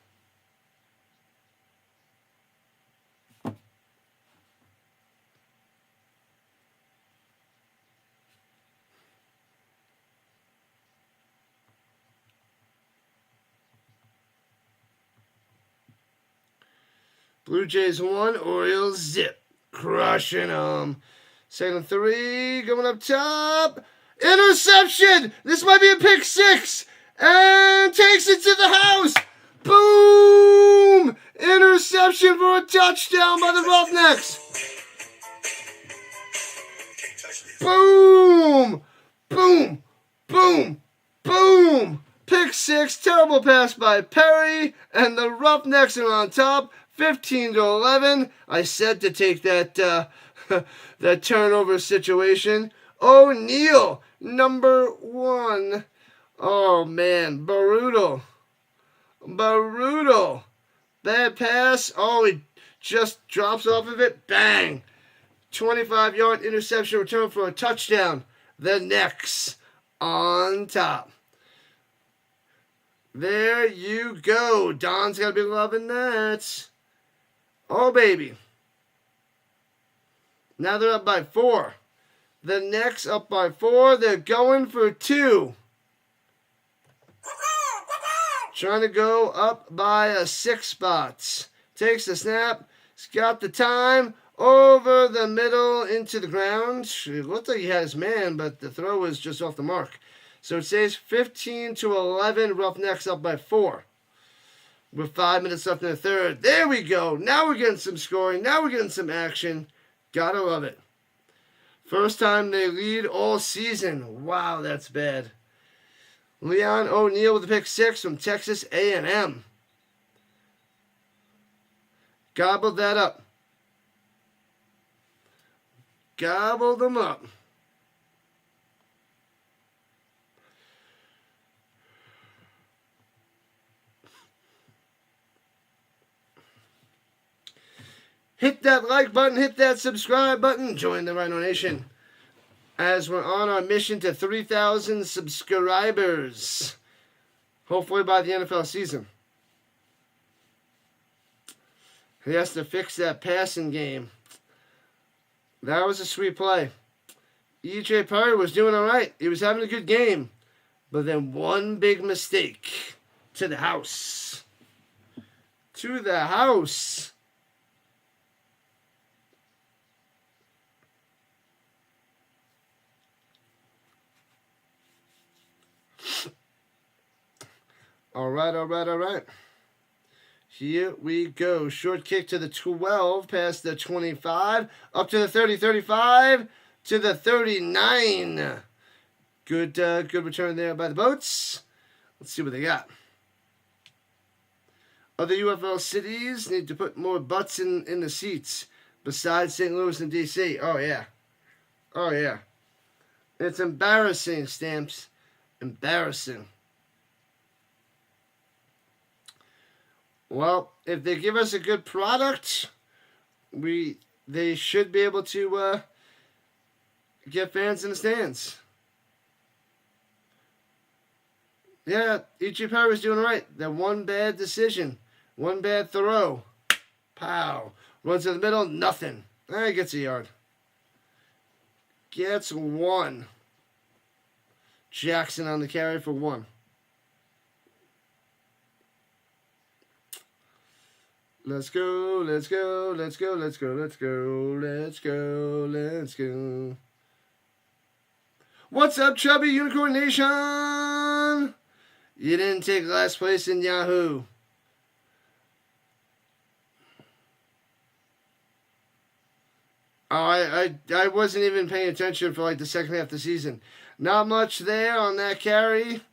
Blue Jays 1, Orioles 0. Crushing them. Second 3, going up top. Interception! This might be a pick 6. And takes it to the house. Boom! Interception for a touchdown by the Roughnecks. Boom! Boom! Boom! Boom! Pick 6. Terrible pass by Perry. And the Roughnecks are on top. 15-11. I said to take that that turnover situation. O'Neal, number 1. Oh man, brutal. Brutal. Bad pass. Oh, he just drops off of it. Bang. 25-yard interception return for a touchdown. The Necks on top. There you go. Don's got to be loving that. Oh, baby. Now they're up by 4. The Necks up by 4. They're going for 2. Trying to go up by 6 spots. Takes the snap. He's got the time. Over the middle into the ground. It looked like he had his man, but the throw was just off the mark. So it says 15-11. Roughnecks up by 4. With 5 minutes left in the third. There we go. Now we're getting some scoring. Now we're getting some action. Gotta love it. First time they lead all season. Wow, that's bad. Leon O'Neal with the pick 6 from Texas A&M. Gobbled that up. Gobbled them up. Hit that like button, hit that subscribe button, join the Rhino Nation as we're on our mission to 3,000 subscribers. Hopefully by the NFL season. He has to fix that passing game. That was a sweet play. E.J. Perry was doing all right. He was having a good game. But then one big mistake. To the house. To the house. All right. Here we go. Short kick to the 12, past the 25, up to the 30, 35, to the 39. Good return there by the Boats. Let's see what they got. Other UFL cities need to put more butts in the seats besides St. Louis and D.C. Oh, yeah. It's embarrassing, Stamps. Embarrassing. Well, if they give us a good product, they should be able to get fans in the stands. Yeah, E.G. Perry was doing right. That one bad decision, one bad throw. Pow. Runs to the middle, nothing. Gets a yard. Gets 1. Jackson on the carry for 1. Let's go. What's up, Chubby Unicorn Nation? You didn't take last place in Yahoo. I wasn't even paying attention for like the second half of the season. Not much there on that carry.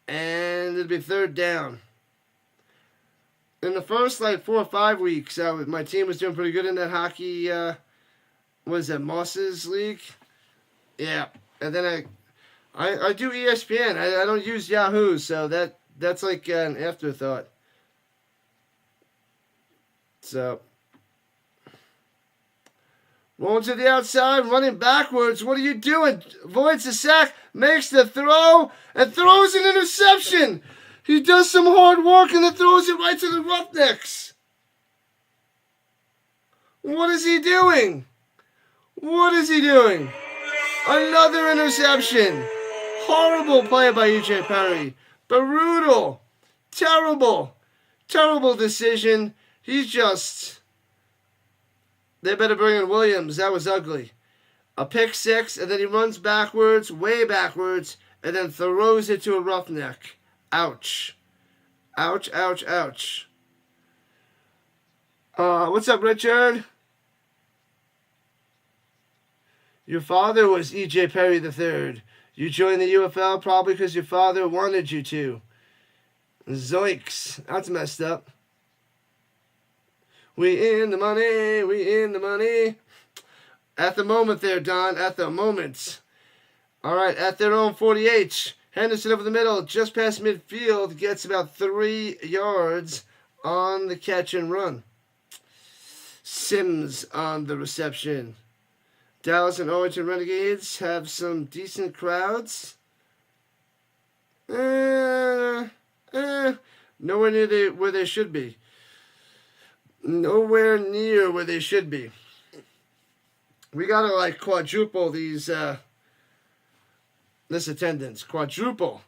And it'll be 3rd down. In the first 4 or 5 weeks, my team was doing pretty good in that hockey what is that, Moss's League? Yeah. And then I do ESPN. I don't use Yahoo, so that's like an afterthought. So, rolling to the outside, running backwards. What are you doing? Avoids the sack, makes the throw, and throws an interception. He does some hard work and then throws it right to the Roughnecks. What is he doing? What is he doing? Another interception. Horrible play by EJ Perry. Brutal. Terrible. Terrible decision. He's just... They better bring in Williams. That was ugly. A pick six, and then he runs backwards, way backwards, and then throws it to a Roughneck. Ouch. Ouch, ouch, ouch. What's up, Richard? Your father was E.J. Perry III. You joined the UFL probably because your father wanted you to. Zoinks. That's messed up. We in the money. We in the money. At the moment there, Don. At the moment. All right, at their own 48. Henderson over the middle, just past midfield. Gets about 3 yards on the catch and run. Sims on the reception. Dallas and Origin Renegades have some decent crowds. Nowhere near where they should be. Nowhere near where they should be. We gotta like quadruple these this attendance. Quadruple.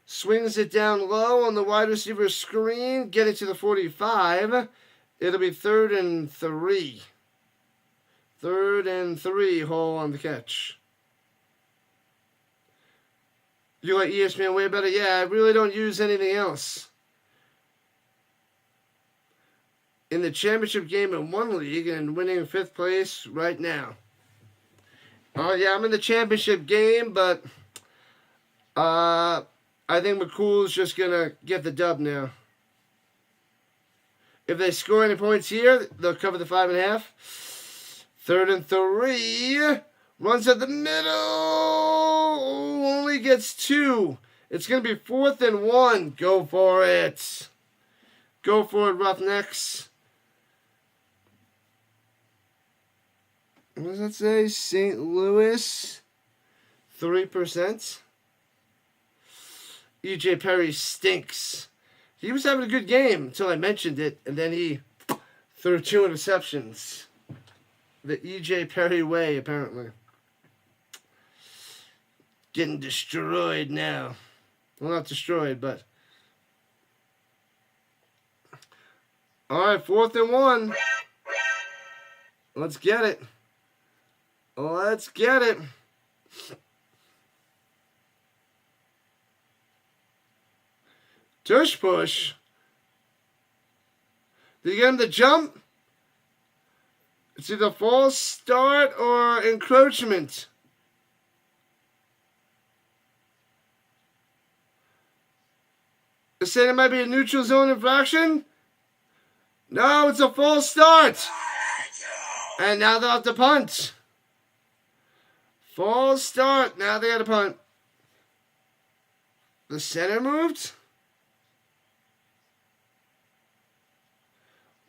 Swings it down low on the wide receiver screen, getting to the 45. It'll be 3rd and 3. 3rd and 3, hole on the catch. You like ESPN way better? Yeah, I really don't use anything else. In the championship game in one league and winning 5th place right now. Oh, yeah, I'm in the championship game, but I think McCool's just going to get the dub now. If they score any points here, they'll cover the 5.5. 3rd and 3. Runs at the middle. Only gets 2. It's going to be 4th and 1. Go for it. Go for it, Roughnecks. What does that say? St. Louis. 3%. E.J. Perry stinks. He was having a good game until I mentioned it, and then he threw 2 interceptions. The E.J. Perry way, apparently. Getting destroyed now. Well, not destroyed, but... Alright, 4th and 1. Let's get it. Let's get it. Tush push. Did you get him to jump? It's either false start or encroachment. They're saying it might be a neutral zone infraction. No, it's a false start. And now they'll have to punt. False start. Now they got to punt. The center moved.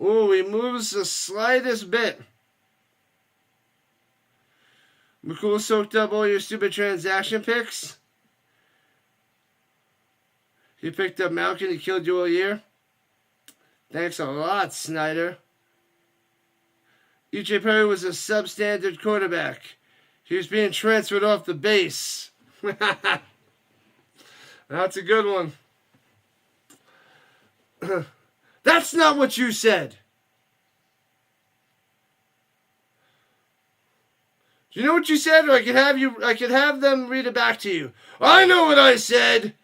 Ooh, he moves the slightest bit. McCool soaked up all your stupid transaction picks. He picked up Malkin. He killed you all year. Thanks a lot, Snyder. E.J. Perry was a substandard quarterback. He was being transferred off the base. That's a good one. That's not what you said. Do you know what you said? Or I could have them read it back to you. I know what I said.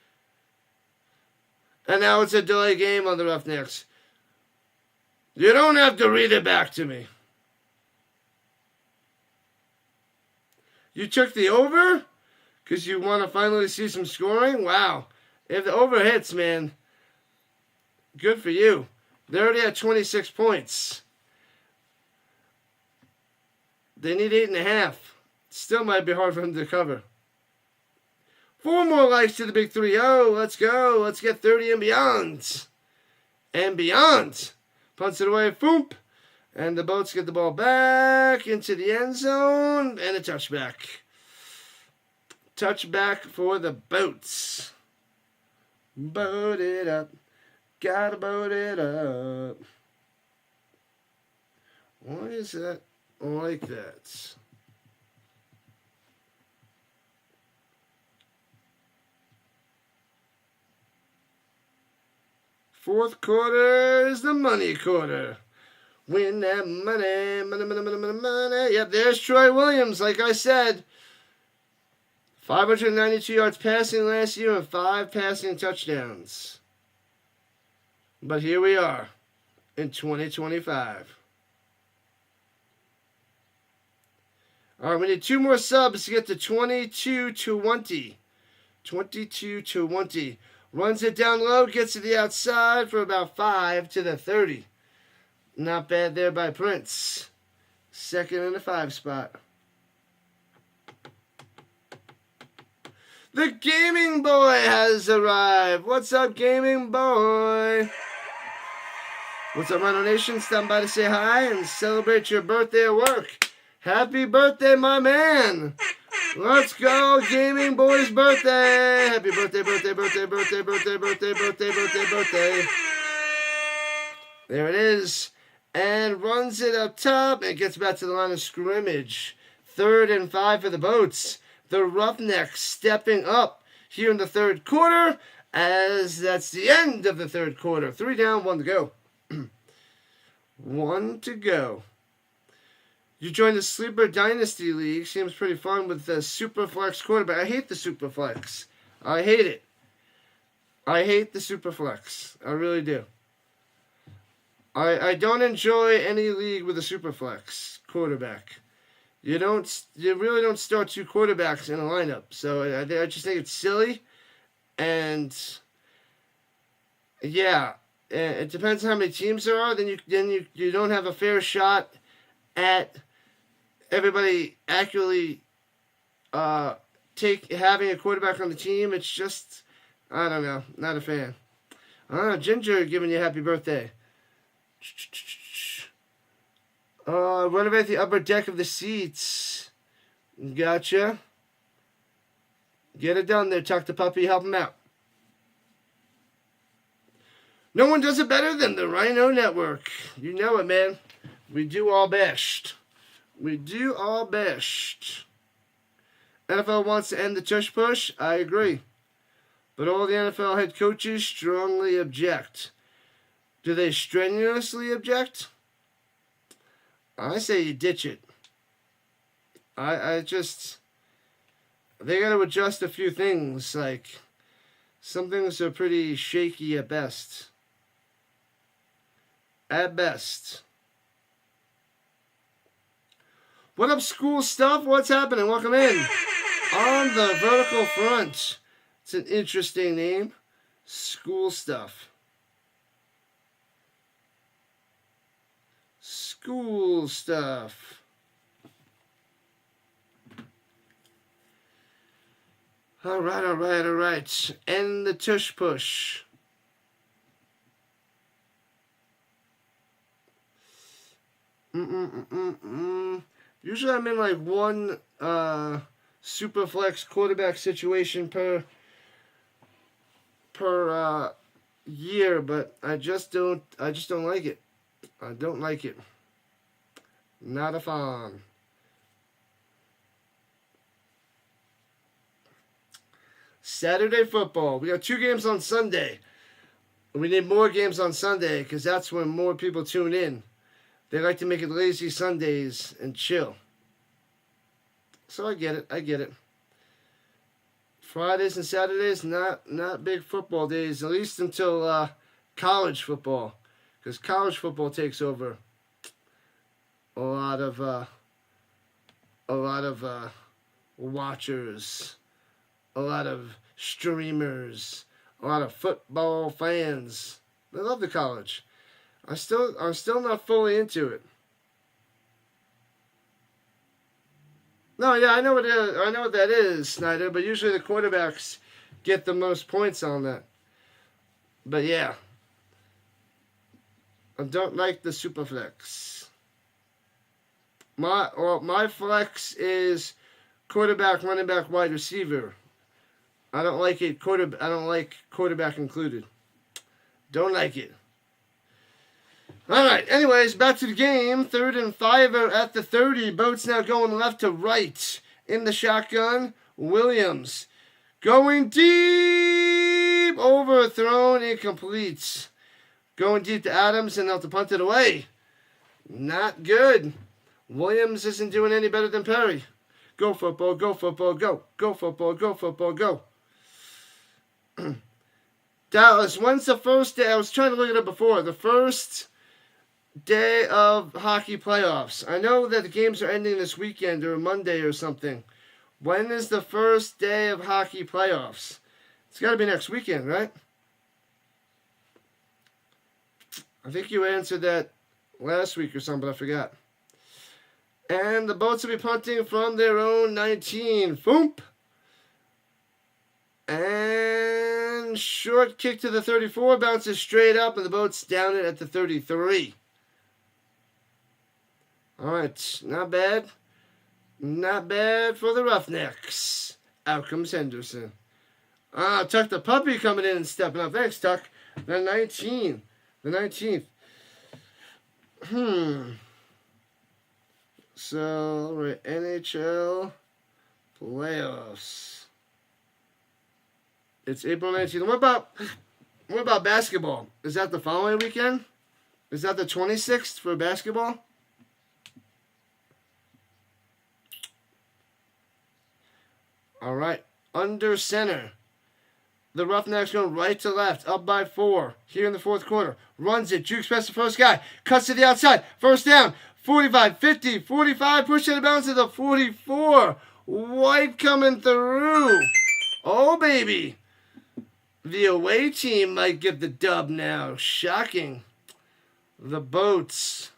And now it's a delay game on the Roughnecks. You don't have to read it back to me. You took the over? Because you want to finally see some scoring? Wow. If the over hits, man, good for you. They're already at 26 points. They need 8.5. Still might be hard for him to cover. 4 more likes to the big 3-0. Let's go. Let's get 30 and beyond. And beyond. Punts it away. Boom. And the Boats get the ball back into the end zone. And a touchback. Touchback for the Boats. Boat it up. Gotta boat it up. Why is that like that? Fourth quarter is the money quarter. Win that money, money, money, money, money, money. Yep, there's Troy Williams, like I said. 592 yards passing last year and 5 passing touchdowns. But here we are in 2025. All right, we need 2 more subs to get to 22-20. 22-20. Runs it down low, gets to the outside for about 5 to the 30. Not bad there by Prince. Second and a 5 spot. The Gaming Boy has arrived. What's up, Gaming Boy? What's up, Rhino Nation? Stopping by to say hi and celebrate your birthday at work. Happy birthday, my man. Let's go, Gaming Boy's birthday. Happy birthday, birthday, birthday, birthday, birthday, birthday, birthday, birthday, birthday. There it is. And runs it up top and gets back to the line of scrimmage. 3rd and 5 for the Boats. The Roughnecks stepping up here in the 3rd quarter, as that's the end of the 3rd quarter. 3 down, 1 to go. 1 to go. You joined the Sleeper Dynasty League. Seems pretty fun with the Superflex quarterback. I hate the Superflex. I hate it. I hate the Superflex. I really do. I don't enjoy any league with a Superflex quarterback. You really don't start 2 quarterbacks in a lineup. So I just think it's silly. And yeah, it depends on how many teams there are. Then you don't have a fair shot at everybody accurately having a quarterback on the team. It's just, I don't know, not a fan. Ginger giving you happy birthday. Renovate the upper deck of the seats. Gotcha. Get it done there, Tuck the Puppy. Help him out. No one does it better than the Rhino Network. You know it, man. We do our best. We do our best. NFL wants to end the tush push. I agree. But all the NFL head coaches strongly object. Do they strenuously object? I say you ditch it. They got to adjust a few things. Like, some things are pretty shaky at best. At best. What up, School Stuff? What's happening? Welcome in. On the vertical front. It's an interesting name. School Stuff. School Stuff. All right. End the tush push. Usually I'm in like one super flex quarterback situation per year, but I just don't like it. I don't like it. Not a fan. Saturday football. We got 2 games on Sunday. We need more games on Sunday because that's when more people tune in. They like to make it lazy Sundays and chill. So I get it. Fridays and Saturdays, not big football days, at least until college football. Because college football takes over a lot of watchers, a lot of streamers, a lot of football fans. They love the college. I'm still not fully into it. No, yeah, I know what it is. I know what that is, Snyder. But usually the quarterbacks get the most points on that. But yeah, I don't like the super flex. My flex is quarterback, running back, wide receiver. I don't like it. I don't like quarterback included. Don't like it. All right. Anyways, back to the game. 3rd and 5 at the 30. Boats now going left to right in the shotgun. Williams going deep, overthrown, incomplete. Going deep to Adams, and they'll punt it away. Not good. Williams isn't doing any better than Perry. Go football, go football, go. Go football, go football, go. Dallas, when's the first day? I was trying to look it up before. The first day of hockey playoffs. I know that the games are ending this weekend or Monday or something. When is the first day of hockey playoffs? It's got to be next weekend, right? I think you answered that last week or something, but I forgot. And the Boats will be punting from their own 19. Foomp. And short kick to the 34. Bounces straight up, and the Boats down it at the 33. All right, not bad. Not bad for the Roughnecks. Out comes Henderson. Tuck the puppy coming in and stepping up. Thanks, Tuck. The 19. The 19th. So, right, NHL playoffs. It's April 19th. What about basketball? Is that the following weekend? Is that the 26th for basketball? All right, under center. The Roughnecks going right to left, up by 4 here in the 4th quarter. Runs it, jukes past the first guy, cuts to the outside, first down, 45, 50, 45, push it bounce to the 44. White coming through. Oh, baby. The away team might get the dub now. Shocking. The Boats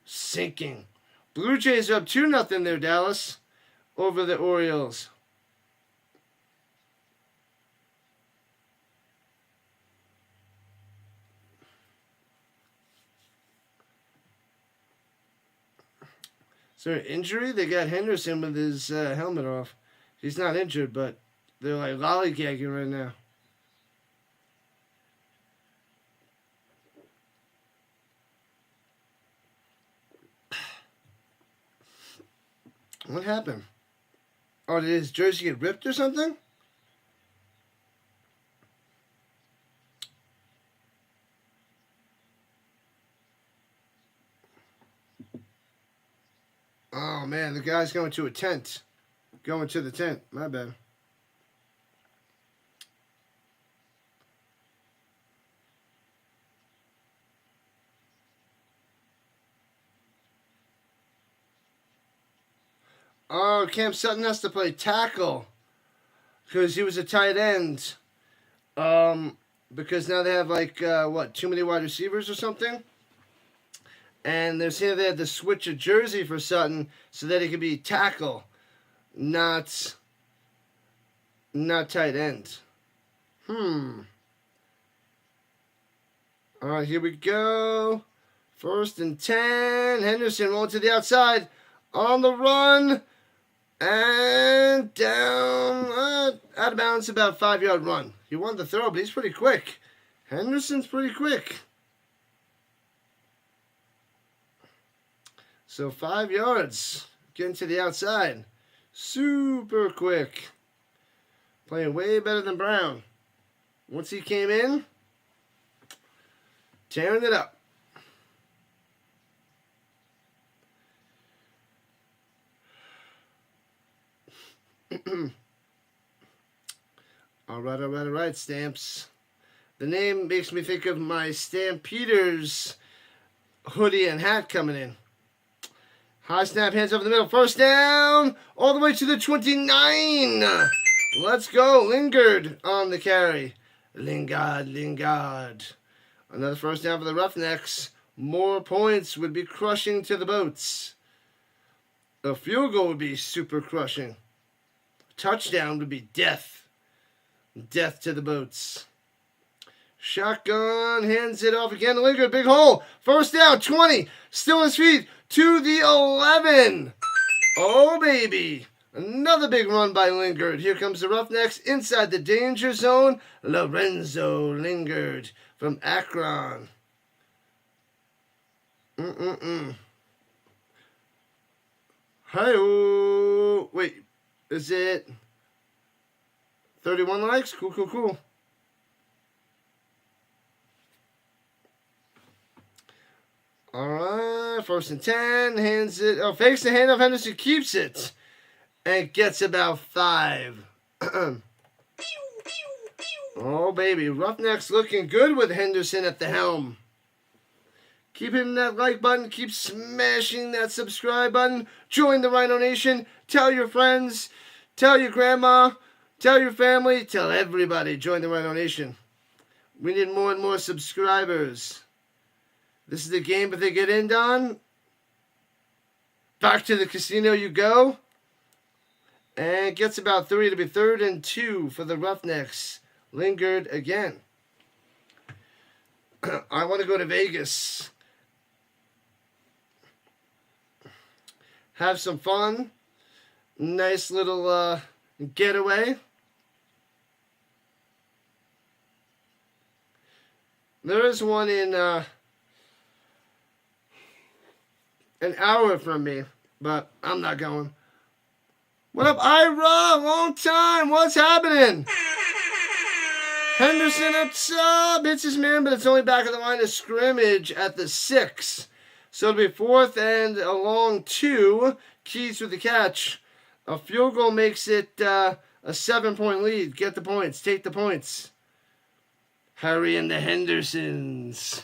sinking. Blue Jays are up 2-0 there, Dallas, over the Orioles. Is there an injury? They got Henderson with his helmet off. He's not injured, but they're like lollygagging right now. What happened? Oh, did his jersey get ripped or something? Oh, man, the guy's going to a tent. Going to the tent. My bad. Oh, Cam Sutton has to play tackle because he was a tight end. Because now they have too many wide receivers or something. And they're saying they had to switch a jersey for Sutton so that he could be tackle, not tight end. All right, here we go. 1st and 10. Henderson rolling to the outside. On the run. And down. Out of bounds, about 5-yard run. He won the throw, but he's pretty quick. Henderson's pretty quick. So 5 yards, getting to the outside. Super quick. Playing way better than Brown. Once he came in, tearing it up. All right, Stamps. The name makes me think of my Stampeders hoodie and hat coming in. High snap, hands over the middle. 1st down, all the way to the 29. Let's go. Lingard on the carry. Lingard. Another 1st down for the Roughnecks. More points would be crushing to the Boats. A field goal would be super crushing. Touchdown would be death. Death to the boats. Shotgun, hands it off again to Lingard. Big hole. First down, 20. Still on his feet to the 11. Oh, baby. Another big run by Lingard. Here comes the Roughnecks inside the danger zone. Lorenzo Lingard from Akron. Hi-oh. Wait, is it 31 likes? Cool. Alright, 1st and 10. Hands it. Oh, fakes the handoff. Henderson keeps it. And gets about 5. Oh, baby. Roughnecks looking good with Henderson at the helm. Keep hitting that like button. Keep smashing that subscribe button. Join the Rhino Nation. Tell your friends. Tell your grandma. Tell your family. Tell everybody. Join the Rhino Nation. We need more and more subscribers. This is the game if they get in, Don. Back to the casino you go. And it gets about 3. It'll be 3rd and 2 for the Roughnecks. Lingard again. I want to go to Vegas. Have some fun. Nice little getaway. There is one in an hour from me, but I'm not going. What up, Ira? Long time. What's happening? Henderson up sub. Hits his man, but it's only back of the line of scrimmage at the 6. So it'll be 4th and a long 2. Keys with the catch. A field goal makes it a 7-point lead. Get the points. Take the points. Harry and the Hendersons.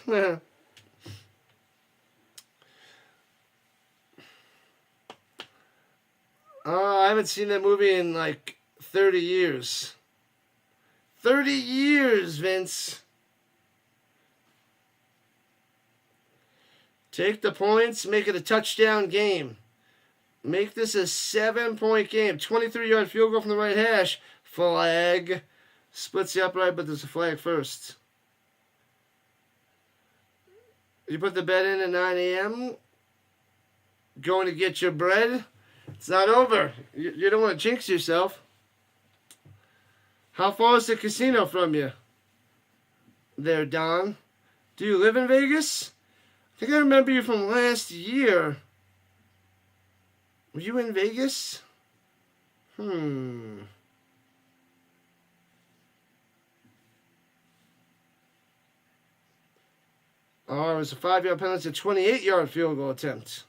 I haven't seen that movie in like 30 years. 30 years, Vince. Take the points. Make it a touchdown game. Make this a 7-point game. 23-yard field goal from the right hash. Flag. Splits the upright, but there's a flag first. You put the bet in at 9 a.m. Going to get your bread. It's not over. You don't want to jinx yourself. How far is the casino from you? There, Don. Do you live in Vegas? I think I remember you from last year. Were you in Vegas? Oh, it was a 5-yard penalty, a 28-yard field goal attempt.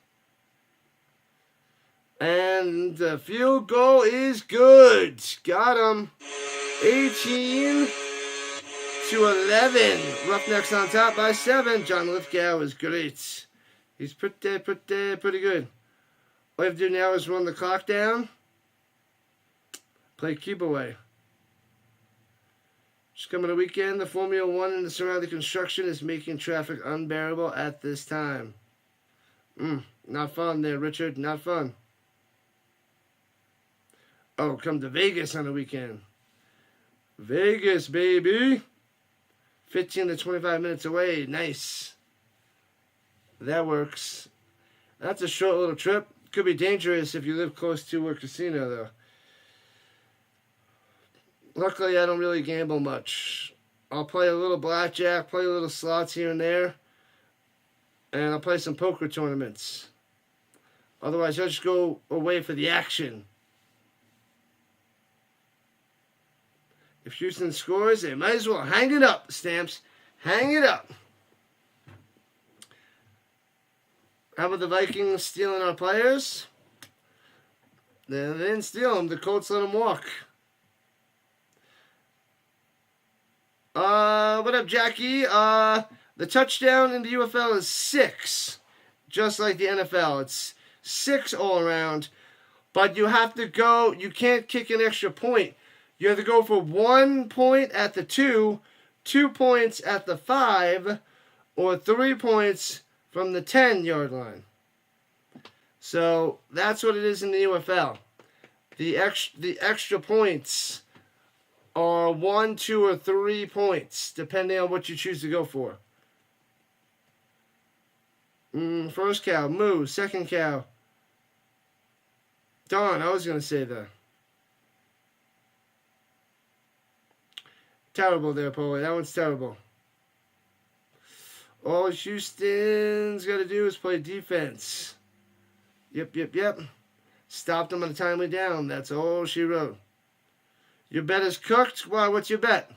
And the field goal is good. Got him. 18-11. Roughnecks on top by 7. John Lithgow is great. He's pretty good. All you have to do now is run the clock down. Play keep away. Just coming to weekend, the Formula 1 and the surrounding construction is making traffic unbearable at this time. Not fun there, Richard. Not fun. Oh, come to Vegas on the weekend. Vegas, baby. 15 to 25 minutes away. Nice. That works. That's a short little trip. Could be dangerous if you live close to a casino, though. Luckily, I don't really gamble much. I'll play a little blackjack, play a little slots here and there, and I'll play some poker tournaments. Otherwise, I'll just go away for the action. If Houston scores, they might as well hang it up, Stamps. Hang it up. How about the Vikings stealing our players? They didn't steal them. The Colts let them walk. What up, Jackie? The touchdown in the UFL is 6. Just like the NFL. It's 6 all around. But you have to go, you can't kick an extra point. You have to go for 1 point at the 2, 2 points at the 5, or 3 points from the 10-yard line. So that's what it is in the UFL. The extra points are 1, 2, or 3 points, depending on what you choose to go for. First cow, moo. Second cow. Darn, I was going to say that. Terrible there, Polly. That one's terrible. All Houston's got to do is play defense. Yep. Stopped them on a timely down. That's all she wrote. Your bet is cooked? Why, what's your bet?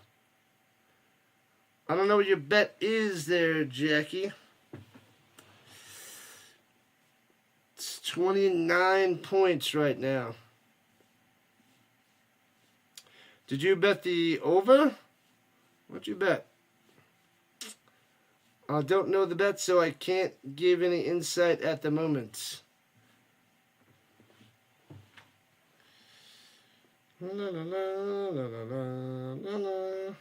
I don't know what your bet is there, Jackie. It's 29 points right now. Did you bet the over? What'd you bet? I don't know the bet, so I can't give any insight at the moment. La, la, la, la, la, la, la.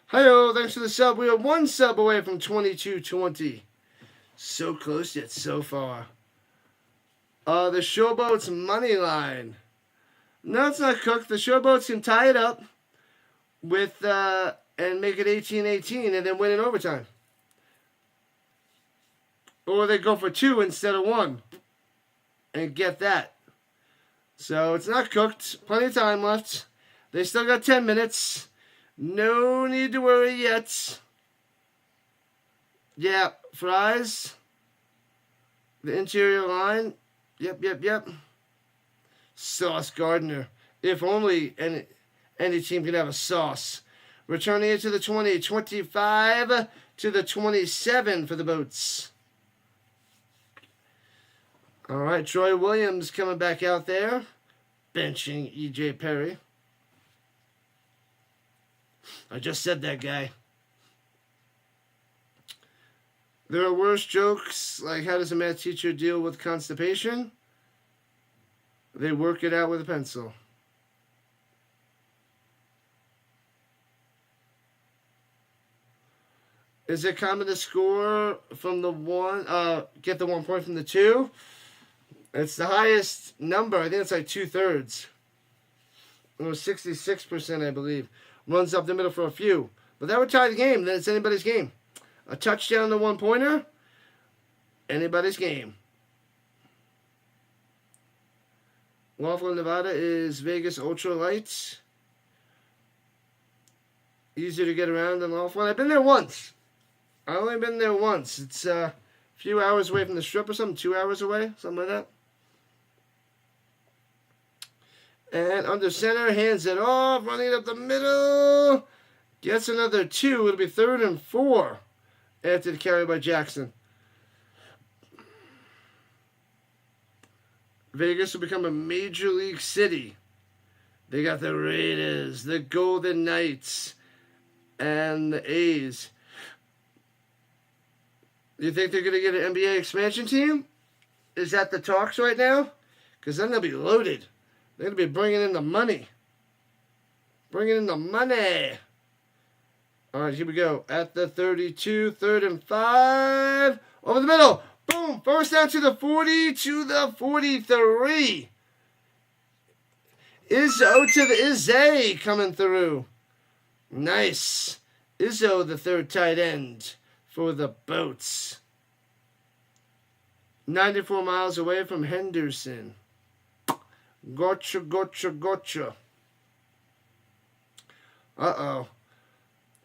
Hi-yo, thanks for the sub. We are 1 sub away from 2220. So close yet so far. The Showboats money line. No, it's not cooked. The Showboats can tie it up with and make it 18-18 and then win in overtime. Or they go for 2 instead of 1 and get that. So it's not cooked. Plenty of time left. They still got 10 minutes. No need to worry yet. Yeah, fries. The interior line. Yep. Sauce Gardner. If only any team could have a sauce. Returning it to the 20. 25 to the 27 for the Boats. All right, Troy Williams coming back out there. Benching E.J. Perry. I just said that, guy. There are worse jokes, like how does a math teacher deal with constipation? They work it out with a pencil. Is it common to score from the 1, get the 1 point from the 2? It's the highest number. I think it's like 2/3. It was 66%, I believe. Runs up the middle for a few. But that would tie the game. Then it's anybody's game. A touchdown to 1-pointer. Anybody's game. Laughlin, Nevada is Vegas Ultra Lights. Easier to get around than Laughlin. I've been there once. I've only been there once. It's a few hours away from the strip or something. 2 hours away. Something like that. And under center, hands it off, running it up the middle. Gets another 2. It'll be 3rd and 4 after the carry by Jackson. Vegas will become a major league city. They got the Raiders, the Golden Knights, and the A's. You think they're going to get an NBA expansion team? Is that the talks right now? Because then they'll be loaded. They're going to be bringing in the money. All right, here we go. At the 32, 3rd and 5. Over the middle. Boom. First down to the 40, to the 43. Izzo to the Izzy coming through. Nice. Izzo, the 3rd tight end for the Boats. 94 miles away from Henderson. Gotcha. Uh-oh.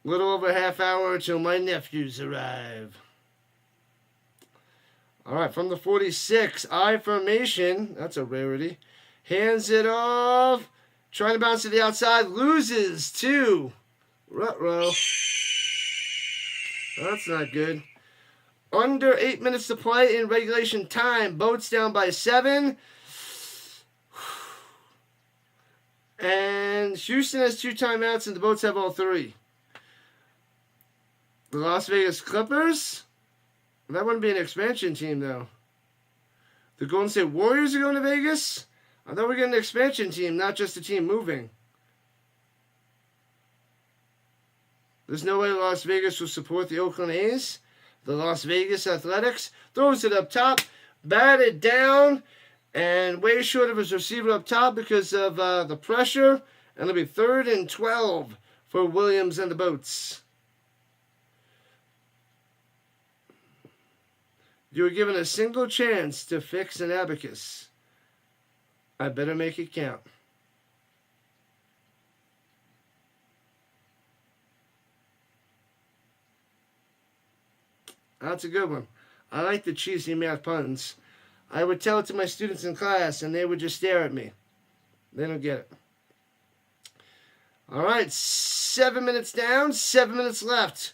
Little over half hour till my nephews arrive. All right, from the 46, I formation. That's a rarity. Hands it off. Trying to bounce to the outside. Loses to Ruh-roh. That's not good. Under 8 minutes to play in regulation time. Boats down by 7. And Houston has 2 timeouts, and the Boats have all 3. The Las Vegas Clippers? That wouldn't be an expansion team, though. The Golden State Warriors are going to Vegas? I thought we were getting an expansion team, not just a team moving. There's no way Las Vegas will support the Oakland A's. The Las Vegas Athletics throws it up top, batted down, and way short of his receiver up top because of the pressure. And it'll be 3rd and 12 for Williams and the Boats. You were given a single chance to fix an abacus. I better make it count. That's a good one. I like the cheesy math puns. I would tell it to my students in class, and they would just stare at me. They don't get it. All right, 7 minutes down, 7 minutes left.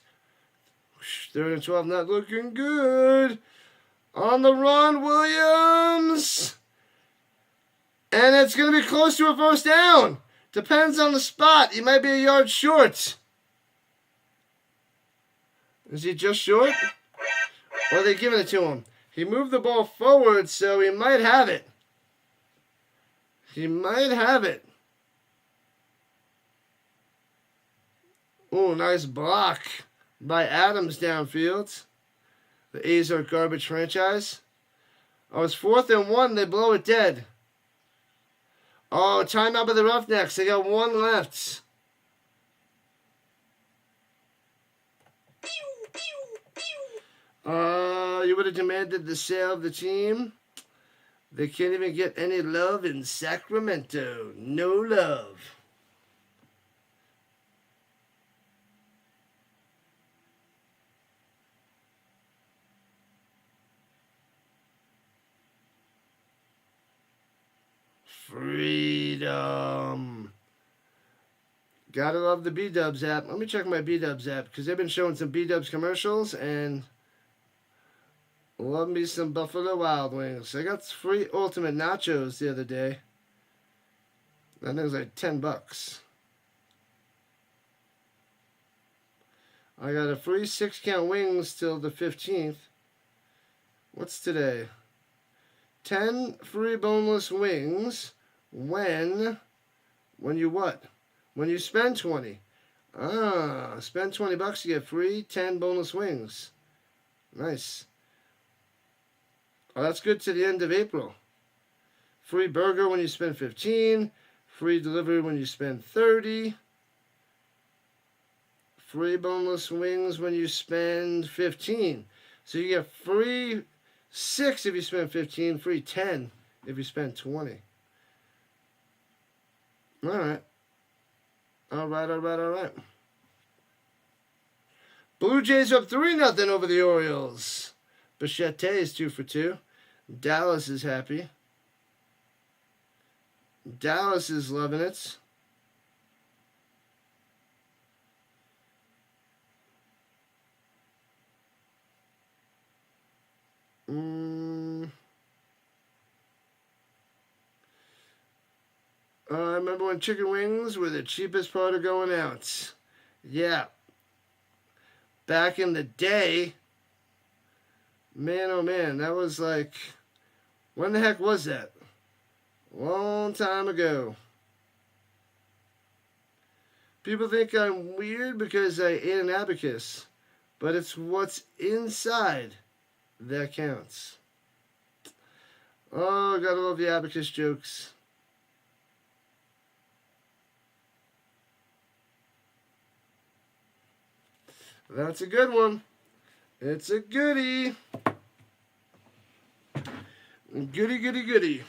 3rd and 12, not looking good. On the run, Williams. And it's going to be close to a first down. Depends on the spot. He might be a yard short. Is he just short? Or are they giving it to him? He moved the ball forward, so he might have it. He might have it. Oh, nice block by Adams downfield. The A's are a garbage franchise. Oh, it's 4th and 1. They blow it dead. Oh, timeout by the Roughnecks. They got 1 left. You would have demanded the sale of the team. They can't even get any love in Sacramento. No love. Freedom. Gotta love the B-Dubs app. Let me check my B-Dubs app because they've been showing some B-Dubs commercials and love me some Buffalo Wild Wings. I got free ultimate nachos the other day. I think it was like $10. I got a free 6-count wings till the 15th. What's today? 10 free boneless wings when you what? When you spend 20. Spend $20, you get free 10 boneless wings. Nice. Oh, that's good to the end of April. Free burger when you spend 15. Free delivery when you spend 30. Free boneless wings when you spend 15. So you get free 6 if you spend 15, free 10 if you spend 20. All right. Blue Jays up 3-0 over the Orioles. Bichette is 2 for 2. Dallas is happy. Dallas is loving it. I remember when chicken wings were the cheapest part of going out. Yeah. Back in the day, man, oh man, that was like, when the heck was that? Long time ago. People think I'm weird because I ate an abacus, but it's what's inside that counts. Oh, gotta love the abacus jokes. That's a good one. It's a goodie. Goody.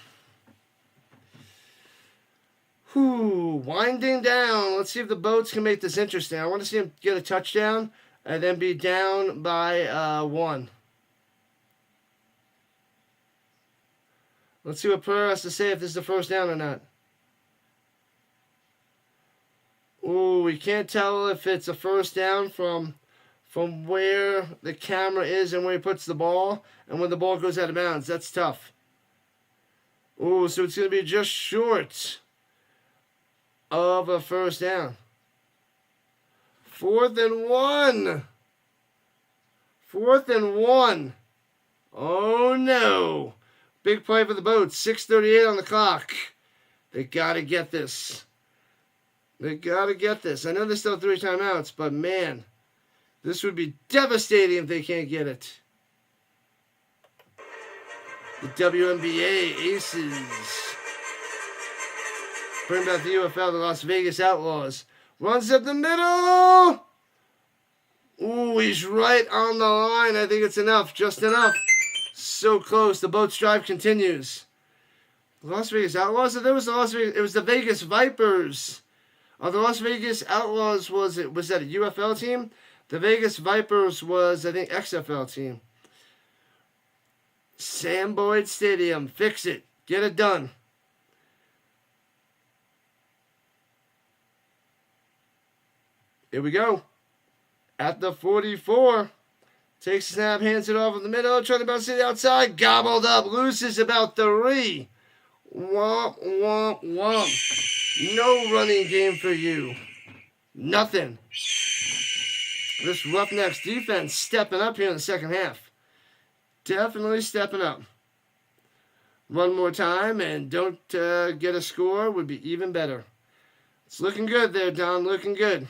Winding down. Let's see if the Boats can make this interesting. I want to see them get a touchdown and then be down by 1. Let's see what Pereira has to say if this is the first down or not. Ooh, we can't tell if it's a first down from where the camera is and where he puts the ball and when the ball goes out of bounds. That's tough. Ooh, so it's going to be just short of a first down. 4th and 1. 4th and 1. Oh, no. Big play for the Boats. 6:38 on the clock. They got to get this. They got to get this. I know there's still 3 timeouts, but man, this would be devastating if they can't get it. The WNBA Aces bring back the UFL, the Las Vegas Outlaws. Runs up the middle. Ooh, he's right on the line. I think it's enough, just enough. So close. The boat's drive continues. The Las Vegas Outlaws? It was the Vegas Vipers. The Las Vegas Outlaws was that a UFL team? The Vegas Vipers was, I think, XFL team. Sam Boyd Stadium. Fix it. Get it done. Here we go. At the 44. Takes a snap, hands it off in the middle, trying to bounce it outside. Gobbled up. Loses about 3. Womp, womp, womp. No running game for you. Nothing. This Roughnecks defense stepping up here in the second half. Definitely stepping up. One more time and don't get a score would be even better. It's looking good there, Don. Looking good.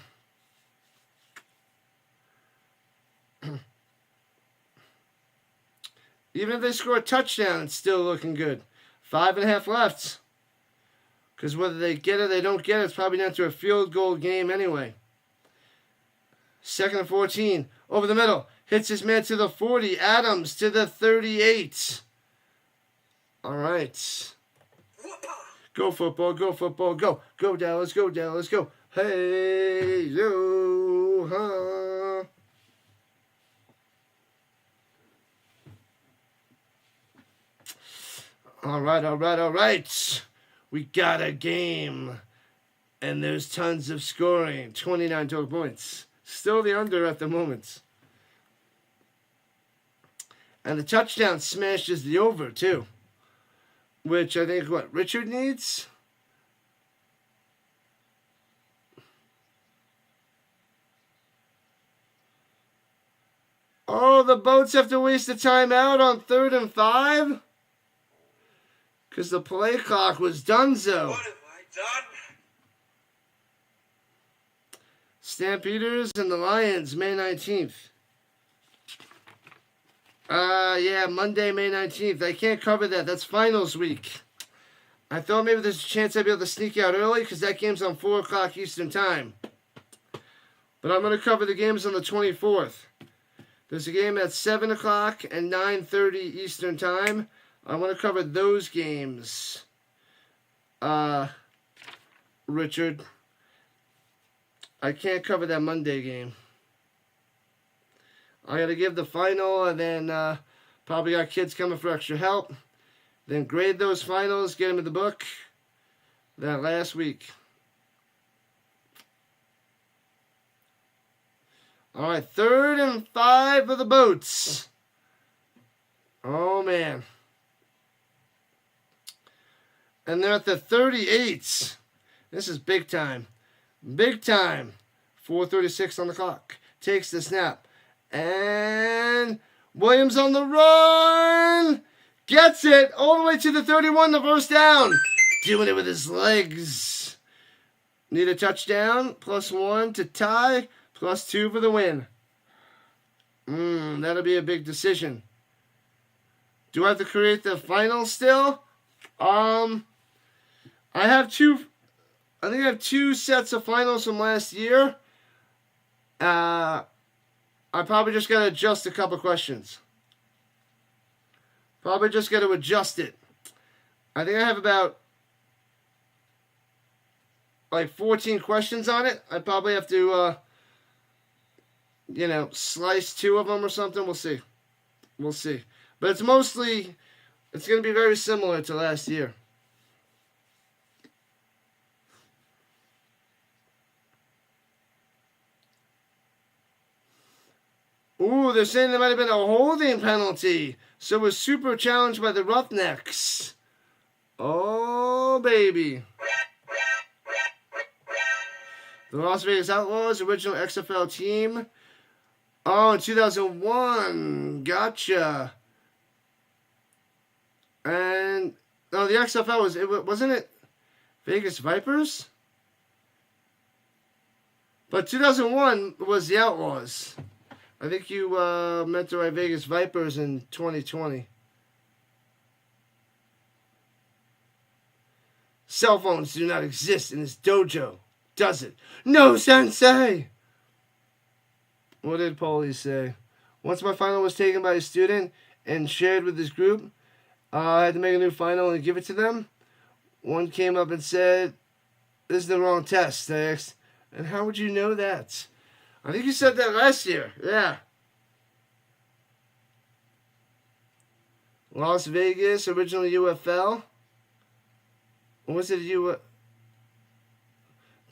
Even if they score a touchdown, it's still looking good. 5.5 left. Because whether they get it or they don't get it, it's probably down to a field goal game anyway. 2nd and 14. Over the middle. Hits his man to the 40. Adams to the 38. All right. Go football, go football, go. Go Dallas, go Dallas, go. Hey, yo, huh. All right. We got a game. And there's tons of scoring. 29 total points. Still the under at the moment. And the touchdown smashes the over, too. Which I think, Richard needs? Oh, the Boats have to waste a timeout on 3rd and 5? Because the play clock was donezo. What have I done? Stampeders and the Lions, May 19th. Yeah, Monday, May 19th. I can't cover that. That's finals week. I thought maybe there's a chance I'd be able to sneak out early because that game's on 4 o'clock Eastern Time. But I'm going to cover the games on the 24th. There's a game at 7 o'clock and 9:30 Eastern Time. I want to cover those games. Richard. I can't cover that Monday game. I got to give the final and then probably got kids coming for extra help. Then grade those finals, get them in the book. That last week. All right, 3rd and 5 for the Boats. Oh, man. And they're at the 38. This is big time. Big time. 4:36 on the clock. Takes the snap. And Williams on the run. Gets it all the way to the 31, the first down. Doing it with his legs. Need a touchdown. +1 to tie. +2 for the win. That'll be a big decision. Do I have to create the final still? I think I have 2 sets of finals from last year. I probably just got to adjust a couple questions. Probably just got to adjust it. I think I have about 14 questions on it. I probably have to, slice 2 of them or something. We'll see. But it's going to be very similar to last year. Ooh, they're saying there might have been a holding penalty. So it was super challenged by the Roughnecks. Oh, baby. The Las Vegas Outlaws, original XFL team. Oh, in 2001. Gotcha. And, the XFL wasn't it Vegas Vipers? But 2001 was the Outlaws. I think you meant to write Vegas Vipers in 2020. Cell phones do not exist in this dojo, does it? No, sensei! What did Paulie say? Once my final was taken by a student and shared with his group, I had to make a new final and give it to them. One came up and said, "This is the wrong test." I asked, "And how would you know that?" I think you said that last year. Yeah. Las Vegas, originally UFL. Or was it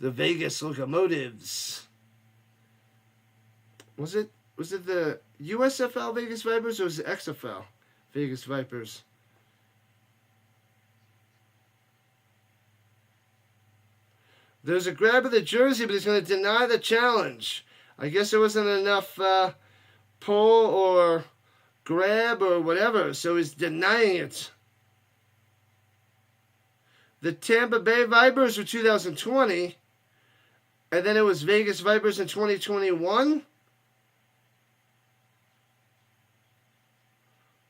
the Vegas Locomotives? Was it the USFL Vegas Vipers or was it XFL Vegas Vipers? There's a grab of the jersey, but he's going to deny the challenge. I guess there wasn't enough pull or grab or whatever, so he's denying it. The Tampa Bay Vipers were 2020, and then it was Vegas Vipers in 2021.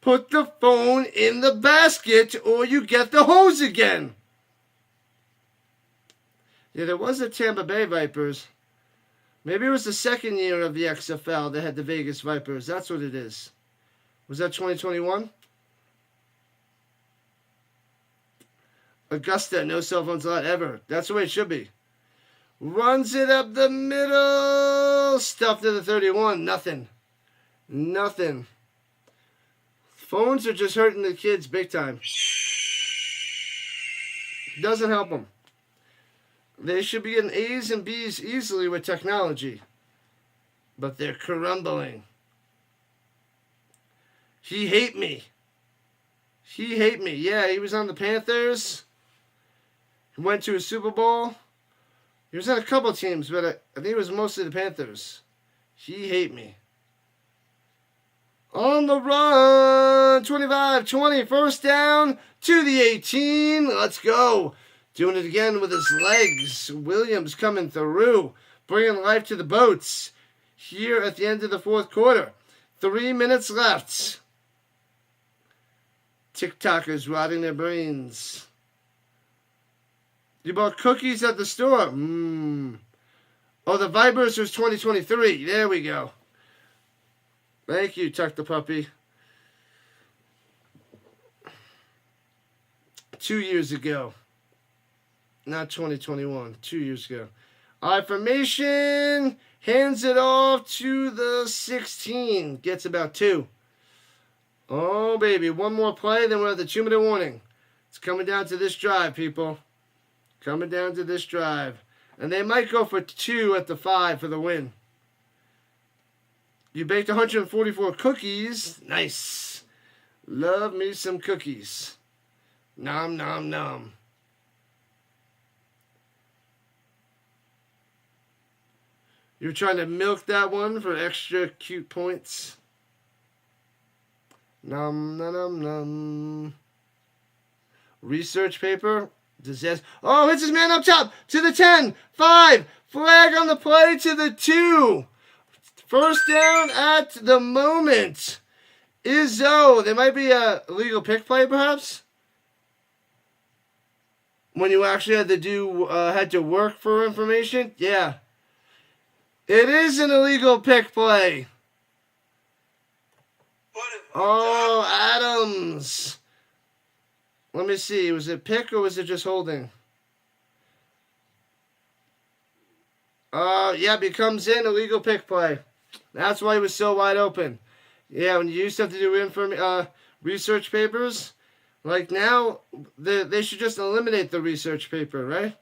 Put the phone in the basket or you get the hose again. Yeah, there was the Tampa Bay Vipers. Maybe it was the second year of the XFL that had the Vegas Vipers. That's what it is. Was that 2021? Augusta, no cell phones allowed ever. That's the way it should be. Runs it up the middle. Stuffed to the 31. Nothing. Nothing. Phones are just hurting the kids big time. Doesn't help them. They should be getting A's and B's easily with technology. But they're crumbling. He hate me. He hate me. Yeah, he was on the Panthers. He went to a Super Bowl. He was on a couple teams, but I think it was mostly the Panthers. He hate me. On the run. 25-20. First down to the 18. Let's go. Doing it again with his legs. Williams coming through. Bringing life to the boats. Here at the end of the fourth quarter. 3 minutes left. TikTokers rotting their brains. You bought cookies at the store. Oh, the Vipers was 2023. There we go. Thank you, Tuck the Puppy. 2 years ago. Not 2021. 2 years ago. All right, formation. Hands it off to the 16. Gets about 2. Oh, baby. One more play, then we'll have the 2-minute warning. It's coming down to this drive, people. Coming down to this drive. And they might go for 2 at the 5 for the win. You baked 144 cookies. Nice. Love me some cookies. Nom, nom, nom. You're trying to milk that one for extra cute points. Nom, nom, nom, nom. Research paper. Disaster. Oh, hits his man up top to the 10. 5. Flag on the play to the 2. First down at the moment. Izzo. There might be a illegal pick play, perhaps. When you actually had to work for information. Yeah. It is an illegal pick play. Oh, Adams. Let me see. Was it pick or was it just holding? Yeah, becomes in illegal pick play. That's why he was so wide open. Yeah, when you used to have to do research papers, like now, they should just eliminate the research paper, right?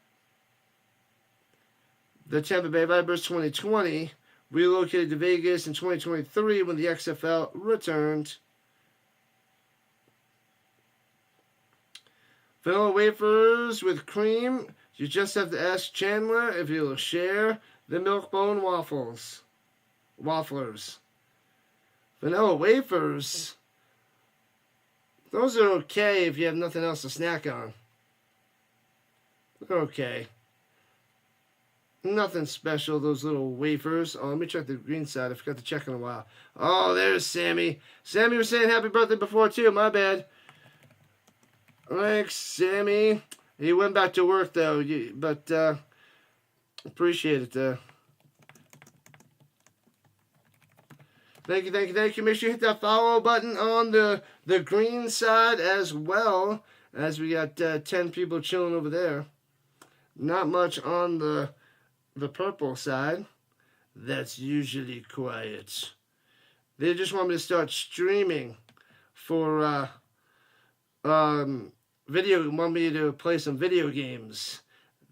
The Tampa Bay Vipers 2020 relocated to Vegas in 2023 when the XFL returned. Vanilla wafers with cream. You just have to ask Chandler if he'll share the milk bone wafflers. Vanilla wafers. Those are okay if you have nothing else to snack on. They're okay. Nothing special, those little wafers. Oh, let me check the green side. I forgot to check in a while. Oh, there's Sammy. Sammy was saying happy birthday before, too. My bad. Thanks, Sammy. He went back to work, though. But, appreciate it, though. Thank you, thank you, thank you. Make sure you hit that follow button on the green side as well, as we got 10 people chilling over there. Not much on the purple side. That's usually quiet. They just want me to start streaming for want me to play some video games.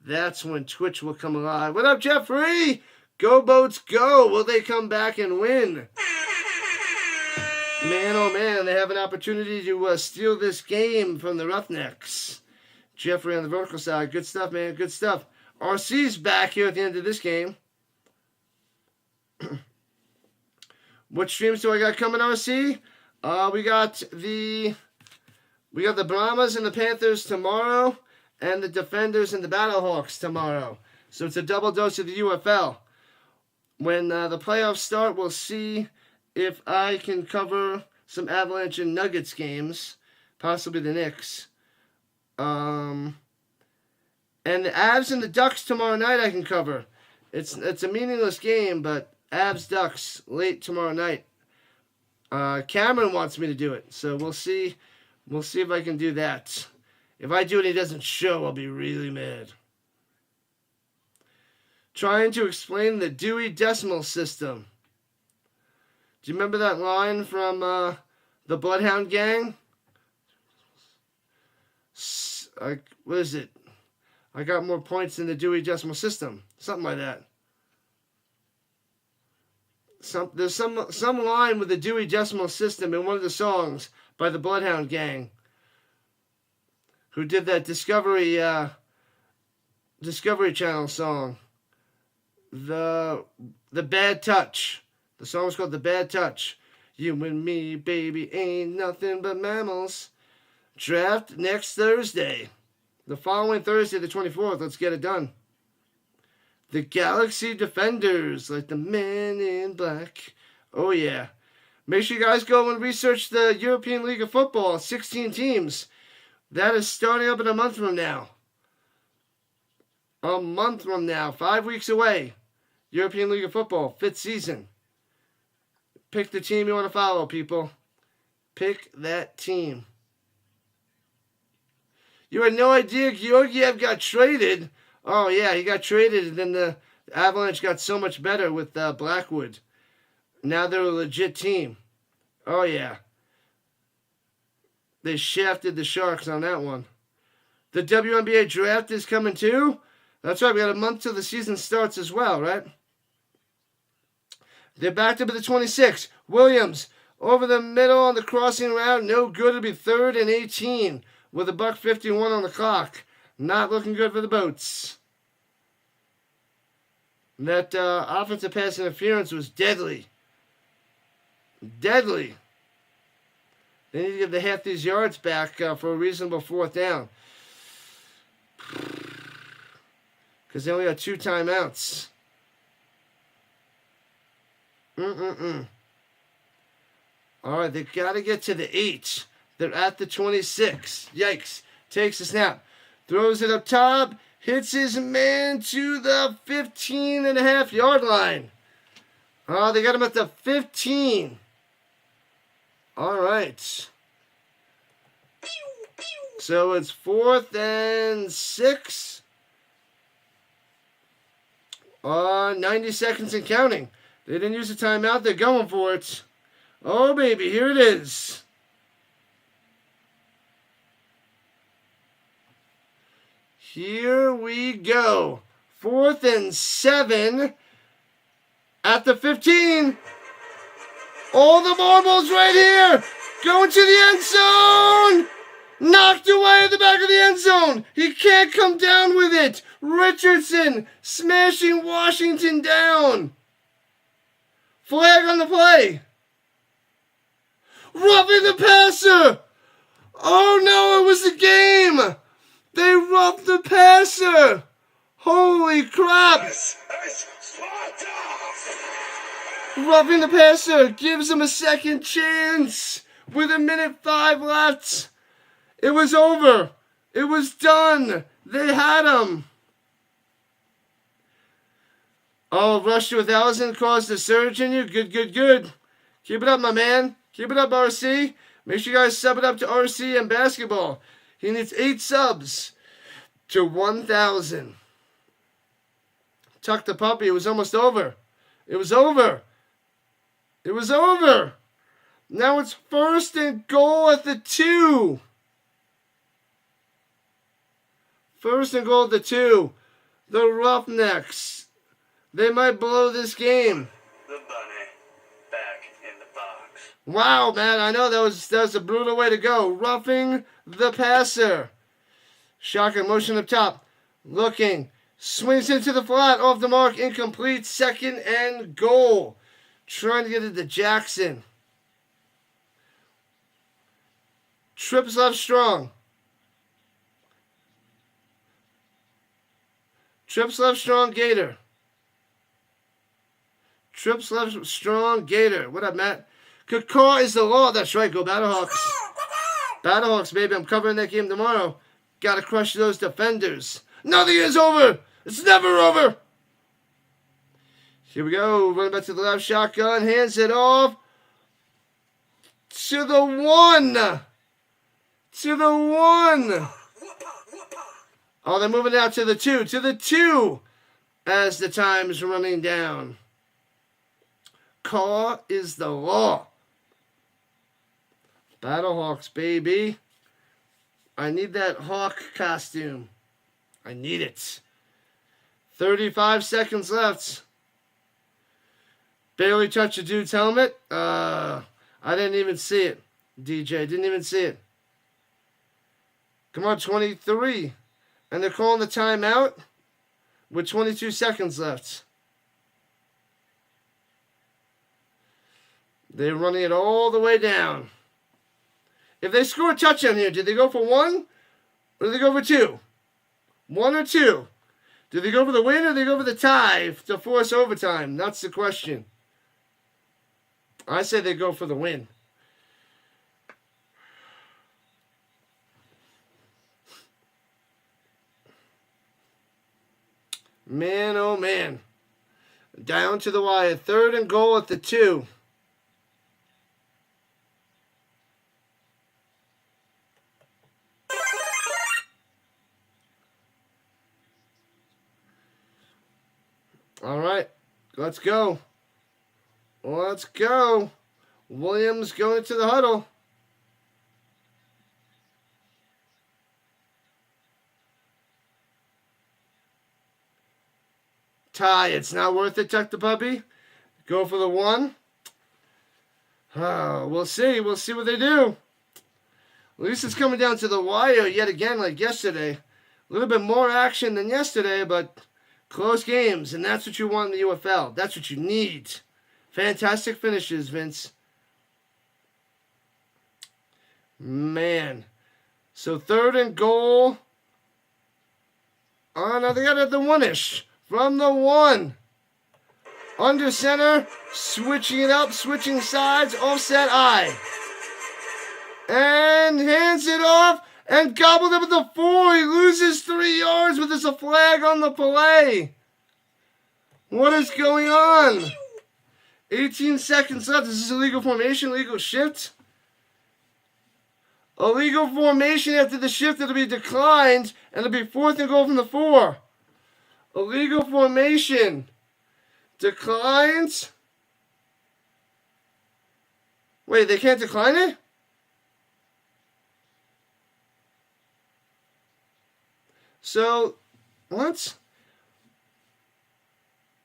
That's when Twitch will come alive. What up, Jeffrey? Go Boats go! Will they come back and win? Man, oh man, they have an opportunity to steal this game from the Roughnecks. Jeffrey on the vertical side. Good stuff, man. Good stuff. RC's back here at the end of this game. What streams do I got coming, RC? We got the Brahmas and the Panthers tomorrow, and the Defenders and the Battlehawks tomorrow. So it's a double dose of the UFL. When the playoffs start, we'll see if I can cover some Avalanche and Nuggets games, possibly the Knicks. And the Avs and the Ducks tomorrow night I can cover. It's a meaningless game, but Avs Ducks late tomorrow night. Cameron wants me to do it, so we'll see. We'll see if I can do that. If I do it and he doesn't show, I'll be really mad. Trying to explain the Dewey Decimal System. Do you remember that line from the Bloodhound Gang? What is it? I got more points than the Dewey Decimal System. Something like that. There's some line with the Dewey Decimal System in one of the songs by the Bloodhound Gang, who did that Discovery Channel song. The Bad Touch. The song was called The Bad Touch. You and me, baby, ain't nothing but mammals. Draft next Thursday. The following Thursday, the 24th. Let's get it done. The Galaxy Defenders, like the Men in Black. Oh, yeah. Make sure you guys go and research the European League of Football. 16 teams. That is starting up in a month from now. A month from now. 5 weeks away. European League of Football. 5th season. Pick the team you want to follow, people. Pick that team. You had no idea Georgiev got traded. Oh, yeah, he got traded, and then the Avalanche got so much better with Blackwood. Now they're a legit team. Oh, yeah. They shafted the Sharks on that one. The WNBA draft is coming too? That's right, we got a month till the season starts as well, right? They're backed up at the 26. Williams, over the middle on the crossing route. No good. It'll be 3rd and 18 with a $1:51 on the clock. Not looking good for the Boats. That offensive pass interference was deadly. Deadly. They need to give the half these yards back for a reasonable 4th down. Because they only got 2 timeouts. All right, they got to get to the 8. They're at the 26. Yikes. Takes a snap. Throws it up top. Hits his man to the 15.5-yard line. Oh, they got him at the 15. All right. So it's 4th and 6. 90 seconds and counting. They didn't use a timeout. They're going for it. Oh, baby, here it is. Here we go. 4th and 7 at the 15. All the marbles right here. Going to the end zone. Knocked away at the back of the end zone. He can't come down with it. Richardson smashing Washington down. Flag on the play. Roughing the passer. Oh no, it was the game. They roughed the passer. Holy crap! Roughing the passer gives him a second chance with 1:05 left. It was over. It was done. They had him. Oh, rush to 1,000 caused a surge in you. Good, good, good. Keep it up, my man. Keep it up, RC. Make sure you guys sub it up to RC and basketball. He needs 8 subs to 1,000. Tuck the puppy. It was almost over. It was over. It was over. Now it's 1st and goal at the 2. 1st and goal at the 2. The Roughnecks. They might blow this game. The bunny back in the box. Wow, man, I know that was a brutal way to go. Roughing the passer. Shocker motion up top. Looking. Swings into the flat. Off the mark. Incomplete. 2nd and goal. Trying to get it to Jackson. Trips left strong. Trips left strong, Gator. Trips left strong, Gator. What up, Matt? Caw is the law. That's right. Go Battlehawks. Battlehawks, baby. I'm covering that game tomorrow. Got to crush those defenders. Nothing is over. It's never over. Here we go. Running back to the left. Shotgun. Hands it off. To the 1. To the 1. Oh, they're moving out to the 2. To the 2. As the time's running down. Caw is the law. Battlehawks, baby. I need that hawk costume. I need it. 35 seconds left. Barely touched a dude's helmet. I didn't even see it. DJ, didn't even see it. Come on, 23. And they're calling the timeout with 22 seconds left. They're running it all the way down. If they score a touchdown here, do they go for 1 or do they go for 2? 1 or 2? Do they go for the win or do they go for the tie to force overtime? That's the question. I say they go for the win. Man, oh man. Down to the wire. 3rd and goal at the 2. All right, let's go. Let's go. Williams going into the huddle. Tie. It's not worth it, Tuck the puppy. Go for the 1. Oh, we'll see. We'll see what they do. At least it's coming down to the wire yet again like yesterday. A little bit more action than yesterday, but close games, and that's what you want in the UFL. That's what you need. Fantastic finishes, Vince. Man. So 3rd and goal. Oh, no, they got it at the 1-ish. From the 1. Under center. Switching it up. Switching sides. Offset eye. And hands it off. And gobbled up at the 4. He loses 3 yards, but there's a flag on the play. What is going on? 18 seconds left. Is this illegal formation? Illegal shift? Illegal formation after the shift. It'll be declined. And it'll be 4th and goal from the 4. Illegal formation. Declines. Wait, they can't decline it? So, what?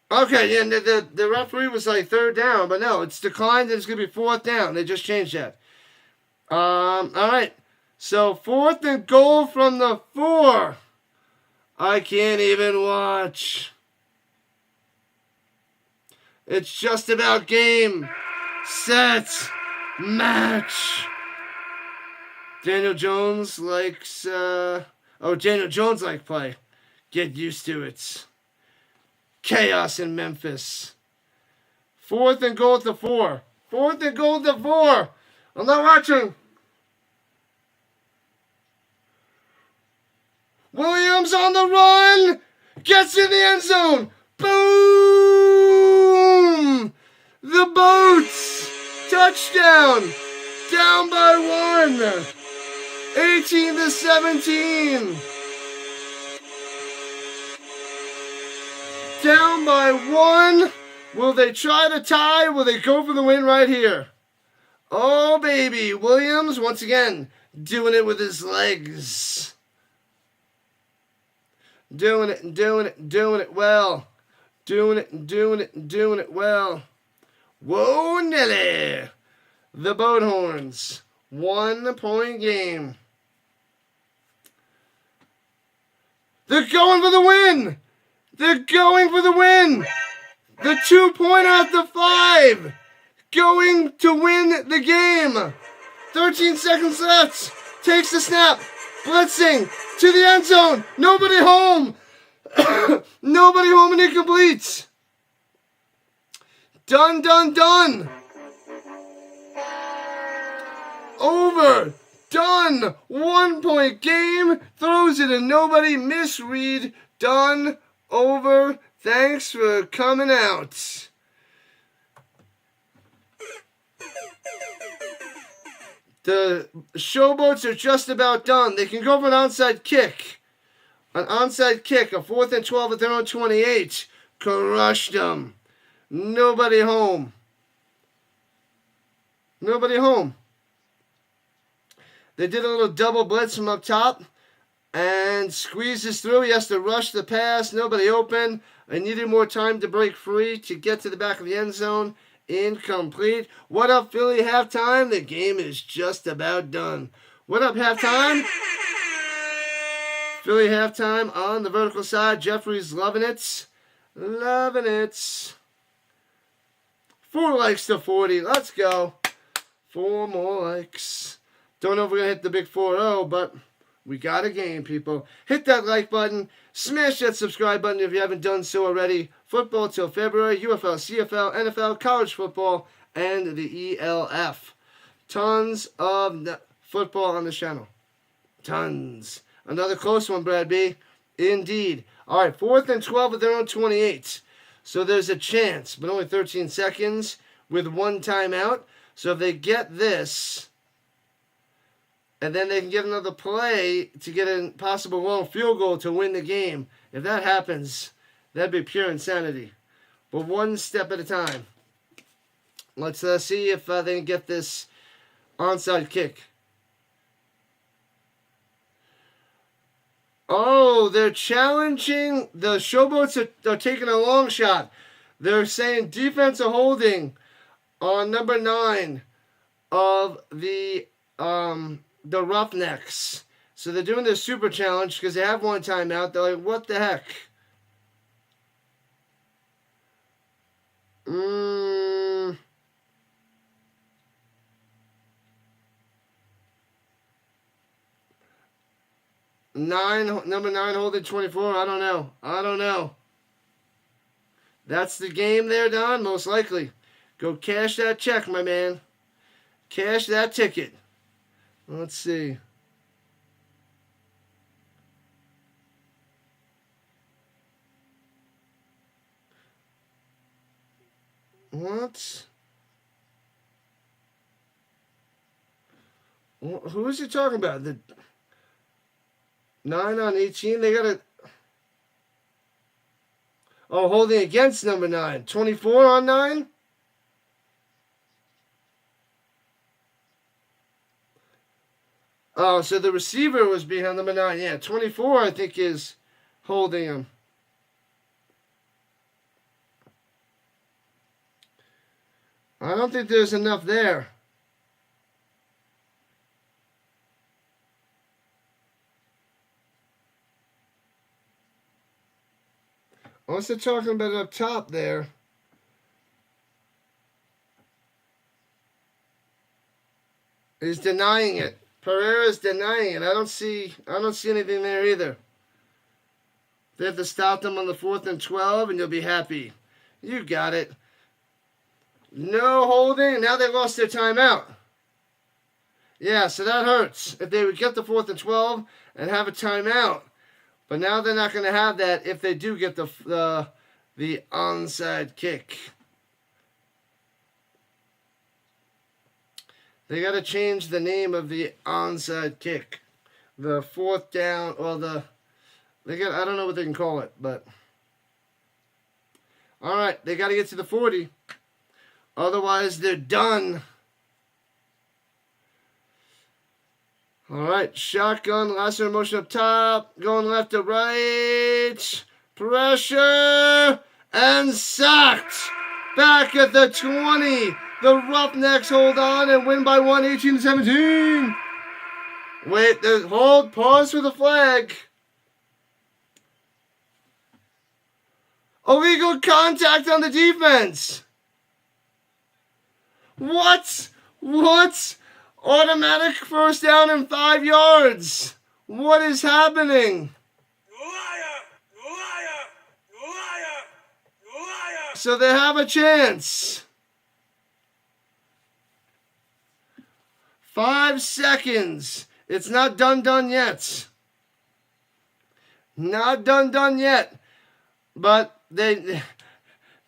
Okay, yeah, the referee was like 3rd down, but no, it's declined and it's going to be 4th down. They just changed that. All right. So, 4th and goal from the 4. I can't even watch. It's just about game, set, match. Daniel Jones likes, Daniel Jones like play. Get used to it. Chaos in Memphis. 4th and goal at the 4. 4th and goal at the 4. I'm not watching. Williams on the run. Gets in the end zone. Boom! The Boats. Touchdown. Down by 1. 18-17. Down by 1. Will they try to tie? Will they go for the win right here? Oh, baby. Williams, once again, doing it with his legs. Doing it well. Doing it well. Whoa, Nelly. The Boat Horns. 1-point game. They're going for the win. They're going for the win. The 2-pointer at the 5. Going to win the game. 13 seconds left. Takes the snap. Blitzing to the end zone. Nobody home. Nobody home and incomplete. Done. Over. Done. 1-point game. Throws it and nobody. Misread. Done. Over. Thanks for coming out. The Showboats are just about done. They can go for an onside kick. An onside kick. A 4th and 12 at their own 28. Crushed them. Nobody home. Nobody home. They did a little double blitz from up top. And squeezes through. He has to rush the pass. Nobody open. I needed more time to break free to get to the back of the end zone. Incomplete. What up, Philly? Halftime. The game is just about done. What up, halftime? Philly halftime on the vertical side. Jeffrey's loving it. Loving it. 4 likes to 40. Let's go. 4 more likes. Don't know if we're going to hit the big 4-0, but we got a game, people. Hit that like button. Smash that subscribe button if you haven't done so already. Football till February. UFL, CFL, NFL, college football, and the ELF. Tons of football on the channel. Tons. Another close one, Brad B. Indeed. All right, 4th and 12 at their own 28. So there's a chance, but only 13 seconds with 1 timeout. So if they get this, and then they can get another play to get a possible long field goal to win the game. If that happens, that'd be pure insanity. But 1 step at a time. Let's see if they can get this onside kick. Oh, they're challenging. The Showboats are taking a long shot. They're saying defensive holding on number 9 of the Roughnecks. So they're doing their super challenge because they have 1 timeout. They're like, what the heck? 9, number 9 holding 24. I don't know. That's the game there, Don, most likely. Go cash that check, my man. Cash that ticket. Let's see. What? Who is he talking about? The 9 on 18? They got a... Oh, holding against number 9. 24 on 9? Oh, so the receiver was behind number 9. Yeah, 24, I think, is holding him. I don't think there's enough there. Unless they're talking about it up top there. He's denying it. Pereira's denying it. I don't see anything there either. They have to stop them on the 4th and 12, and you'll be happy. You got it. No holding. Now they lost their timeout. Yeah, so that hurts. If they would get the 4th and 12 and have a timeout. But now they're not going to have that if they do get the onside kick. They got to change the name of the onside kick. The 4th down, or I don't know what they can call it, but. All right, they got to get to the 40. Otherwise, they're done. All right, shotgun, lasso motion up top, going left to right, pressure, and sacked. Back at the 20, the Roughnecks hold on and win by 1, 18-17. Wait, hold, pause for the flag. Illegal contact on the defense. What? Automatic first down and 5 yards. What is happening? Liar! So they have a chance. 5 seconds. It's not done yet. Not done yet. But they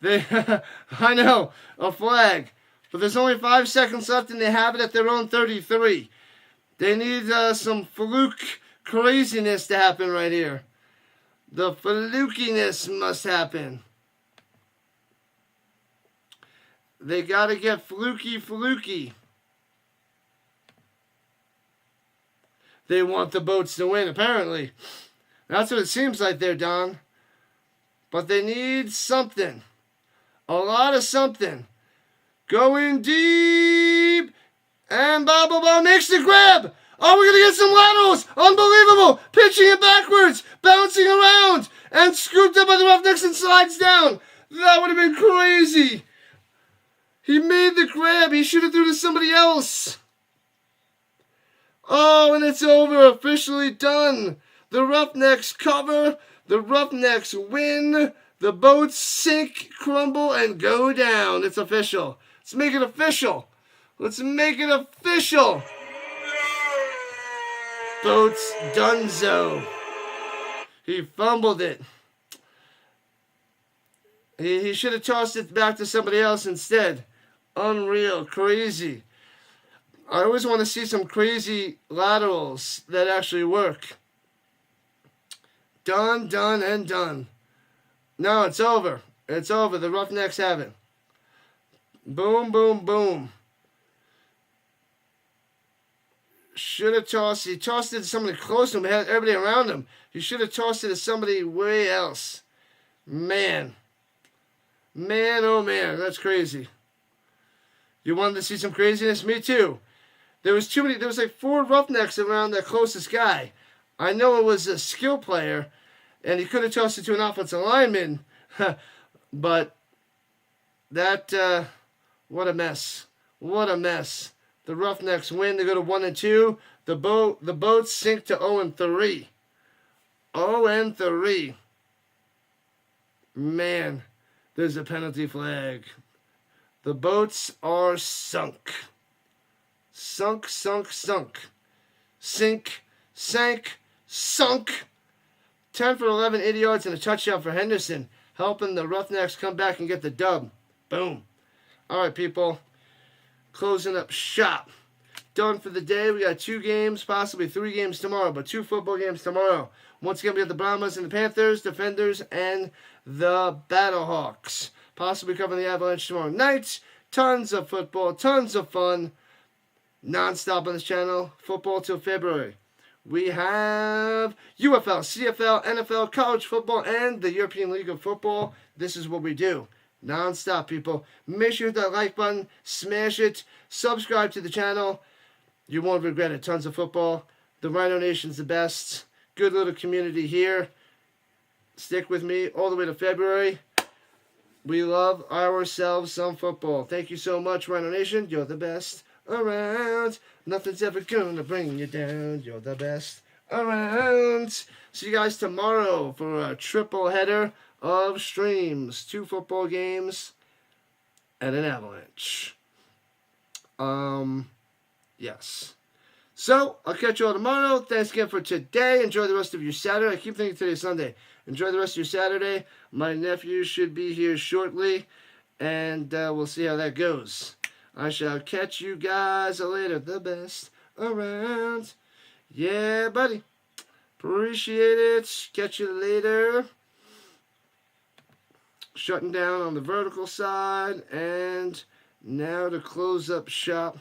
I know, a flag. But there's only 5 seconds left, and they have it at their own 33. They need some fluke craziness to happen right here. The flukiness must happen. They got to get fluky. They want the boats to win, apparently. That's what it seems like there, Don. But they need something. A lot of something. Going deep. And Bobble makes the grab. Oh, we're going to get some laterals. Unbelievable. Pitching it backwards. Bouncing around. And scooped up by the Roughnecks and slides down. That would have been crazy. He made the grab. He should have threw to somebody else. Oh, and it's over. Officially done. The Roughnecks cover. The Roughnecks win. The boats sink, crumble, and go down. It's official. Let's make it official. Let's make it official. Boats donezo. He fumbled it. He should have tossed it back to somebody else instead. Unreal. Crazy. I always want to see some crazy laterals that actually work. Done, and done. No, it's over. It's over. The Roughnecks have it. Boom. Should have tossed. He tossed it to somebody close to him. He had everybody around him. He should have tossed it to somebody way else. Man, oh man, that's crazy. You wanted to see some craziness? Me too. There was too many. There was like 4 Roughnecks around the closest guy. I know it was a skill player, and he could have tossed it to an offensive lineman, but that, what a mess. What a mess. The Roughnecks win. They go to 1-2. The boats sink to 0-3. 0-3. Man, there's a penalty flag. The boats are sunk. Sunk. Sink, sank, sunk. 10 for 11, 80 yards, and a touchdown for Henderson, helping the Roughnecks come back and get the dub. Boom. All right, people. Closing up shop. Done for the day. We got 2 games, possibly 3 games tomorrow, but 2 football games tomorrow. Once again, we got the Brahmas and the Panthers, Defenders, and the Battlehawks. Possibly covering the Avalanche tomorrow night. Tons of football, tons of fun. Non-stop on this channel. Football till February. We have UFL, CFL, NFL, college football, and the European League of Football. This is what we do. Non-stop, people. Make sure you hit that like button. Smash it. Subscribe to the channel. You won't regret it. Tons of football. The Rhino Nation's the best. Good little community here. Stick with me all the way to February. We love ourselves some football. Thank you so much, Rhino Nation. You're the best around. Nothing's ever gonna bring you down. You're the best around. See you guys tomorrow for a triple header of streams. 2 football games and an avalanche. Yes. So, I'll catch you all tomorrow. Thanks again for today. Enjoy the rest of your Saturday. I keep thinking today's Sunday. Enjoy the rest of your Saturday. My nephew should be here shortly, and we'll see how that goes. I shall catch you guys later. The best around. Yeah, buddy. Appreciate it. Catch you later. Shutting down on the vertical side, and now to close up shop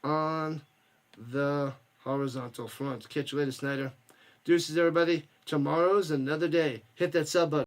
on the horizontal front. Catch you later, Snyder. Deuces, everybody. Tomorrow's another day. Hit that sub button.